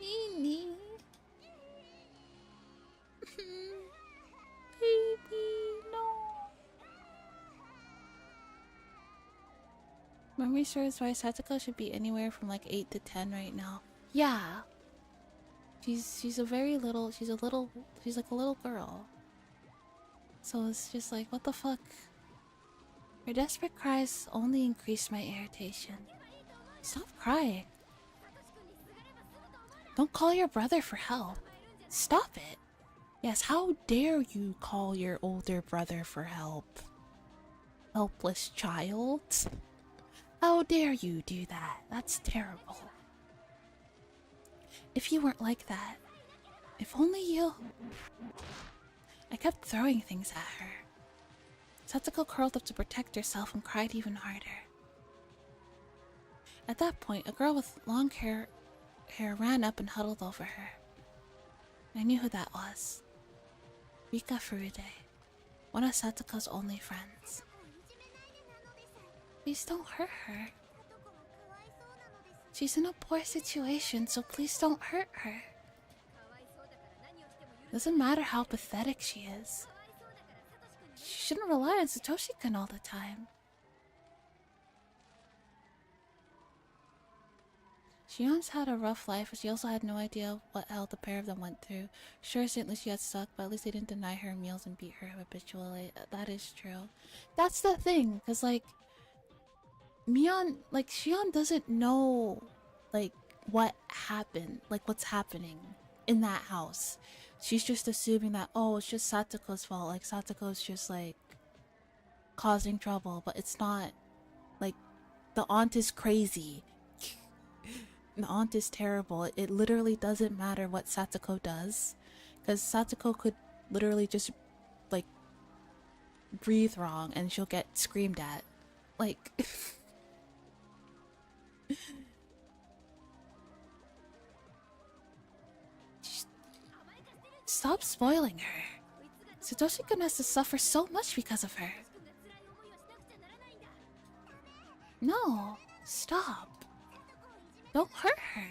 Nini. Baby, no. Memory serves why Satoko should be anywhere from like 8 to 10 right now. Yeah. She's a very little, she's like a little girl. So it's just like, what the fuck? Her desperate cries only increased my irritation. Stop crying. Don't call your brother for help. Stop it. Yes, how dare you call your older brother for help? helpless child. How dare you do that? That's terrible. If you weren't like that, if only you... I kept throwing things at her. Satsuko curled up to protect herself and cried even harder. At that point, a girl with long hair ran up and huddled over her. I knew who that was. Rika Furude, one of Satsuko's only friends. Please don't hurt her. She's in a poor situation, so please don't hurt her. Doesn't matter how pathetic she is. She shouldn't rely on Satoshi-kun all the time. Shion's had a rough life, but she also had no idea what hell the pair of them went through. Sure, certainly she had sucked, but at least they didn't deny her meals and beat her habitually. That is true. That's the thing, because, like, Shion doesn't know, like, what happened, like, what's happening in that house. She's just assuming that, oh, it's just Satoko's fault, like, Satoko's just, like, causing trouble, but it's not. Like, the aunt is crazy. The aunt is terrible. It literally doesn't matter what Satoko does, because Satoko could literally just, like, breathe wrong and she'll get screamed at. Like... Stop spoiling her. Satoshi-kun has to suffer so much because of her. No, stop. Don't hurt her.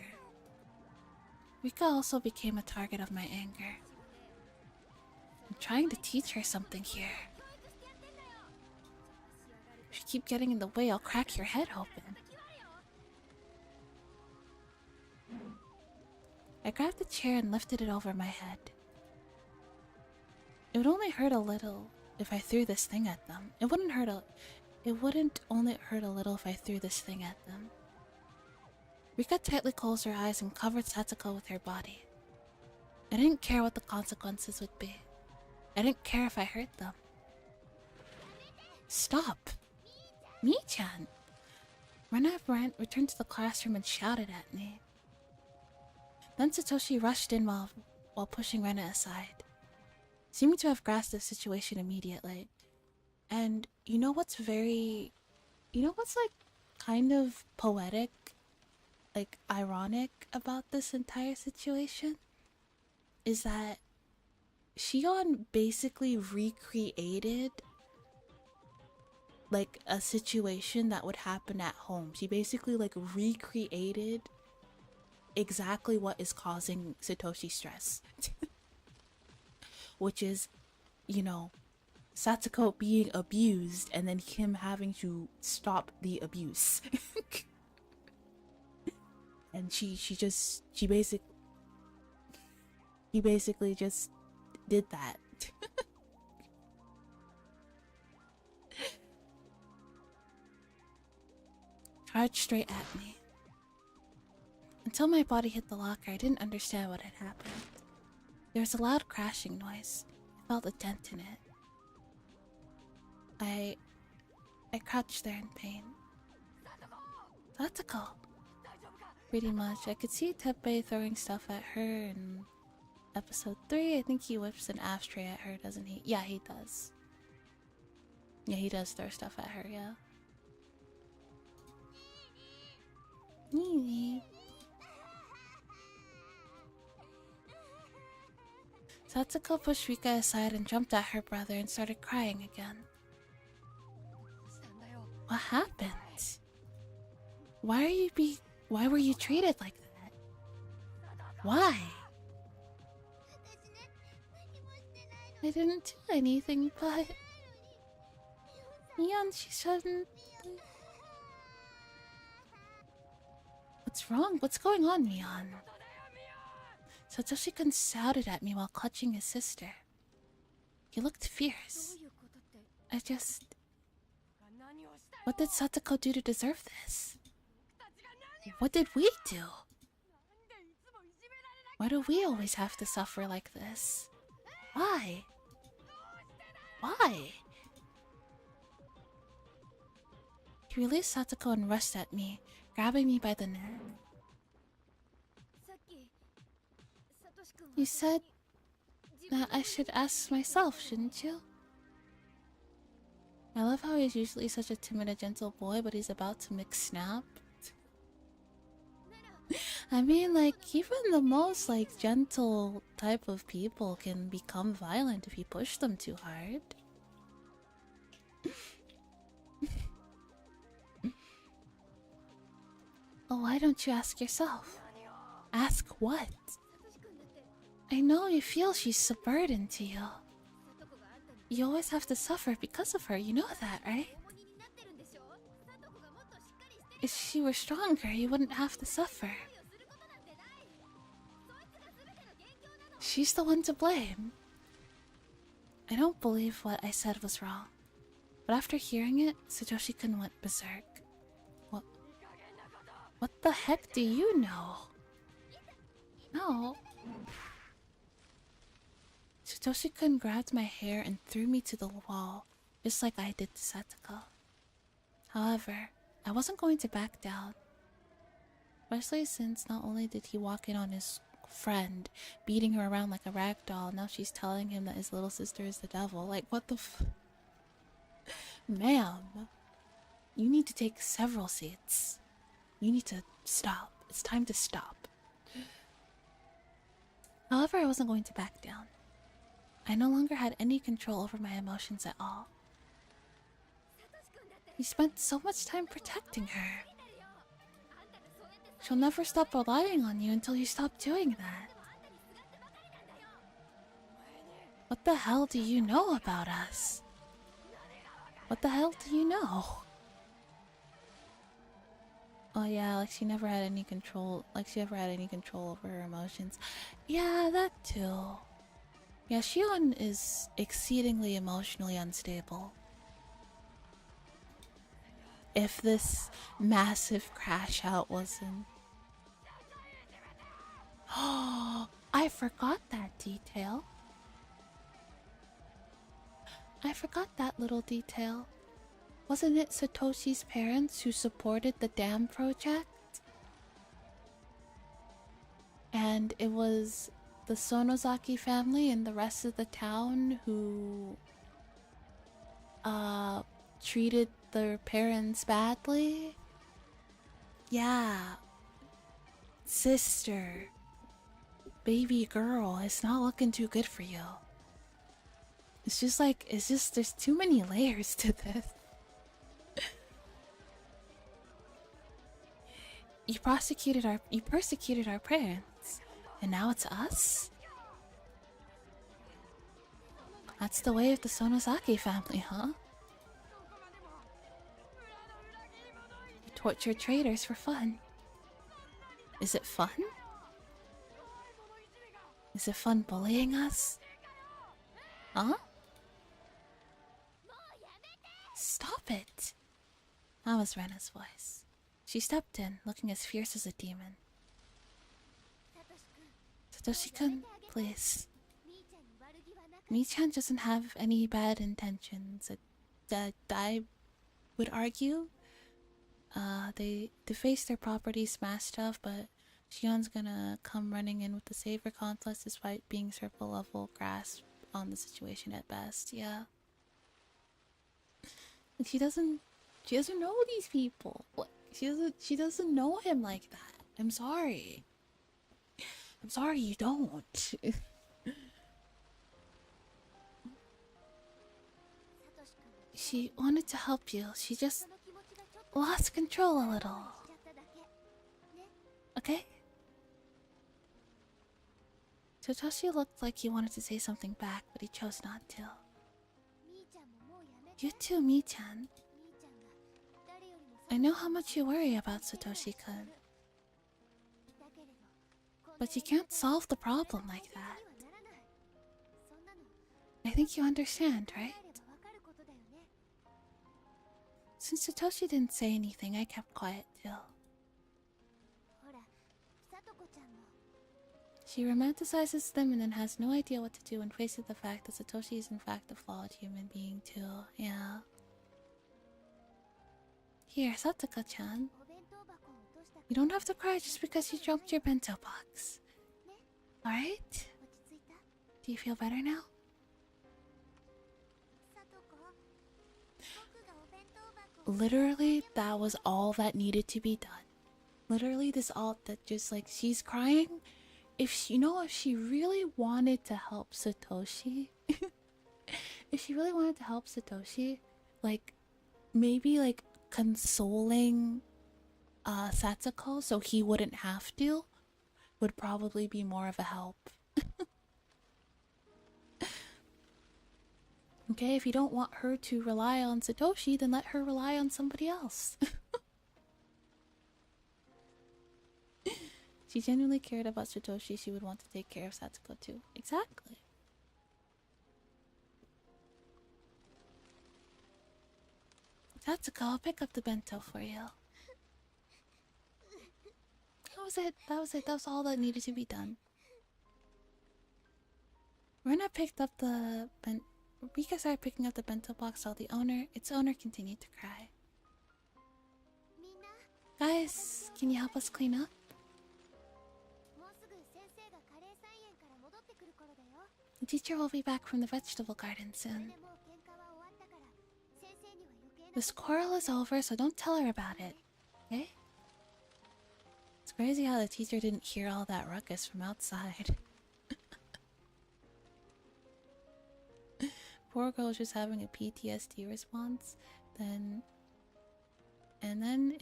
Rika also became a target of my anger. I'm trying to teach her something here. If you keep getting in the way, I'll crack your head open. I grabbed the chair and lifted it over my head. It would only hurt a little if I threw this thing at them. It wouldn't only hurt a little if I threw this thing at them. Rika tightly closed her eyes and covered Satsuko with her body. I didn't care what the consequences would be. I didn't care if I hurt them. Stop! Mi-chan! Rena returned to the classroom and shouted at me. Then Satoshi rushed in while pushing Rena aside, seeming to have grasped the situation immediately. And you know what's like kind of poetic, like ironic about this entire situation? Is that Shion basically recreated like a situation that would happen at home. She basically like recreated exactly what is causing Satoshi stress. Which is, you know, Satsuko being abused and then him having to stop the abuse. And he basically just did that. Charged straight at me. Until my body hit the locker, I didn't understand what had happened. There was a loud crashing noise. I felt a dent in it. I crouched there in pain. Satsuko! Pretty much. I could see Teppei throwing stuff at her in episode 3. I think he whips an ashtray at her, doesn't he? Yeah, he does. Yeah, he does throw stuff at her, yeah. Nee. Satsuko pushed Rika aside and jumped at her brother and started crying again. What happened? Why were you treated like that? Why? I didn't do anything, but... Mion, she shouldn't... What's wrong? What's going on, Mion? Satoshi-kun shouted at me while clutching his sister. He looked fierce. What did Satsuko do to deserve this? What did we do? Why do we always have to suffer like this? Why? Why? He released Satoko and rushed at me, grabbing me by the neck. You said that I should ask myself, shouldn't you? I love how he's usually such a timid and gentle boy, but he's about to mix snap. I mean, like, even the most, like, gentle type of people can become violent if you push them too hard. Oh, why don't you ask yourself? Ask what? I know you feel she's a burden to you. You always have to suffer because of her, you know that, right? If she were stronger, you wouldn't have to suffer. She's the one to blame. I don't believe what I said was wrong. But after hearing it, Satoshi-kun went berserk. What the heck do you know? No. Satoshi-kun grabbed my hair and threw me to the wall, just like I did to Satoko. However, I wasn't going to back down. Especially since not only did he walk in on his friend, beating her around like a rag doll, now she's telling him that his little sister is the devil. Like, what the Ma'am, you need to take several seats. You need to stop. It's time to stop. However, I wasn't going to back down. I no longer had any control over my emotions at all. He spent so much time protecting her. She'll never stop relying on you until you stop doing that. What the hell do you know about us? What the hell do you know? Oh yeah, like she never had any control. Like she never had any control over her emotions. Yeah, that too. Yeah, Shion is exceedingly emotionally unstable. If this massive crash out wasn't... Oh, I forgot that detail. I forgot that little detail. Wasn't it Satoshi's parents who supported the dam project? And it was the Sonozaki family and the rest of the town who treated their parents badly? Yeah. Sister. Baby girl, it's not looking too good for you. It's just like, there's too many layers to this. You persecuted our parents, and now it's us? That's the way of the Sonozaki family, huh? You torture traitors for fun. Is it fun? Is it fun bullying us? Huh? Stop it! That was Rena's voice. She stepped in, looking as fierce as a demon. Satoshi-kun, please. Mii-chan doesn't have any bad intentions. I would argue. They defaced their property, smashed stuff, but Shion's gonna come running in with the saber contest despite being surface level grasp on the situation at best. Yeah. And she doesn't know these people. What? She doesn't know him like that. I'm sorry. I'm sorry you don't. She wanted to help you. She just lost control a little. Okay? Satoshi looked like he wanted to say something back, but he chose not to. You too, Mii-chan. I know how much you worry about Satoshi-kun. But you can't solve the problem like that. I think you understand, right? Since Satoshi didn't say anything, I kept quiet too. She romanticizes them and then has no idea what to do when faced with the fact that Satoshi is in fact a flawed human being too. Yeah. Here, Sataka-chan. You don't have to cry just because you dropped your bento box. Alright? Do you feel better now? Literally, that was all that needed to be done. Literally, this all that just like she's crying. If she, if she really wanted to help Satoshi, if she really wanted to help Satoshi, like maybe like consoling Satsuko so he wouldn't have to, would probably be more of a help. Okay, if you don't want her to rely on Satoshi, then let her rely on somebody else. She genuinely cared about Satoshi, she would want to take care of Satsuko too. Exactly. Satsuko, I'll pick up the bento for you. That was it. That was it. That was all that needed to be done. Rena picked up the Rika started picking up the bento box while its owner continued to cry. Guys, can you help us clean up? The teacher will be back from the vegetable garden soon. This quarrel is over, so don't tell her about it, okay? It's crazy how the teacher didn't hear all that ruckus from outside. Poor girl was just having a PTSD response, and then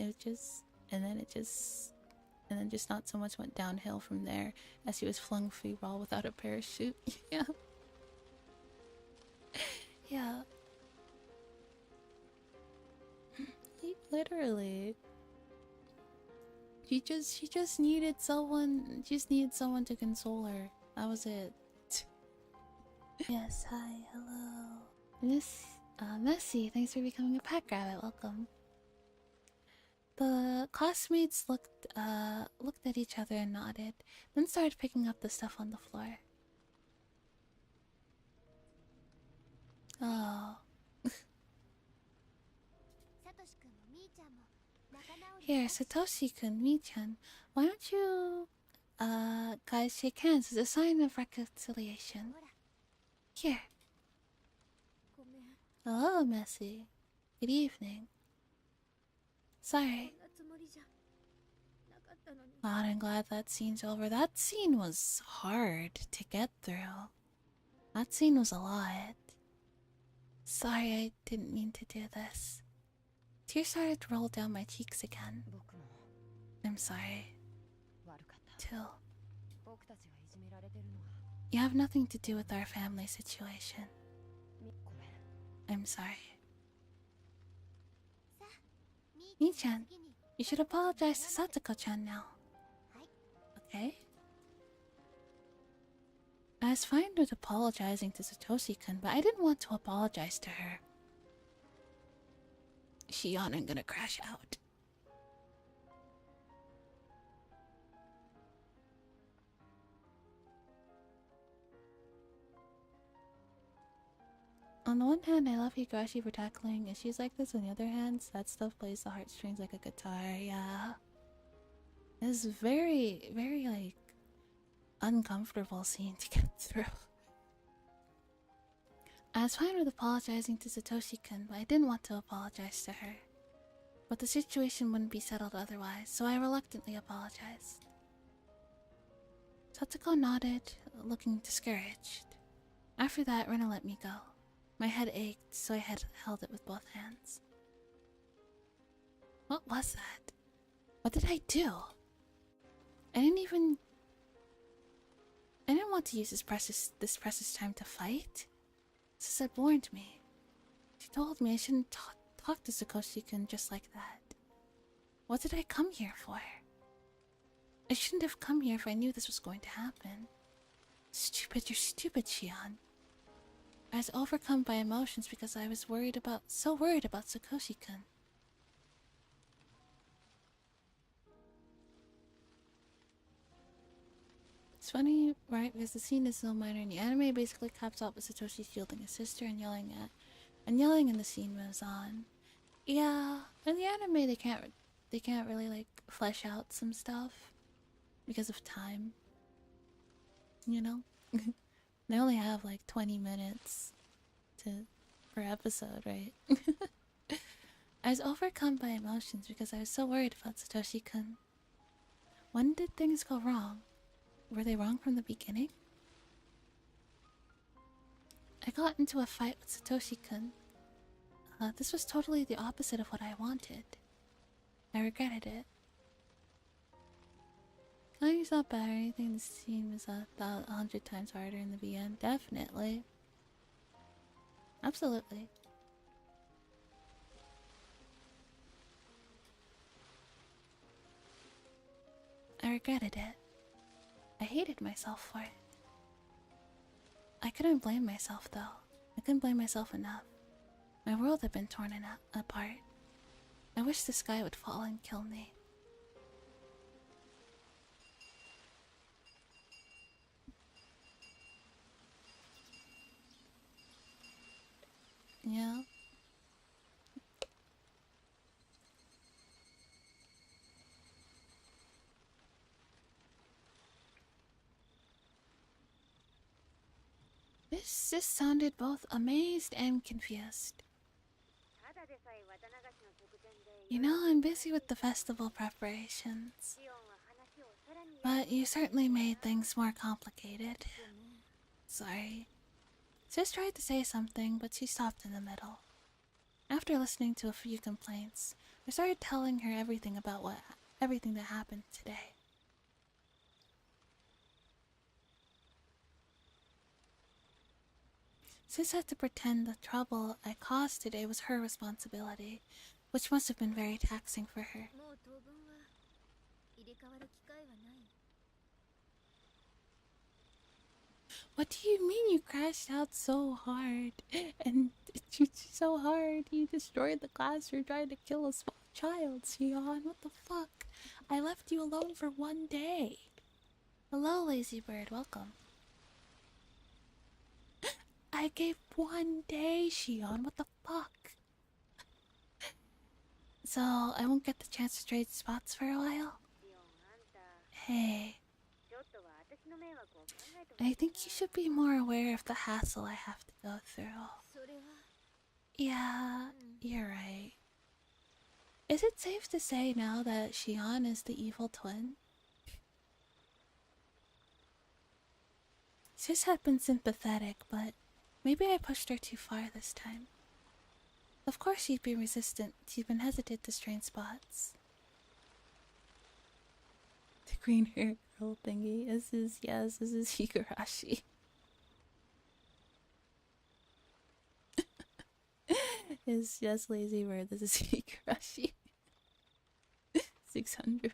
just not so much went downhill from there as she was flung free ball without a parachute. Yeah. Yeah. Literally. She just needed someone to console her. That was it. Yes, hi, hello. Messi, thanks for becoming a pack rabbit, welcome. The classmates looked at each other and nodded, then started picking up the stuff on the floor. Oh. Here, Satoshi-kun, Mi-chan, why don't you guys shake hands as a sign of reconciliation? Here. Hello, Messi. Good evening. Sorry. Glad and glad that scene's over. That scene was hard to get through. That scene was a lot. Sorry, I didn't mean to do this. Tears started to roll down my cheeks again. I'm sorry. Too. You have nothing to do with our family situation. I'm sorry. Mi-chan, you should apologize to Satsuko-chan now. Okay? I was fine with apologizing to Satoshi-kun, but I didn't want to apologize to her. She yawned and gonna crash out. On the one hand, I love Higurashi for tackling issues like this. On the other hand, that stuff plays the heartstrings like a guitar. Yeah. It's very, very, like, uncomfortable scene to get through. I was fine with apologizing to Satoshi-kun, but I didn't want to apologize to her. But the situation wouldn't be settled otherwise, so I reluctantly apologized. Satsuko nodded, looking discouraged. After that, Rena let me go. My head ached, so I held it with both hands. What was that? What did I do? I didn't want to use this precious time to fight. Sis had warned me. She told me I shouldn't talk to Satoshi-kun just like that. What did I come here for? I shouldn't have come here if I knew this was going to happen. You're stupid, Shion. I was overcome by emotions because I was so worried about Satoshi-kun. It's funny, right? Because the scene is so minor in the anime basically caps out with Satoshi shielding his sister and yelling in the scene moves on. Yeah, in the anime they can't really like flesh out some stuff because of time, you know? They only have like 20 minutes to per episode, right? I was overcome by emotions because I was so worried about Satoshi-kun. When did things go wrong? Were they wrong from the beginning? I got into a fight with Satoshi-kun. This was totally the opposite of what I wanted. I regretted it. Kylie's not bad or anything. This scene was 100 times harder in the VN. Definitely. Absolutely. I regretted it. I hated myself for it. I couldn't blame myself though. I couldn't blame myself enough. My world had been torn apart. I wish the sky would fall and kill me. Yeah. This sounded both amazed and confused. You know, I'm busy with the festival preparations. But you certainly made things more complicated. Sorry. Sis tried to say something, but she stopped in the middle. After listening to a few complaints, I started telling her everything that happened today. Sis had to pretend the trouble I caused today was her responsibility, which must have been very taxing for her. What do you mean you crashed out so hard? And so hard you destroyed the class for trying to kill a small child, Sion? What the fuck? I left you alone for 1 day. Hello, lazy bird, welcome. I gave 1 day, Shion. What the fuck? So, I won't get the chance to trade spots for a while? Hey. I think you should be more aware of the hassle I have to go through. Yeah, you're right. Is it safe to say now that Shion is the evil twin? Sis had been sympathetic, but maybe I pushed her too far this time. Of course she'd be resistant. She'd been hesitant to strain spots. The green hair girl thingy. This is Higurashi. Yes, lazy bird. This is Higurashi. 600%.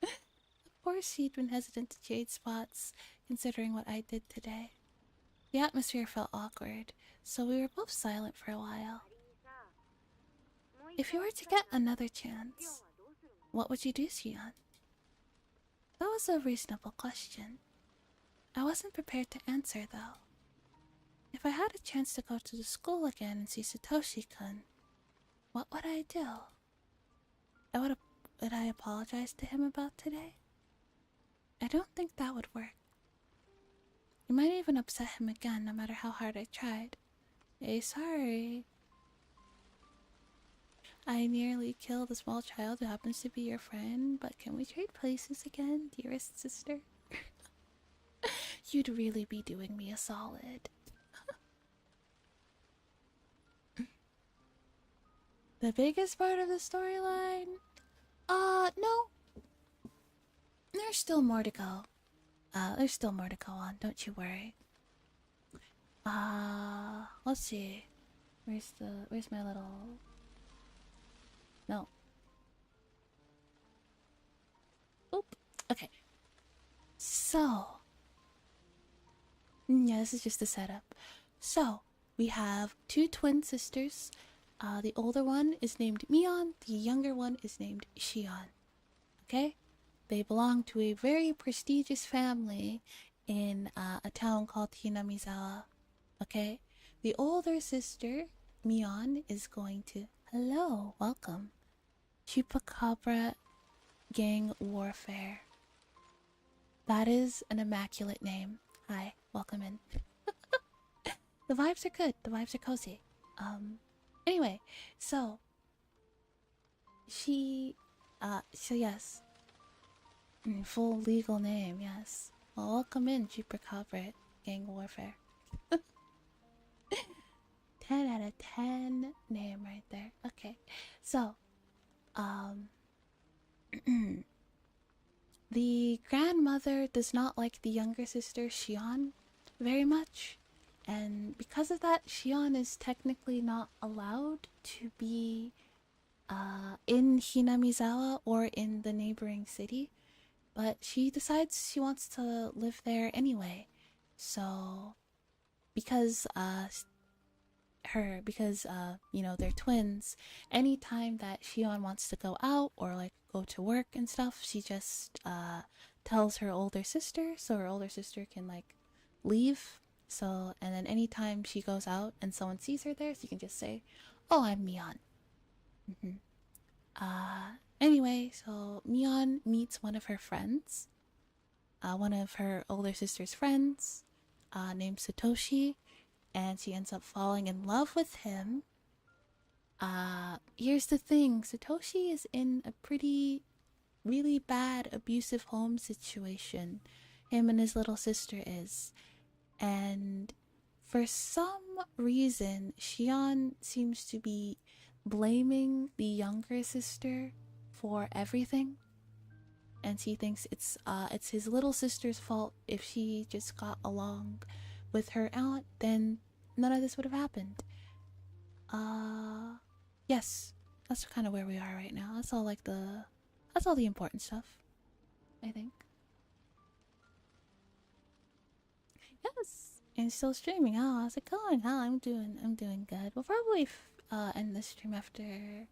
Of course she'd been hesitant to trade spots, considering what I did today. The atmosphere felt awkward, so we were both silent for a while. If you were to get another chance, what would you do, Shion? That was a reasonable question. I wasn't prepared to answer, though. If I had a chance to go to the school again and see Satoshi-kun, what would I do? Would I apologize to him about today? I don't think that would work. It might even upset him again, no matter how hard I tried. Hey, sorry. I nearly killed a small child who happens to be your friend, but can we trade places again, dearest sister? You'd really be doing me a solid. The biggest part of the storyline? No. There's still more to go. There's still more to go on, don't you worry. Let's see. Where's my little... No. Oop. Okay. So... yeah, this is just a setup. So, we have two twin sisters. The older one is named Mion, the younger one is named Shion. Okay? They belong to a very prestigious family in a town called Hinamizawa. Okay? The older sister Mion is going to... Hello, welcome. Chupacabra Gang Warfare. That is an immaculate name. Hi, welcome in. The vibes are good. The vibes are cozy. Anyway, so she, so yes, full legal name, yes. Well, welcome in, Chupacabra Gang Warfare. 10 out of 10 name right there. Okay, so, the grandmother does not like the younger sister, Shion, very much. And because of that, Shion is technically not allowed to be in Hinamizawa or in the neighboring city. But she decides she wants to live there anyway. So, because you know, they're twins, anytime that Shion wants to go out or like go to work and stuff, she just tells her older sister so her older sister can like leave. So, and then anytime she goes out and someone sees her there, she can just say, "Oh, I'm Mion." Anyway, so Mion meets one of her friends, one of her older sister's friends, named Satoshi, and she ends up falling in love with him. Here's the thing, Satoshi is in a really bad abusive home situation. Him and his little sister is. And for some reason, Shion seems to be blaming the younger sister for everything. And she thinks it's his little sister's fault. If she just got along with her aunt, then none of this would have happened. Yes, that's kind of where we are right now. That's all the important stuff, I think. Yes, and still streaming. Oh, how's it going? Oh, I'm doing good. We'll probably end the stream after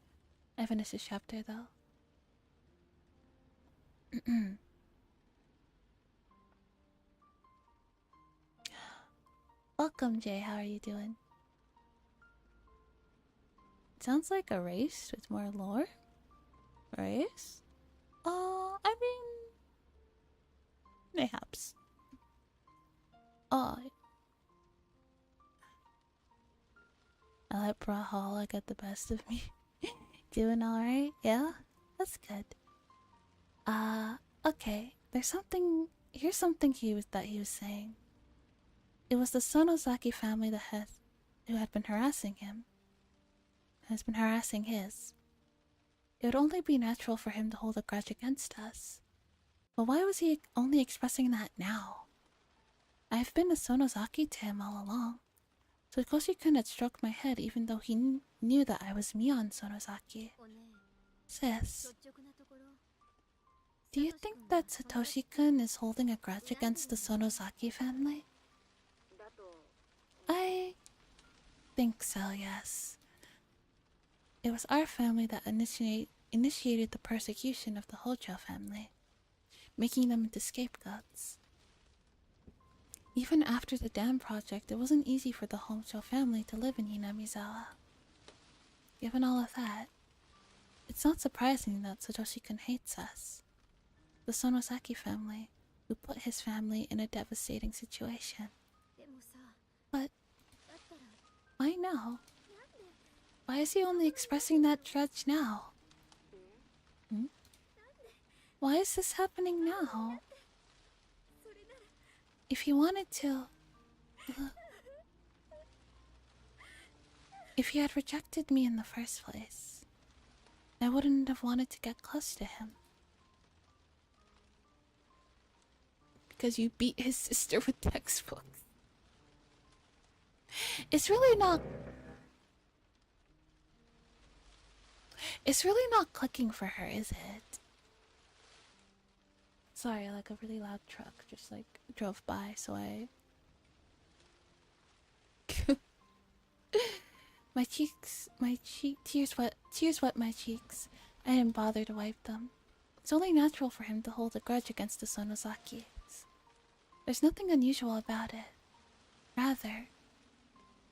I finish this chapter, though. Welcome, Jay. How are you doing? Sounds like a race with more lore. Race? I mean, mayhaps. Oh, I let Brawlhalla get the best of me. Doing alright? Yeah? That's good. Okay. Here's something he was saying. It was the Sonozaki family who had been harassing him. Has been harassing his. It would only be natural for him to hold a grudge against us. But why was he only expressing that now? I've been a Sonozaki to him all along. Satoshi-kun had stroked my head even though he knew that I was Mion Sonozaki. Sis, do you think that Satoshi-kun is holding a grudge against the Sonozaki family? I think so, yes. It was our family that initiated the persecution of the Hojo family, making them into scapegoats. Even after the dam project, it wasn't easy for the Hojo family to live in Hinamizawa. Given all of that, it's not surprising that Satoshi-kun hates us. The Sonozaki family, who put his family in a devastating situation. But why now? Why is he only expressing that grudge now? Why is this happening now? If he wanted to... If he had rejected me in the first place, I wouldn't have wanted to get close to him. Because you beat his sister with textbooks. It's really not clicking for her, is it? Sorry, like a really loud truck just like drove by, so I... tears wet my cheeks. I didn't bother to wipe them. It's only natural for him to hold a grudge against the Sonozakis. There's nothing unusual about it. Rather,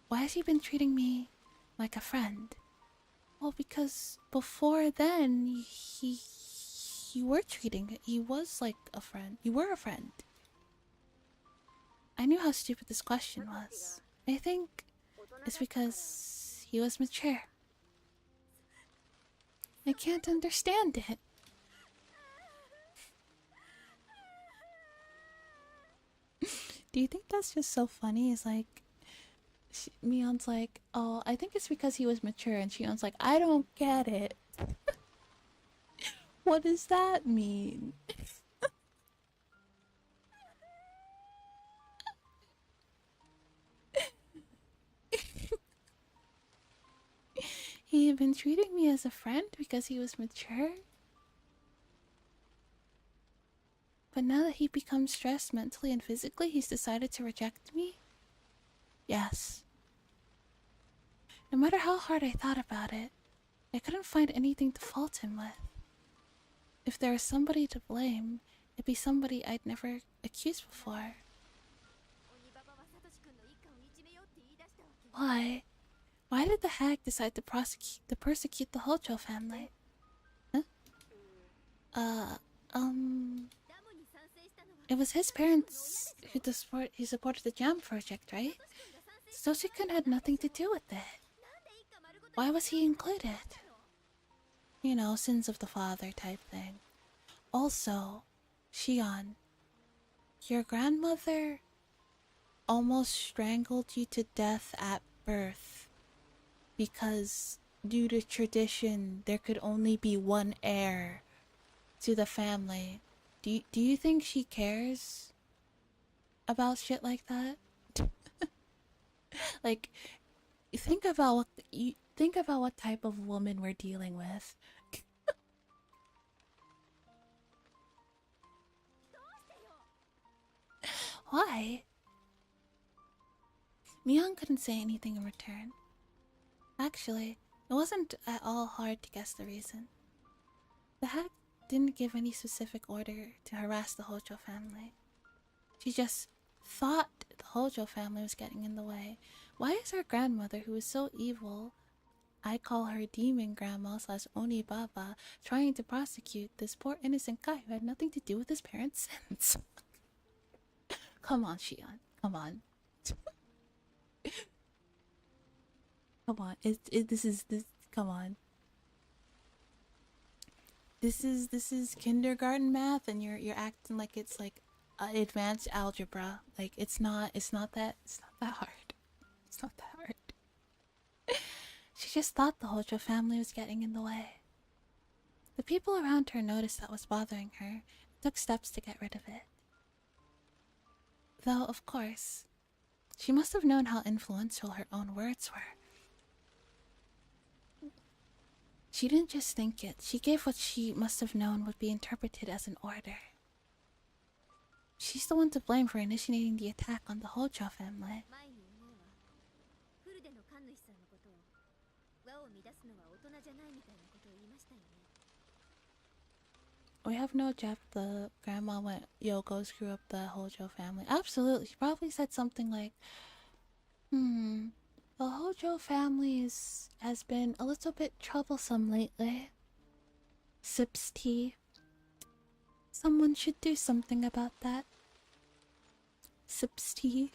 why has he been treating me like a friend. Well, because before then, you were treating, he was like a friend. You were a friend. I knew how stupid this question was. I think it's because he was mature. I can't understand it. Do you think that's just so funny? It's like, Mion's like, oh, I think it's because he was mature, and Shion's like, I don't get it. What does that mean? He had been treating me as a friend because he was mature? But now that he becomes stressed mentally and physically, he's decided to reject me? Yes. No matter how hard I thought about it, I couldn't find anything to fault him with. If there was somebody to blame, it'd be somebody I'd never accused before. Why? Why did the hag decide to persecute the Hojo family? Huh? Uh, It was his parents who supported the Jam project, right? Soshikun had nothing to do with it. Why was he included? You know, sins of the father type thing. Also, Shion, your grandmother almost strangled you to death at birth because due to tradition there could only be one heir to the family. Do you think she cares about shit like that? Like, think about what type of woman we're dealing with. Why? Mion couldn't say anything in return. Actually, it wasn't at all hard to guess the reason. The hag didn't give any specific order to harass the Hojo family. She just thought the Hojo family was getting in the way. Why is our grandmother, who is so evil, I call her demon grandma / Oni Baba, trying to prosecute this poor innocent guy who had nothing to do with his parents' sins? Come on, Shion. Come on. Come on. Come on. This is kindergarten math, and you're acting like it's like advanced algebra. Like it's not that hard. It's not that hard. She just thought the Hojo family was getting in the way. The people around her noticed that was bothering her and took steps to get rid of it. Though, of course, she must have known how influential her own words were. She didn't just think it, she gave what she must have known would be interpreted as an order. She's the one to blame for initiating the attack on the Hojo family. We have no doubt the grandma went Yoko screw up the Hojo family. Absolutely. She probably said something like, the Hojo family has been a little bit troublesome lately. Sips tea. Someone should do something about that. Sips tea.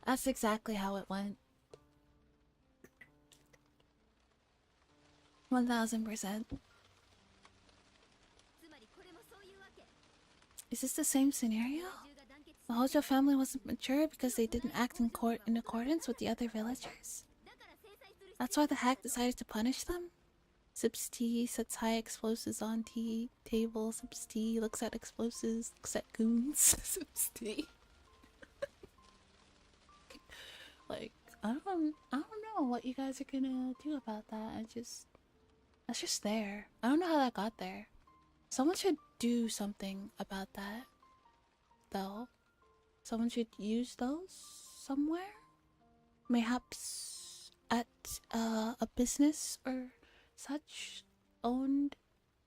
That's exactly how it went. 1000%. Is this the same scenario? The Hojo family wasn't mature because they didn't act in accordance with the other villagers. That's why the hag decided to punish them? Sips tea, sets high explosives on tea table, sips tea, looks at explosives, looks at goons, sips tea. Like, I don't know what you guys are gonna do about that. That's just there. I don't know how that got there. Someone should do something about that, though. Someone should use those somewhere? Mayhaps at a business or such owned,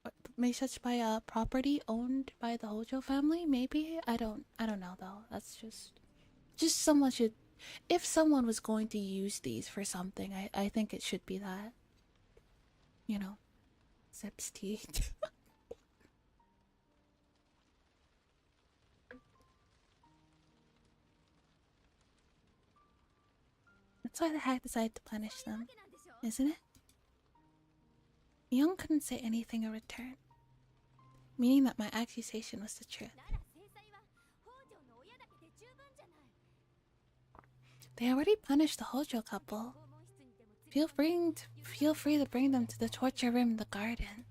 or may such by a property owned by the Hojo family? Maybe? I don't know though. That's just Just someone should. If someone was going to use these for something, I think it should be that. You know, sips tea. That's why the hack decided to punish them, isn't it? Young couldn't say anything in return, meaning that my accusation was the truth. They already punished the Hojo couple. Feel free to bring them to the torture room in the garden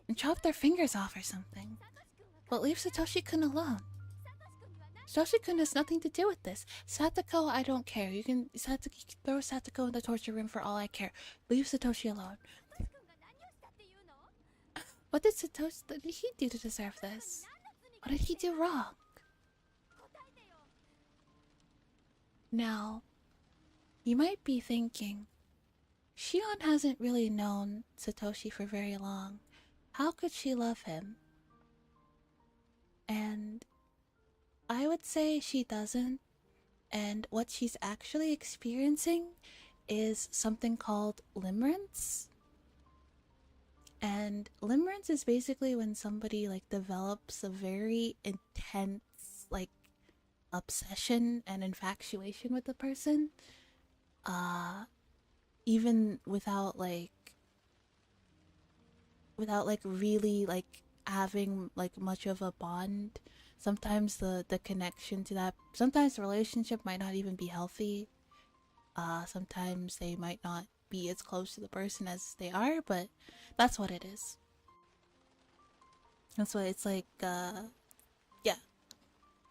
and chop their fingers off or something. But leave Satoshi-kun alone. Satoshi-kun has nothing to do with this. Satoko, I don't care. You can throw Satoko in the torture room for all I care. Leave Satoshi alone. What did he do to deserve this? What did he do wrong? Now, you might be thinking, Shion hasn't really known Satoshi for very long. How could she love him? And I would say she doesn't. And what she's actually experiencing is something called limerence. And limerence is basically when somebody like develops a very intense like obsession and infatuation with the person. Even without really like having like much of a bond. Sometimes the connection to that, sometimes the relationship might not even be healthy. Sometimes they might not be as close to the person as they are, but that's what it is. That's why it's like yeah.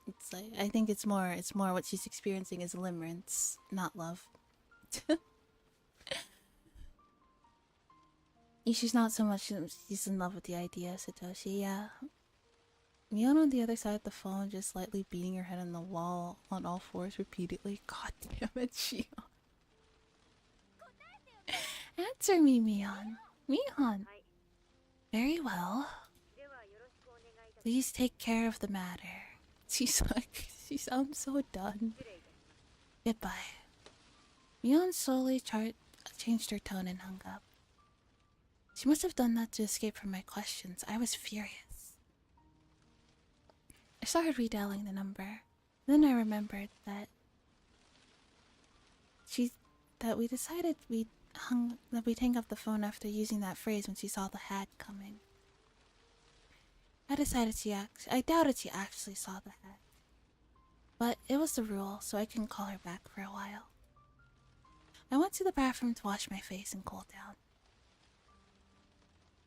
It's like I think it's more what she's experiencing is limerence, not love. She's not so much she's in love with the idea of Satoshi, yeah. Mion on the other side of the phone, just slightly beating her head on the wall on all fours repeatedly. God damn it, Shion. Answer me, Mion. Mion. Very well. Please take care of the matter. She's like, she sounds so done. Goodbye. Mion slowly changed her tone and hung up. She must have done that to escape from my questions. I was furious. I started redialing the number. Then I remembered that we decided we'd hang up the phone after using that phrase when she saw the hat coming. I doubted she actually saw the hat. But it was the rule, so I couldn't call her back for a while. I went to the bathroom to wash my face and cool down.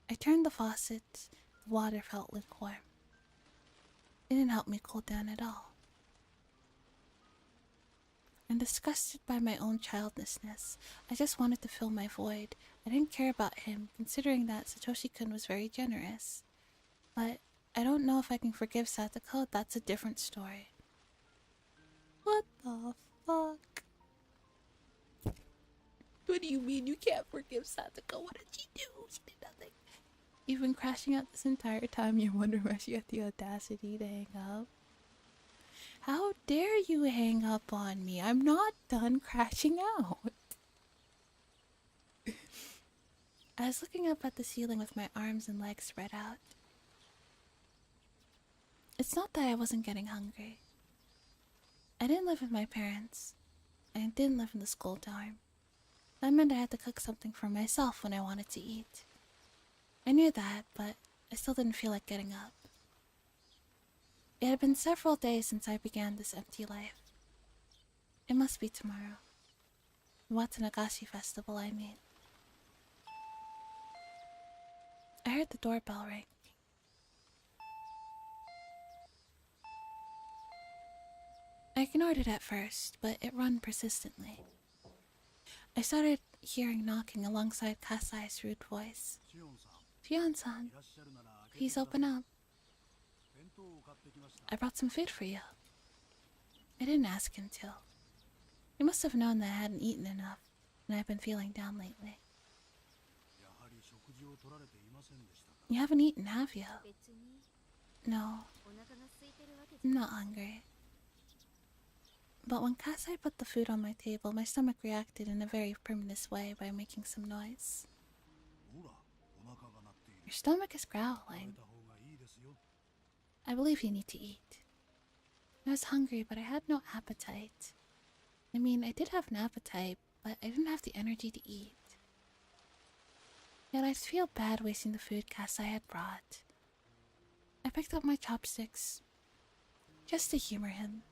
I turned the faucet. The water felt lukewarm. It didn't help me cool down at all. And disgusted by my own childlessness, I just wanted to fill my void. I didn't care about him, considering that Satoshi-kun was very generous. But I don't know if I can forgive Satoko. That's a different story. What the fuck? What do you mean you can't forgive Satoko? What did she do? She did nothing. You've been crashing out this entire time. You're wondering why she had the audacity to hang up. How dare you hang up on me? I'm not done crashing out. I was looking up at the ceiling with my arms and legs spread out. It's not that I wasn't getting hungry. I didn't live with my parents. I didn't live in the school dorm. That meant I had to cook something for myself when I wanted to eat. I knew that, but I still didn't feel like getting up. It had been several days since I began this empty life. It must be tomorrow. The Watanagashi festival, I mean. I heard the doorbell ring. I ignored it at first, but it rung persistently. I started hearing knocking alongside Kasai's rude voice. Shion-san, please open up. I brought some food for you. I didn't ask him to. He must have known that I hadn't eaten enough, and I've been feeling down lately. You haven't eaten, have you? No. I'm not hungry. But when Kasai put the food on my table, my stomach reacted in a very primitive way by making some noise. Your stomach is growling. I believe you need to eat. I was hungry, but I had no appetite. I mean, I did have an appetite, but I didn't have the energy to eat. Yet I feel bad wasting the food Kasai had brought. I picked up my chopsticks, just to humor him.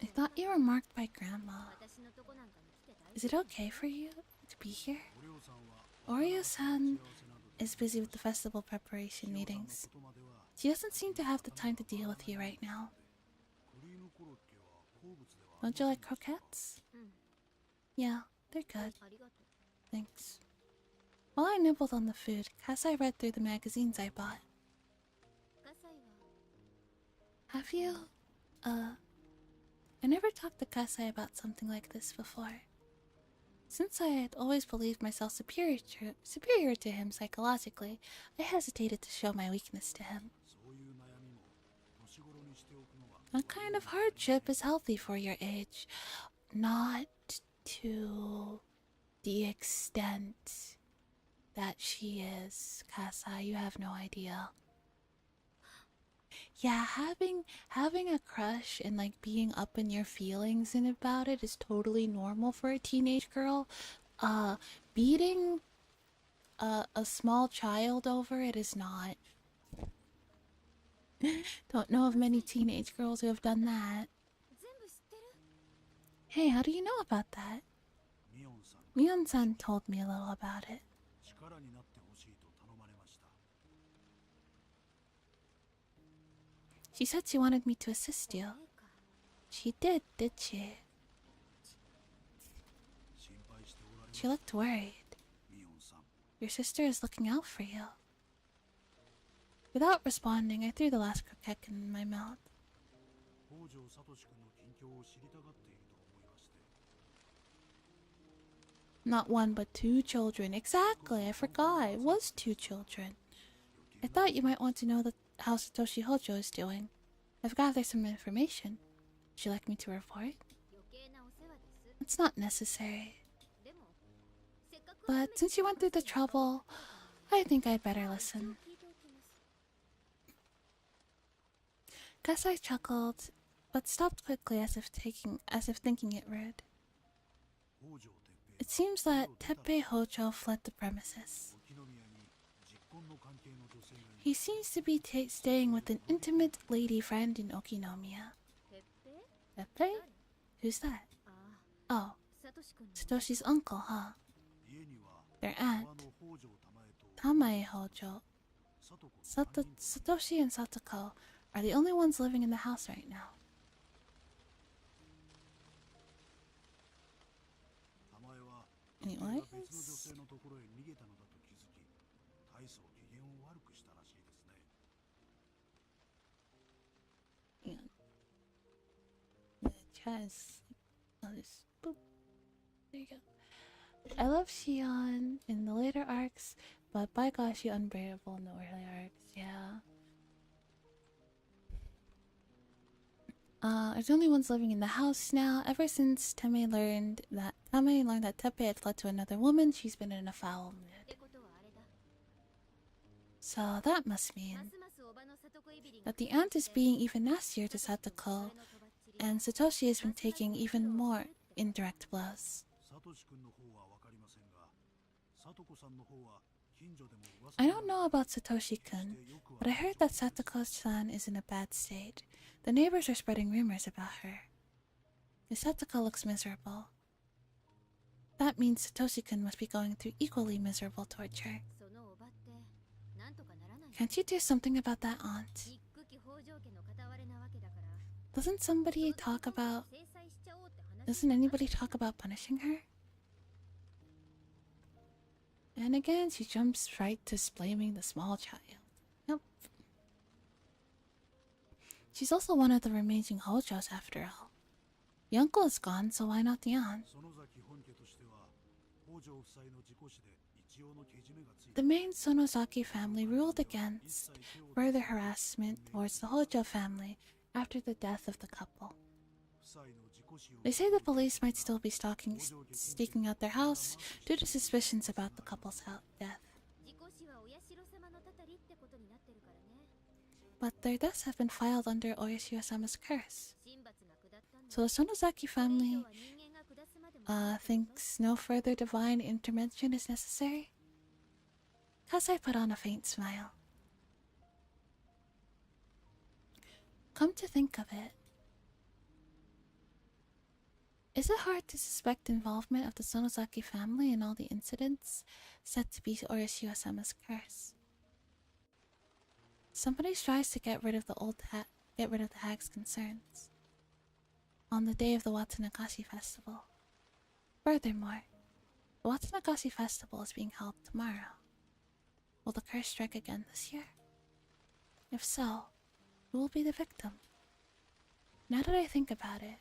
I thought you were marked by Grandma. Is it okay for you to be here? Oreo-san is busy with the festival preparation meetings. She doesn't seem to have the time to deal with you right now. Don't you like croquettes? Yeah, they're good. Thanks. While I nibbled on the food, Kasai read through the magazines I bought. Have you, I never talked to Kasai about something like this before. Since I had always believed myself superior to him psychologically, I hesitated to show my weakness to him. What kind of hardship is healthy for your age? Not to the extent that she is, Kasai. You have no idea. Yeah, having a crush and like being up in your feelings and about it is totally normal for a teenage girl. Beating a small child over it is not. Don't know of many teenage girls who have done that. Hey, how do you know about that? Mion-san told me a little about it. She said she wanted me to assist you. She did she? She looked worried. Your sister is looking out for you. Without responding, I threw the last croquette in my mouth. Not one, but two children. Exactly, I forgot. It was two children. I thought you might want to know how Satoshi Hojo is doing. I've gathered some information. Would you like me to report? It's not necessary. But since you went through the trouble, I think I'd better listen. Kasai chuckled, but stopped quickly as if thinking it rude. It seems that Teppei Hojo fled the premises. He seems to be staying with an intimate lady friend in Okinomiya. Teppei? Who's that? Oh, Satoshi's uncle, huh? Their aunt, Tamae Hojo. Satoshi and Satoko are the only ones living in the house right now. Anyways, yeah. The chat is this. Boop. There you go. I love Shion in the later arcs, but by gosh, you unbearable in the early arcs. Yeah. Are the only ones living in the house now. Ever since Tame learned that Teppei had fled to another woman, she's been in a foul mood. So that must mean that the aunt is being even nastier to Satoko, and Satoshi has been taking even more indirect blows. I don't know about Satoshi-kun, but I heard that Satoko-san is in a bad state. The neighbors are spreading rumors about her. If Satoko looks miserable, that means Satoshi-kun must be going through equally miserable torture. Can't you do something about that aunt? Doesn't anybody talk about punishing her? And again, she jumps right to blaming the small child. Nope. She's also one of the remaining Hojos after all. The uncle is gone, so why not the aunt? The main Sonozaki family ruled against further harassment towards the Hojo family after the death of the couple. They say the police might still be staking out their house due to suspicions about the couple's death. But their deaths have been filed under Oyashiro-sama's curse. So the Sonozaki family thinks no further divine intervention is necessary. Kasai put on a faint smile. Come to think of it, is it hard to suspect involvement of the Sonozaki family in all the incidents said to be Oyashiro-sama's curse? Somebody tries to get rid of the hag's concerns on the day of the Watsunakashi festival. Furthermore, the Watsunakashi festival is being held tomorrow. Will the curse strike again this year? If so, who will be the victim? Now that I think about it,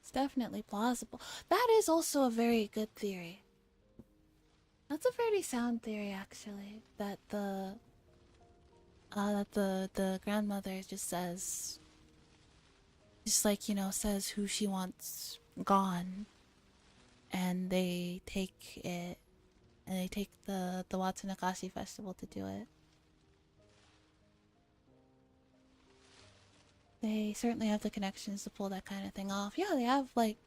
it's definitely plausible. That is also a very good theory. That's a very sound theory, actually. That the grandmother just says, says who she wants gone, and they take it, and they take the Watsunakashi festival to do it. They certainly have the connections to pull that kind of thing off. Yeah, they have, like,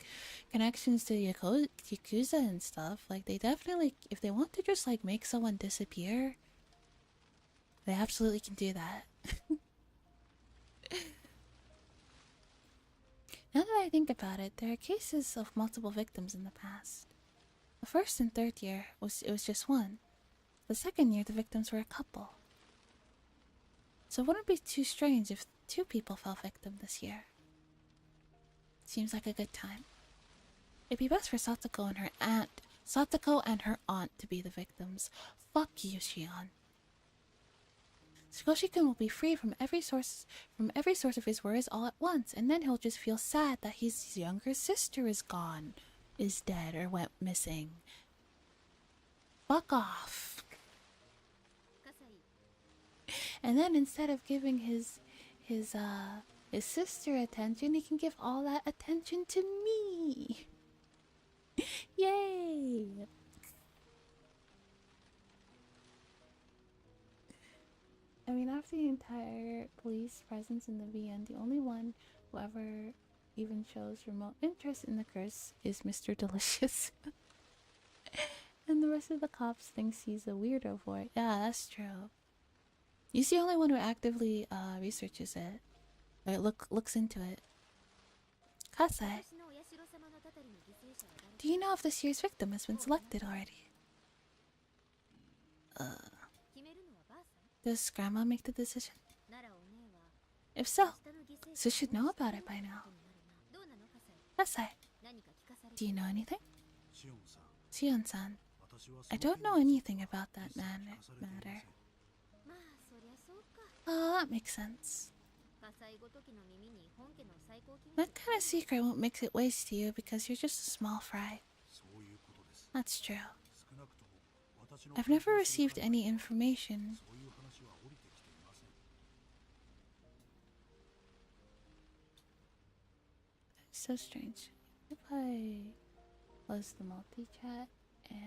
connections to Yakuza and stuff. Like, they definitely, if they want to just, like, make someone disappear, they absolutely can do that. Now that I think about it, there are cases of multiple victims in the past. The first and third year, it was just one. The second year, the victims were a couple. So it wouldn't be too strange if 2 people fell victim this year. Seems like a good time. It'd be best for Satoko and her aunt to be the victims. Fuck you, Shion. Satoshi-kun will be free from every source of his worries all at once, and then he'll just feel sad that his younger sister is gone, is dead, or went missing. Fuck off. And then instead of giving his sister attention, he can give all that attention to me. Yay! I mean, after the entire police presence in the VN, the only one who ever even shows remote interest in the curse is Mr. Delicious. And the rest of the cops thinks he's a weirdo for it. Yeah, that's true. He's the only one who actively researches it. Or looks into it. Kasai, do you know if this year's victim has been selected already? Does Grandma make the decision? If so, Sus should know about it by now. Kasai, do you know anything? Shion-san, I don't know anything about that matter. Oh, that makes sense. That kind of secret won't make it waste to you because you're just a small fry. That's true. I've never received any information. It's so strange. If I close the multi-chat and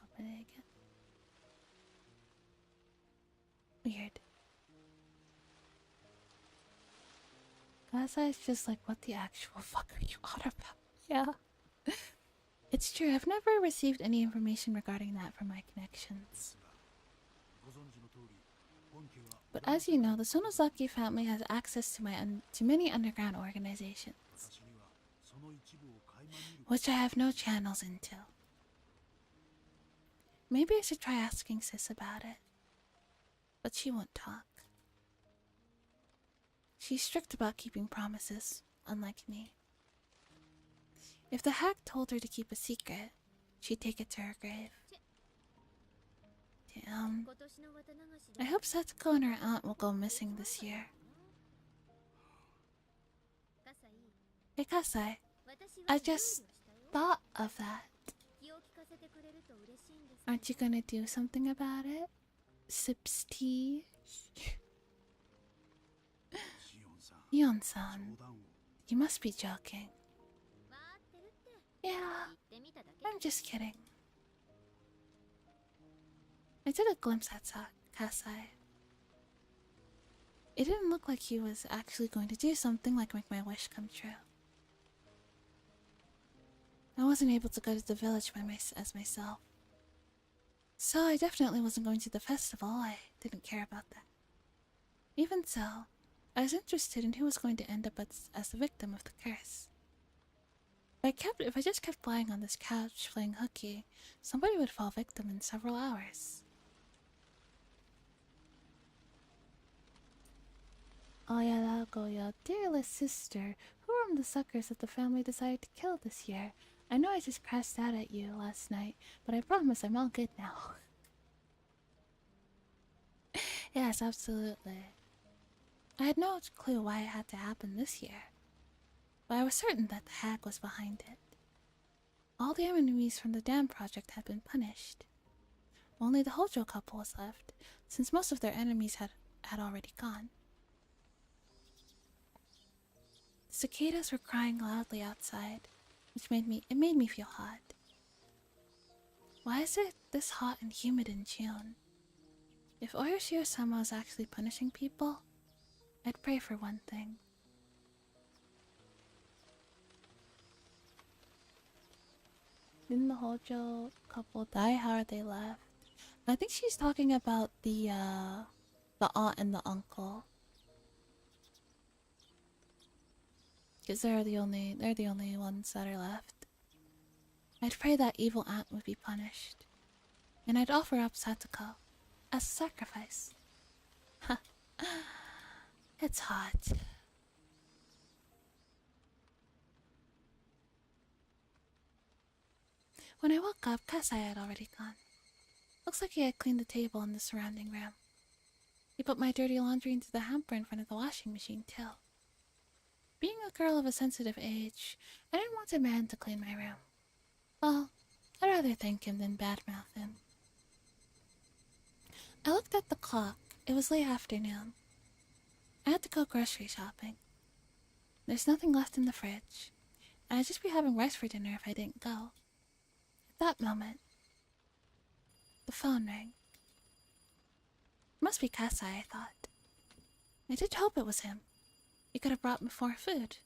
open it again. Weird. Gaza is just like, what the actual fuck are you on about? Yeah. It's true, I've never received any information regarding that from my connections. But as you know, the Sonozaki family has access to many underground organizations, which I have no channels into. Maybe I should try asking Sis about it, but she won't talk. She's strict about keeping promises, unlike me. If the hag told her to keep a secret, she'd take it to her grave. Damn. I hope Satsuko and her aunt will go missing this year. Hey Kasai, I just thought of that. Aren't you gonna do something about it? Sips tea? Ion-san, you must be joking. Yeah, I'm just kidding. I took a glimpse at Kasai. It didn't look like he was actually going to do something like make my wish come true. I wasn't able to go to the village as myself. So I definitely wasn't going to the festival. I didn't care about that. Even so, I was interested in who was going to end up as the victim of the curse. If I just kept lying on this couch playing hooky, somebody would fall victim in several hours. Oyalago, your dearest sister, who are the suckers that the family decided to kill this year? I know I just crashed out at you last night, but I promise I'm all good now. Yes, absolutely. I had no clue why it had to happen this year, but I was certain that the hag was behind it. All the enemies from the dam project had been punished. Only the Hojo couple was left, since most of their enemies had already gone. The cicadas were crying loudly outside, which made me feel hot. Why is it this hot and humid in June? If Oyoshiro-sama was actually punishing people, I'd pray for one thing. Didn't the Hojo couple die? How are they left? I think she's talking about the aunt and the uncle. Because they're the only ones that are left. I'd pray that evil aunt would be punished. And I'd offer up Satoko as a sacrifice. Ha. It's hot. When I woke up, Kasai had already gone. Looks like he had cleaned the table in the surrounding room. He put my dirty laundry into the hamper in front of the washing machine, too. Being a girl of a sensitive age, I didn't want a man to clean my room. Well, I'd rather thank him than badmouth him. I looked at the clock. It was late afternoon. I had to go grocery shopping. There's nothing left in the fridge, and I'd just be having rice for dinner if I didn't go. At that moment, the phone rang. It must be Kasai, I thought. I did hope it was him. He could have brought me more food,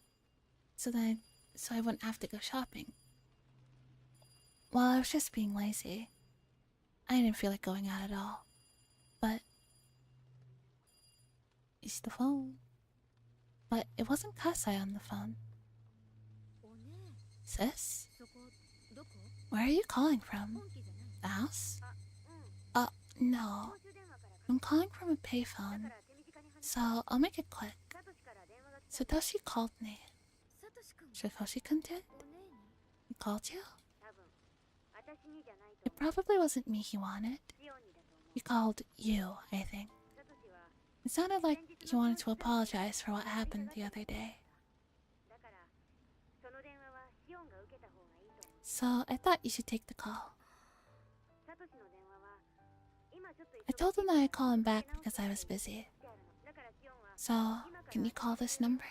so I wouldn't have to go shopping. Well, I was just being lazy. I didn't feel like going out at all. But it's the phone. But it wasn't Kasai on the phone. Sis? Where are you calling from? The house? No. I'm calling from a payphone, so I'll make it quick. Satoshi called me. Satoshi-kun did? He called you? It probably wasn't me he wanted. He called you, I think. It sounded like he wanted to apologize for what happened the other day. So I thought you should take the call. I told him that I'd call him back because I was busy. So, can you call this number?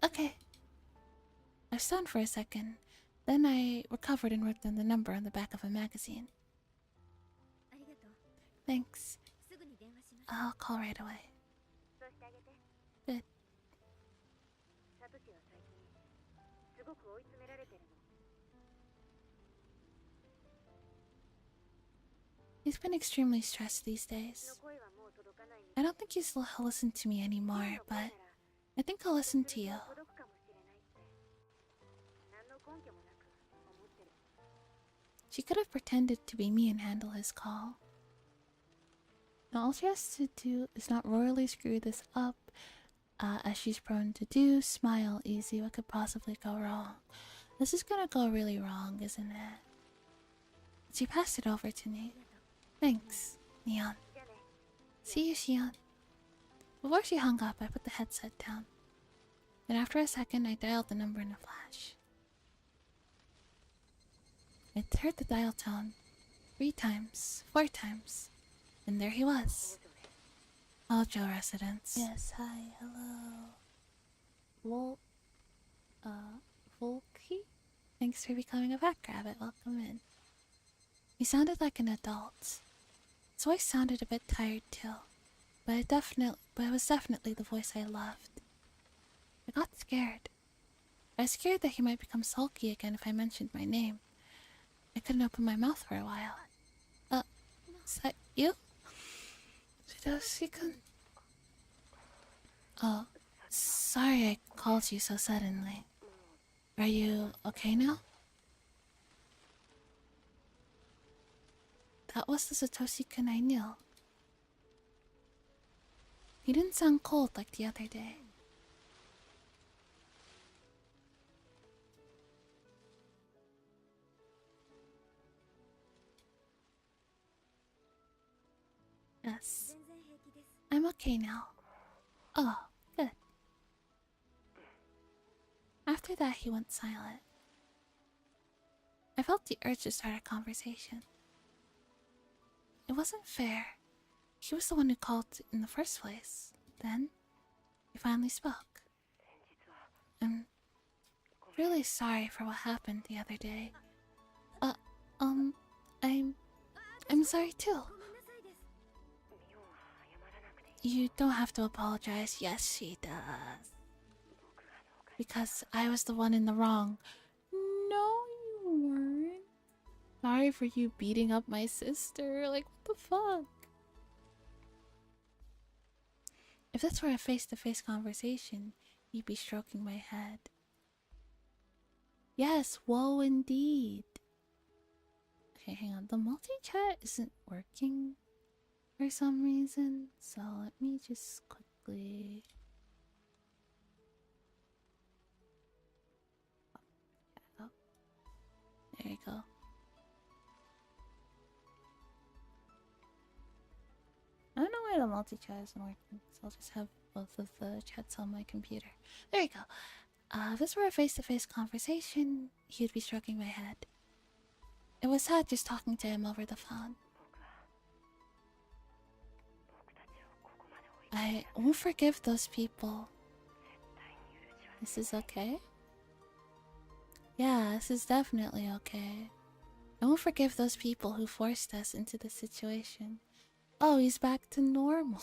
Okay. I stunned for a second. Then I recovered and wrote down the number on the back of a magazine. Thanks. I'll call right away. Good. He's been extremely stressed these days. I don't think he'll listen to me anymore, but I think I'll listen to you. She could have pretended to be me and handle his call. Now all she has to do is not royally screw this up, as she's prone to do. Smile easy, what could possibly go wrong? This is gonna go really wrong, isn't it? She passed it over to me. Thanks, Neon. See you, Shion. Before she hung up, I put the headset down. Then after a second, I dialed the number in a flash. It heard the dial tone 3 times, 4 times, and there he was. Hojo residence. Yes, hi, hello. Vol... Volky? Thanks for becoming a pack rabbit. Welcome in. He sounded like an adult. His voice sounded a bit tired too, but it was definitely the voice I loved. I got scared. I was scared that he might become sulky again if I mentioned my name. I couldn't open my mouth for a while. Is that you? Shidoshi-kun? Oh, sorry I called you so suddenly. Are you okay now? That was the Satoshi-kun I knew. He didn't sound cold like the other day. Yes, I'm okay now. Oh, good. After that, he went silent. I felt the urge to start a conversation. It wasn't fair. He was the one who called in the first place. Then, he finally spoke. I'm really sorry for what happened the other day. I'm sorry too. You don't have to apologize. Yes, she does. Because I was the one in the wrong. No, you weren't. Sorry for you beating up my sister. Like, what the fuck? If this were a face-to-face conversation, you'd be stroking my head. Yes, whoa, indeed. Okay, hang on. The multi-chat isn't working for some reason, so let me just quickly... Oh, there you go. I don't know why the multi-chat isn't working, so I'll just have both of the chats on my computer. There you go. If this were a face-to-face conversation, he'd be stroking my head. It was sad just talking to him over the phone. I won't forgive those people. This is okay? Yeah, this is definitely okay. I won't forgive those people who forced us into this situation. Oh, he's back to normal.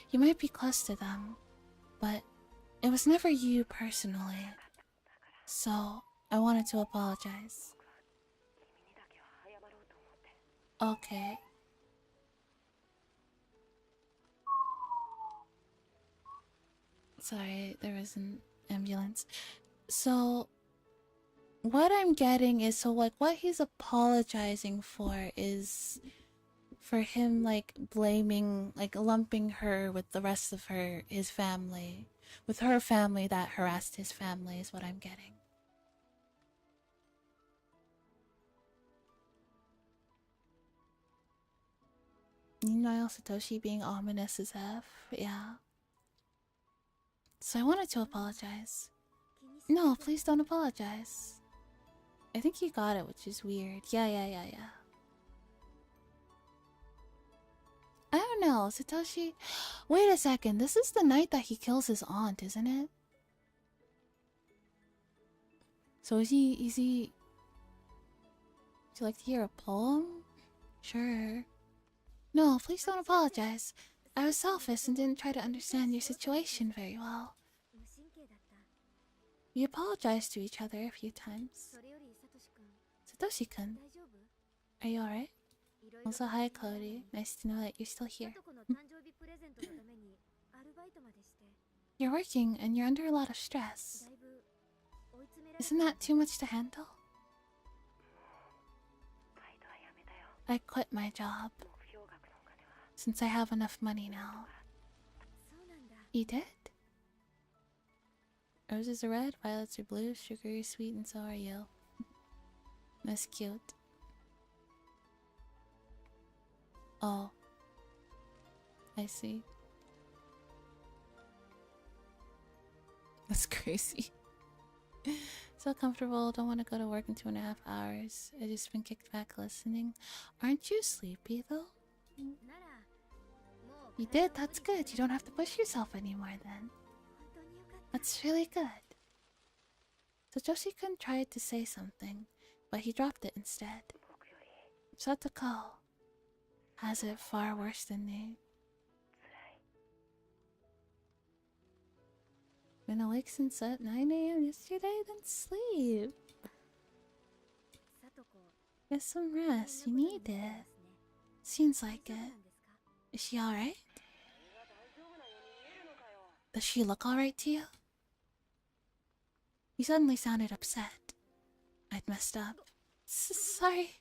You might be close to them, but it was never you personally. So, I wanted to apologize. Okay. Sorry, there was an ambulance. So, what I'm getting is, so like what he's apologizing for is for him like blaming, like lumping her with the rest of his family. With her family that harassed his family is what I'm getting. Meanwhile, Satoshi being ominous as F, yeah. So I wanted to apologize. No, please don't apologize. I think you got it, which is weird. Yeah. I don't know, Satoshi... Wait a second, this is the night that he kills his aunt, isn't it? So is he... Would you like to hear a poem? Sure. No, please don't apologize. I was selfish and didn't try to understand your situation very well. We apologized to each other a few times. Satoshi-kun, are you alright? Also, hi Cody. Nice to know that you're still here. You're working and you're under a lot of stress. Isn't that too much to handle? I quit my job. Since I have enough money now. You did? Roses are red, violets are blue, sugary sweet, and so are you. That's cute. Oh. I see. That's crazy. So comfortable, don't want to go to work in 2.5 hours. I just been kicked back listening. Aren't you sleepy though? You did, that's good. You don't have to push yourself anymore then. That's really good. Satoshi-kun tried to say something, but he dropped it instead. Satoko has it far worse than me. Been awake since at 9 AM yesterday, then sleep. Get some rest, you need it. Seems like it. Is she alright? Does she look alright to you? You suddenly sounded upset. I'd messed up. Sorry.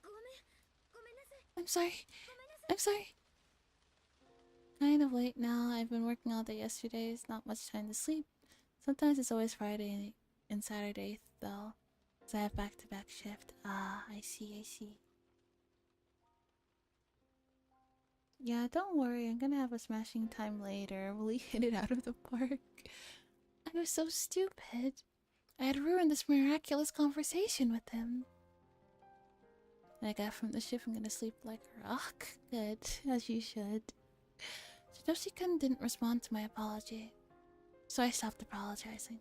I'm sorry. I'm sorry. Kind of late now. I've been working all day yesterday. It's not much time to sleep. Sometimes it's always Friday and Saturday though. So I have back-to-back shift. Ah, I see, I see. Yeah, don't worry. I'm gonna have a smashing time later. Will he hit it out of the park? I was so stupid. I had ruined this miraculous conversation with him. I got from the shift, I'm gonna sleep like a rock. Good, as you should. Satoshi-kun didn't respond to my apology, so I stopped apologizing.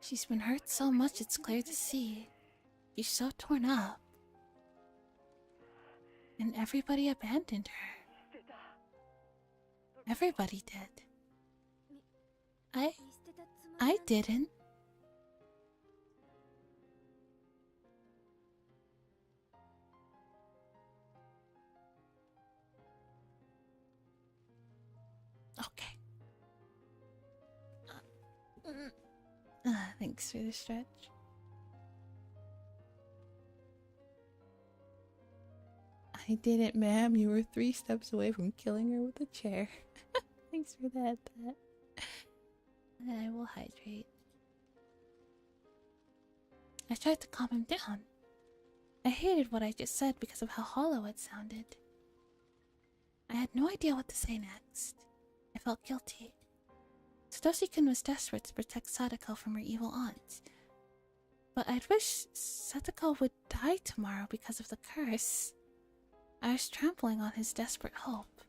She's been hurt so much it's clear to see. She's so torn up. And everybody abandoned her. Everybody did. I didn't. Okay. Thanks for the stretch. I didn't, ma'am. You were 3 steps away from killing her with a chair. Thanks for that, Pat. I will hydrate. I tried to calm him down. I hated what I just said because of how hollow it sounded. I had no idea what to say next. I felt guilty. Satoshi-kun was desperate to protect Sadako from her evil aunt. But I'd wish Satoko would die tomorrow because of the curse. I was trampling on his desperate hope.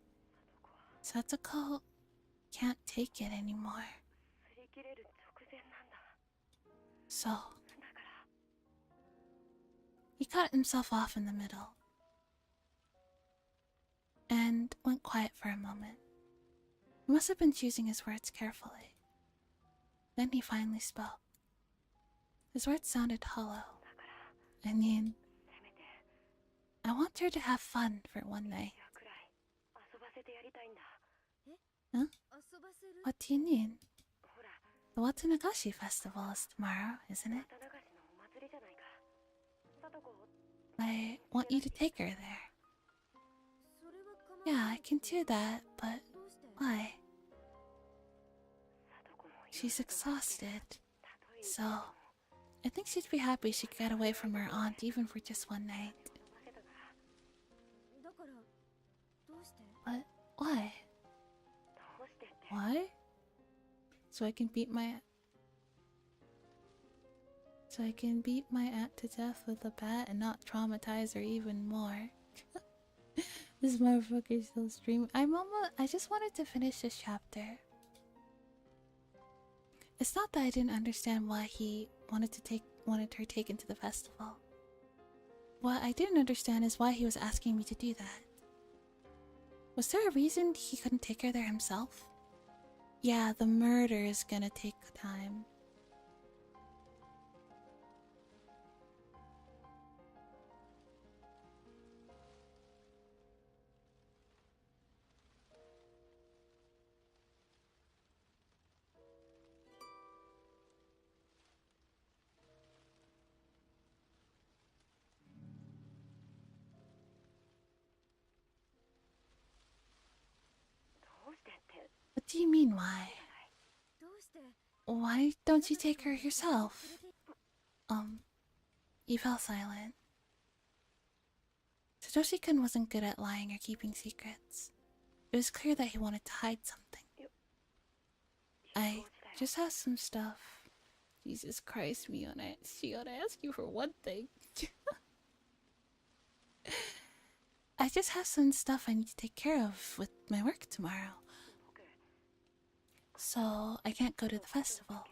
Satoko can't take it anymore. So, he cut himself off in the middle and went quiet for a moment. He must have been choosing his words carefully. Then he finally spoke. His words sounded hollow. I mean, I want her to have fun for one night. Huh? What do you mean? The Watsunagashi festival is tomorrow, isn't it? I want you to take her there. Yeah, I can do that, but why? She's exhausted, so I think she'd be happy she could get away from her aunt even for just one night. But why? Why? So I can beat my aunt to death with a bat and not traumatize her even more. This motherfucker's still streaming. I just wanted to finish this chapter. It's not that I didn't understand why he wanted her taken to the festival. What I didn't understand is why he was asking me to do that. Was there a reason he couldn't take her there himself? Yeah, the murder is gonna take time. What do you mean, why? Why don't you take her yourself? He fell silent. Satoshi-kun wasn't good at lying or keeping secrets. It was clear that he wanted to hide something. Just have some stuff. Jesus Christ, Miona. She gotta ask you for one thing. I just have some stuff I need to take care of with my work tomorrow. So I can't go to the festival.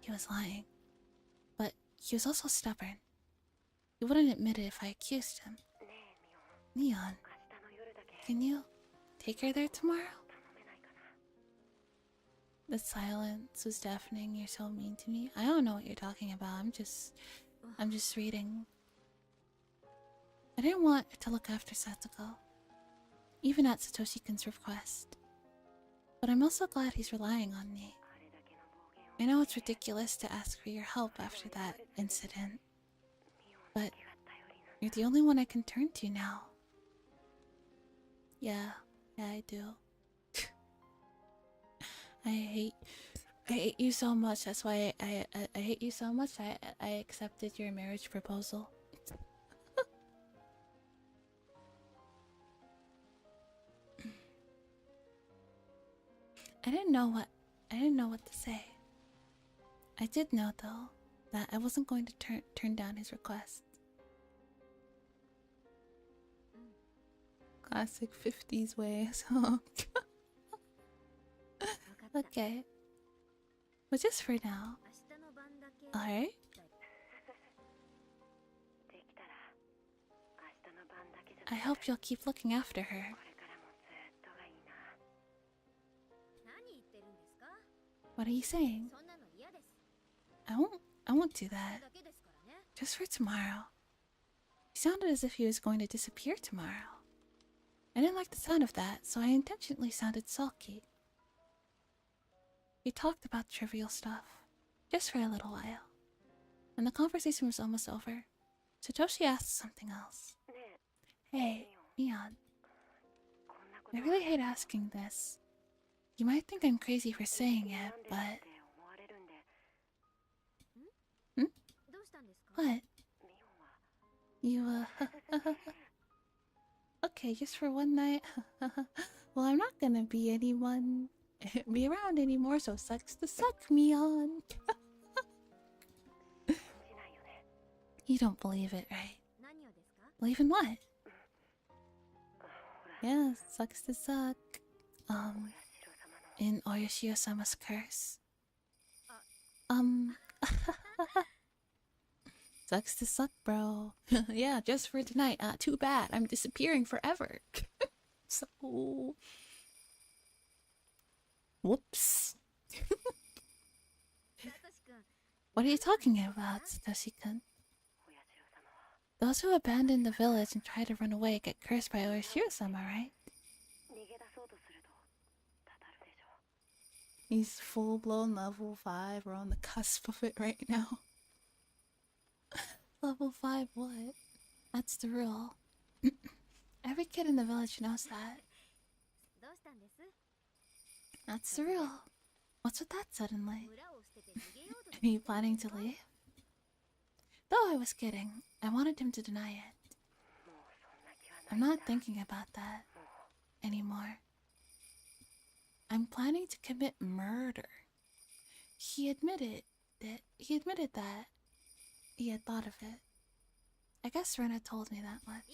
He was lying. But he was also stubborn. He wouldn't admit it if I accused him. Neon, can you take her there tomorrow? The silence was deafening. You're so mean to me. I don't know what you're talking about. I'm just reading. I didn't want to look after Satsuko, even at Satoshi-kun's request. But I'm also glad he's relying on me. I know it's ridiculous to ask for your help after that incident, but you're the only one I can turn to now. Yeah, I do. I hate you so much. That's why I hate you so much. I accepted your marriage proposal. I didn't know what to say. I did know though that I wasn't going to turn down his request. Classic 50s way. So okay. But just for now. Alright? I hope you'll keep looking after her. What are you saying? I won't do that. Just for tomorrow. He sounded as if he was going to disappear tomorrow. I didn't like the sound of that, so I intentionally sounded sulky. We talked about trivial stuff, just for a little while. When the conversation was almost over, Satoshi asked something else. Hey, Neon. I really hate asking this. You might think I'm crazy for saying it, but... What? You, Okay, just for one night? Well, I'm not gonna be around anymore, so sucks to suck me on. You don't believe it, right? Believe in what? Yeah, sucks to suck. In Oyashiro-sama's curse. Sucks to suck, bro. Yeah, just for tonight. Too bad. I'm disappearing forever. So... Whoops. What are you talking about, Satoshi-kun? Those who abandon the village and try to run away get cursed by Oyashiro-sama, right? He's full-blown level 5. We're on the cusp of it right now. Level 5 what? That's the rule. Every kid in the village knows that. That's the rule. What's with that suddenly? Are you planning to leave? Though I was kidding. I wanted him to deny it. I'm not thinking about that anymore. I'm planning to commit murder. He admitted that he had thought of it. I guess Rena told me that much.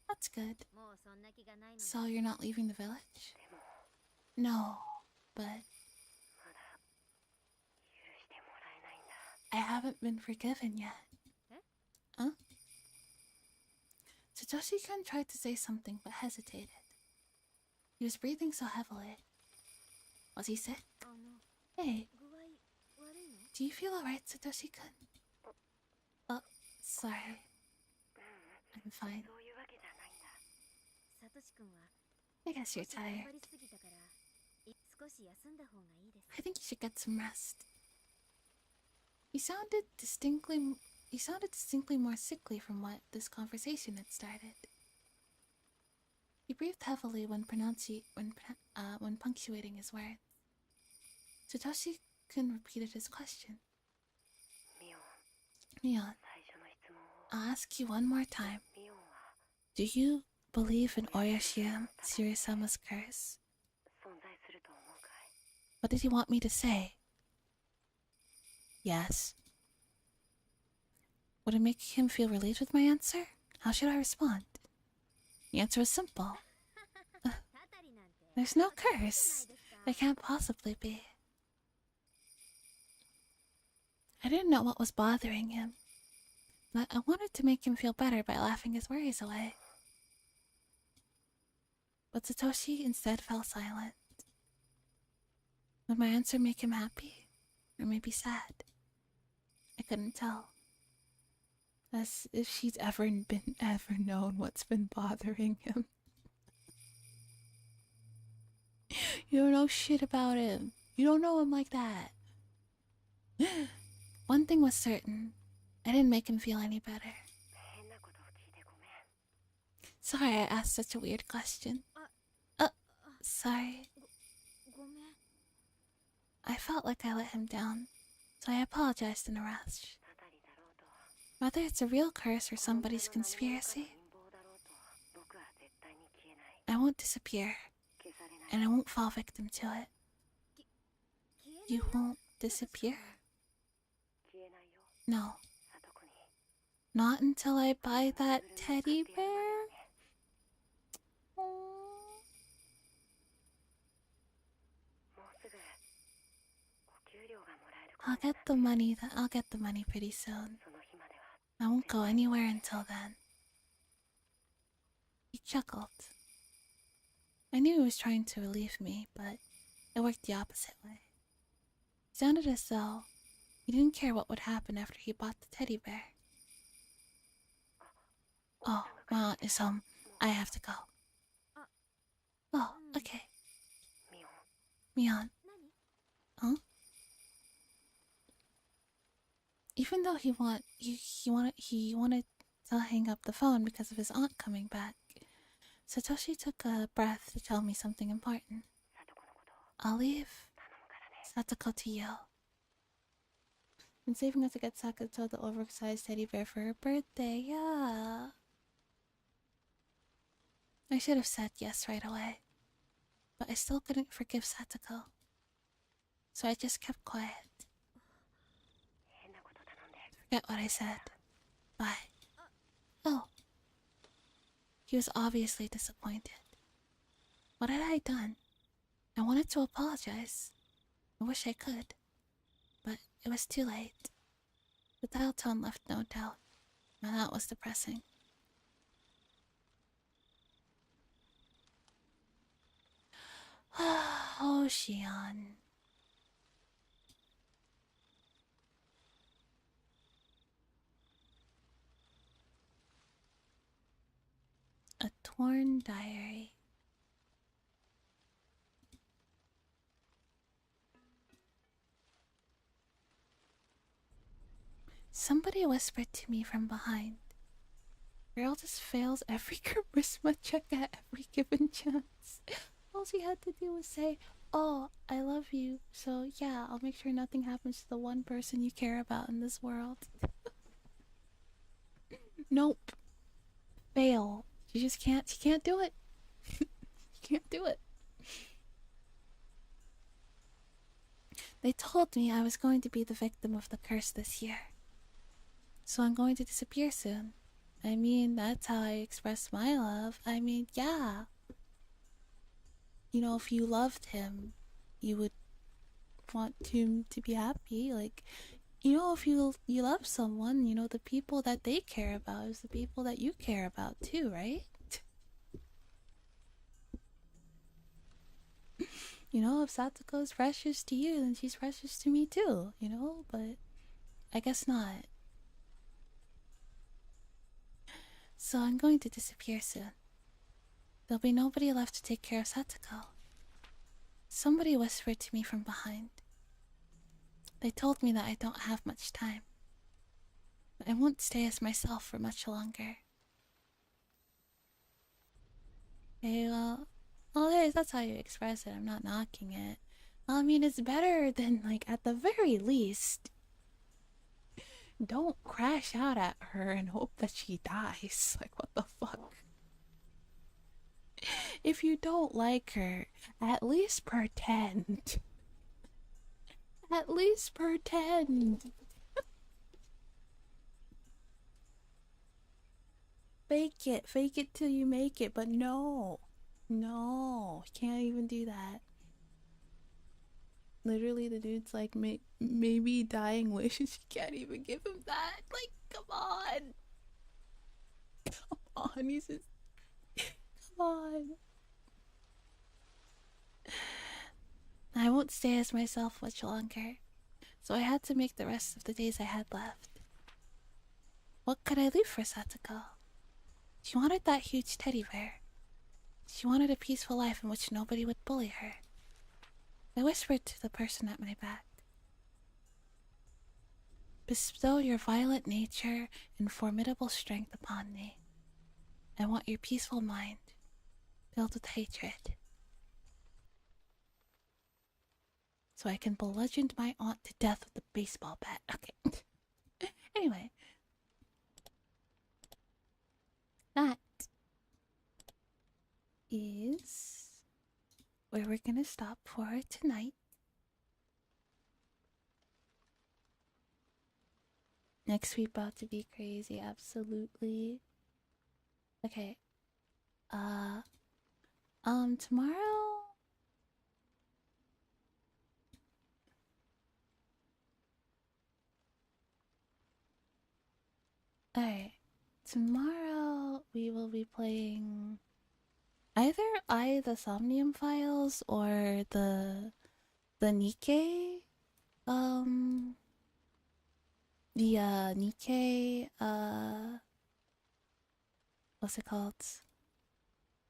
That's good. So you're not leaving the village? No, but I haven't been forgiven yet. Huh? Satoshi-kun tried to say something but hesitated. He was breathing so heavily. Was he sick? Hey, do you feel alright, Satoshi-kun? Oh, sorry. I'm fine. I guess you're tired. I think you should get some rest. He sounded distinctly more sickly from what this conversation had started. He breathed heavily when punctuating his words. Satoshi-kun repeated his question. Mion, I'll ask you one more time. Do you believe in Oyashiro-sama's curse? What did he want me to say? Yes. Would it make him feel relieved with my answer? How should I respond? The answer was simple. There's no curse. There can't possibly be. I didn't know what was bothering him, but I wanted to make him feel better by laughing his worries away. But Satoshi instead fell silent. Would my answer make him happy? Or maybe sad? I couldn't tell. As if she'd ever known what's been bothering him. You don't know shit about him. You don't know him like that. One thing was certain. I didn't make him feel any better. Sorry I asked such a weird question. Sorry. I felt like I let him down, so I apologized in a rush. Whether it's a real curse or somebody's conspiracy, I won't disappear, and I won't fall victim to it. You won't disappear? No. Not until I buy that teddy bear? I'll get the money pretty soon. I won't go anywhere until then. He chuckled. I knew he was trying to relieve me, but it worked the opposite way. It sounded as though he didn't care what would happen after he bought the teddy bear. Oh, my aunt is home. I have to go. Oh, okay. Mion. Huh? Even though he wanted to hang up the phone because of his aunt coming back, Satoshi took a breath to tell me something important. I'll leave Satoko to you. Been saving up to get Sakato the oversized teddy bear for her birthday, yeah. I should have said yes right away, but I still couldn't forgive Satoko, so I just kept quiet. Forget what I said. Bye. Oh. He was obviously disappointed. What had I done? I wanted to apologize. I wish I could, but it was too late. The dial tone left no doubt, and that was depressing. Oh, Shion. A torn diary. Somebody whispered to me from behind. Girl just fails every charisma check at every given chance. All she had to do was say, "Oh, I love you, so yeah, I'll make sure nothing happens to the one person you care about in this world." Nope. Fail. She can't do it. You can't do it. They told me I was going to be the victim of the curse this year, so I'm going to disappear soon. I mean, that's how I express my love. I mean, yeah. You know, if you loved him, you would want him to be happy. Like, you know, if you love someone, you know, the people that they care about is the people that you care about too, right? You know, if Satoko's precious to you, then she's precious to me too, you know? But I guess not. So I'm going to disappear soon. There'll be nobody left to take care of Satoko. Somebody whispered to me from behind. They told me that I don't have much time. I won't stay as myself for much longer. Okay, well, hey, that's how you express it. I'm not knocking it. I mean, it's better than, like, at the very least, don't crash out at her and hope that she dies. Like, what the fuck? If you don't like her, at least pretend. At least pretend. Fake it till you make it, but no. No, can't even do that. Literally, the dude's like, maybe dying wishes. You can't even give him that. Like, come on. Come on, he's just. Come on. I won't stay as myself much longer, so I had to make the rest of the days I had left. What could I leave for Satoko? She wanted that huge teddy bear. She wanted a peaceful life in which nobody would bully her. I whispered to the person at my back. Bestow your violent nature and formidable strength upon me. I want your peaceful mind, filled with hatred, so I can bludgeon my aunt to death with a baseball bat. Okay. Anyway. That is where we're gonna stop for tonight. Next week about to be crazy, absolutely. Okay. Tomorrow. Alright. Tomorrow we will be playing either the Somnium Files or the Nikkei. The Nikkei, what's it called?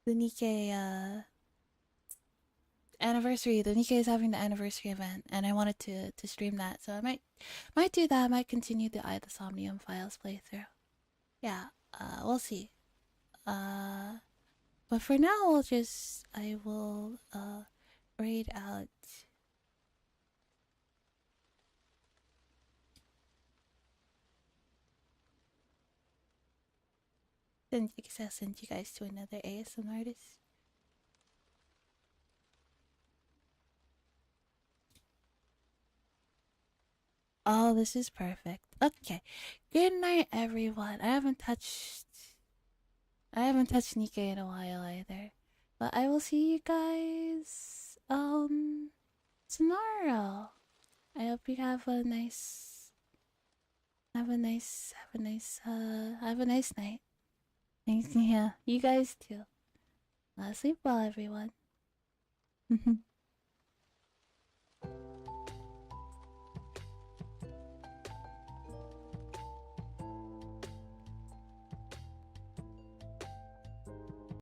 The Nikkei anniversary. The Nikkei is having the anniversary event, and I wanted to stream that, so I might do that. I might continue the Somnium Files playthrough. Yeah, we'll see. But for now, I will raid out. Send you guys to another ASM artist. Oh, this is perfect. Okay. Good night, everyone. I haven't touched Nikkei in a while either. But I will see you guys tomorrow. I hope you have a nice night. Thanks, yeah. You guys too. Sleep well, everyone.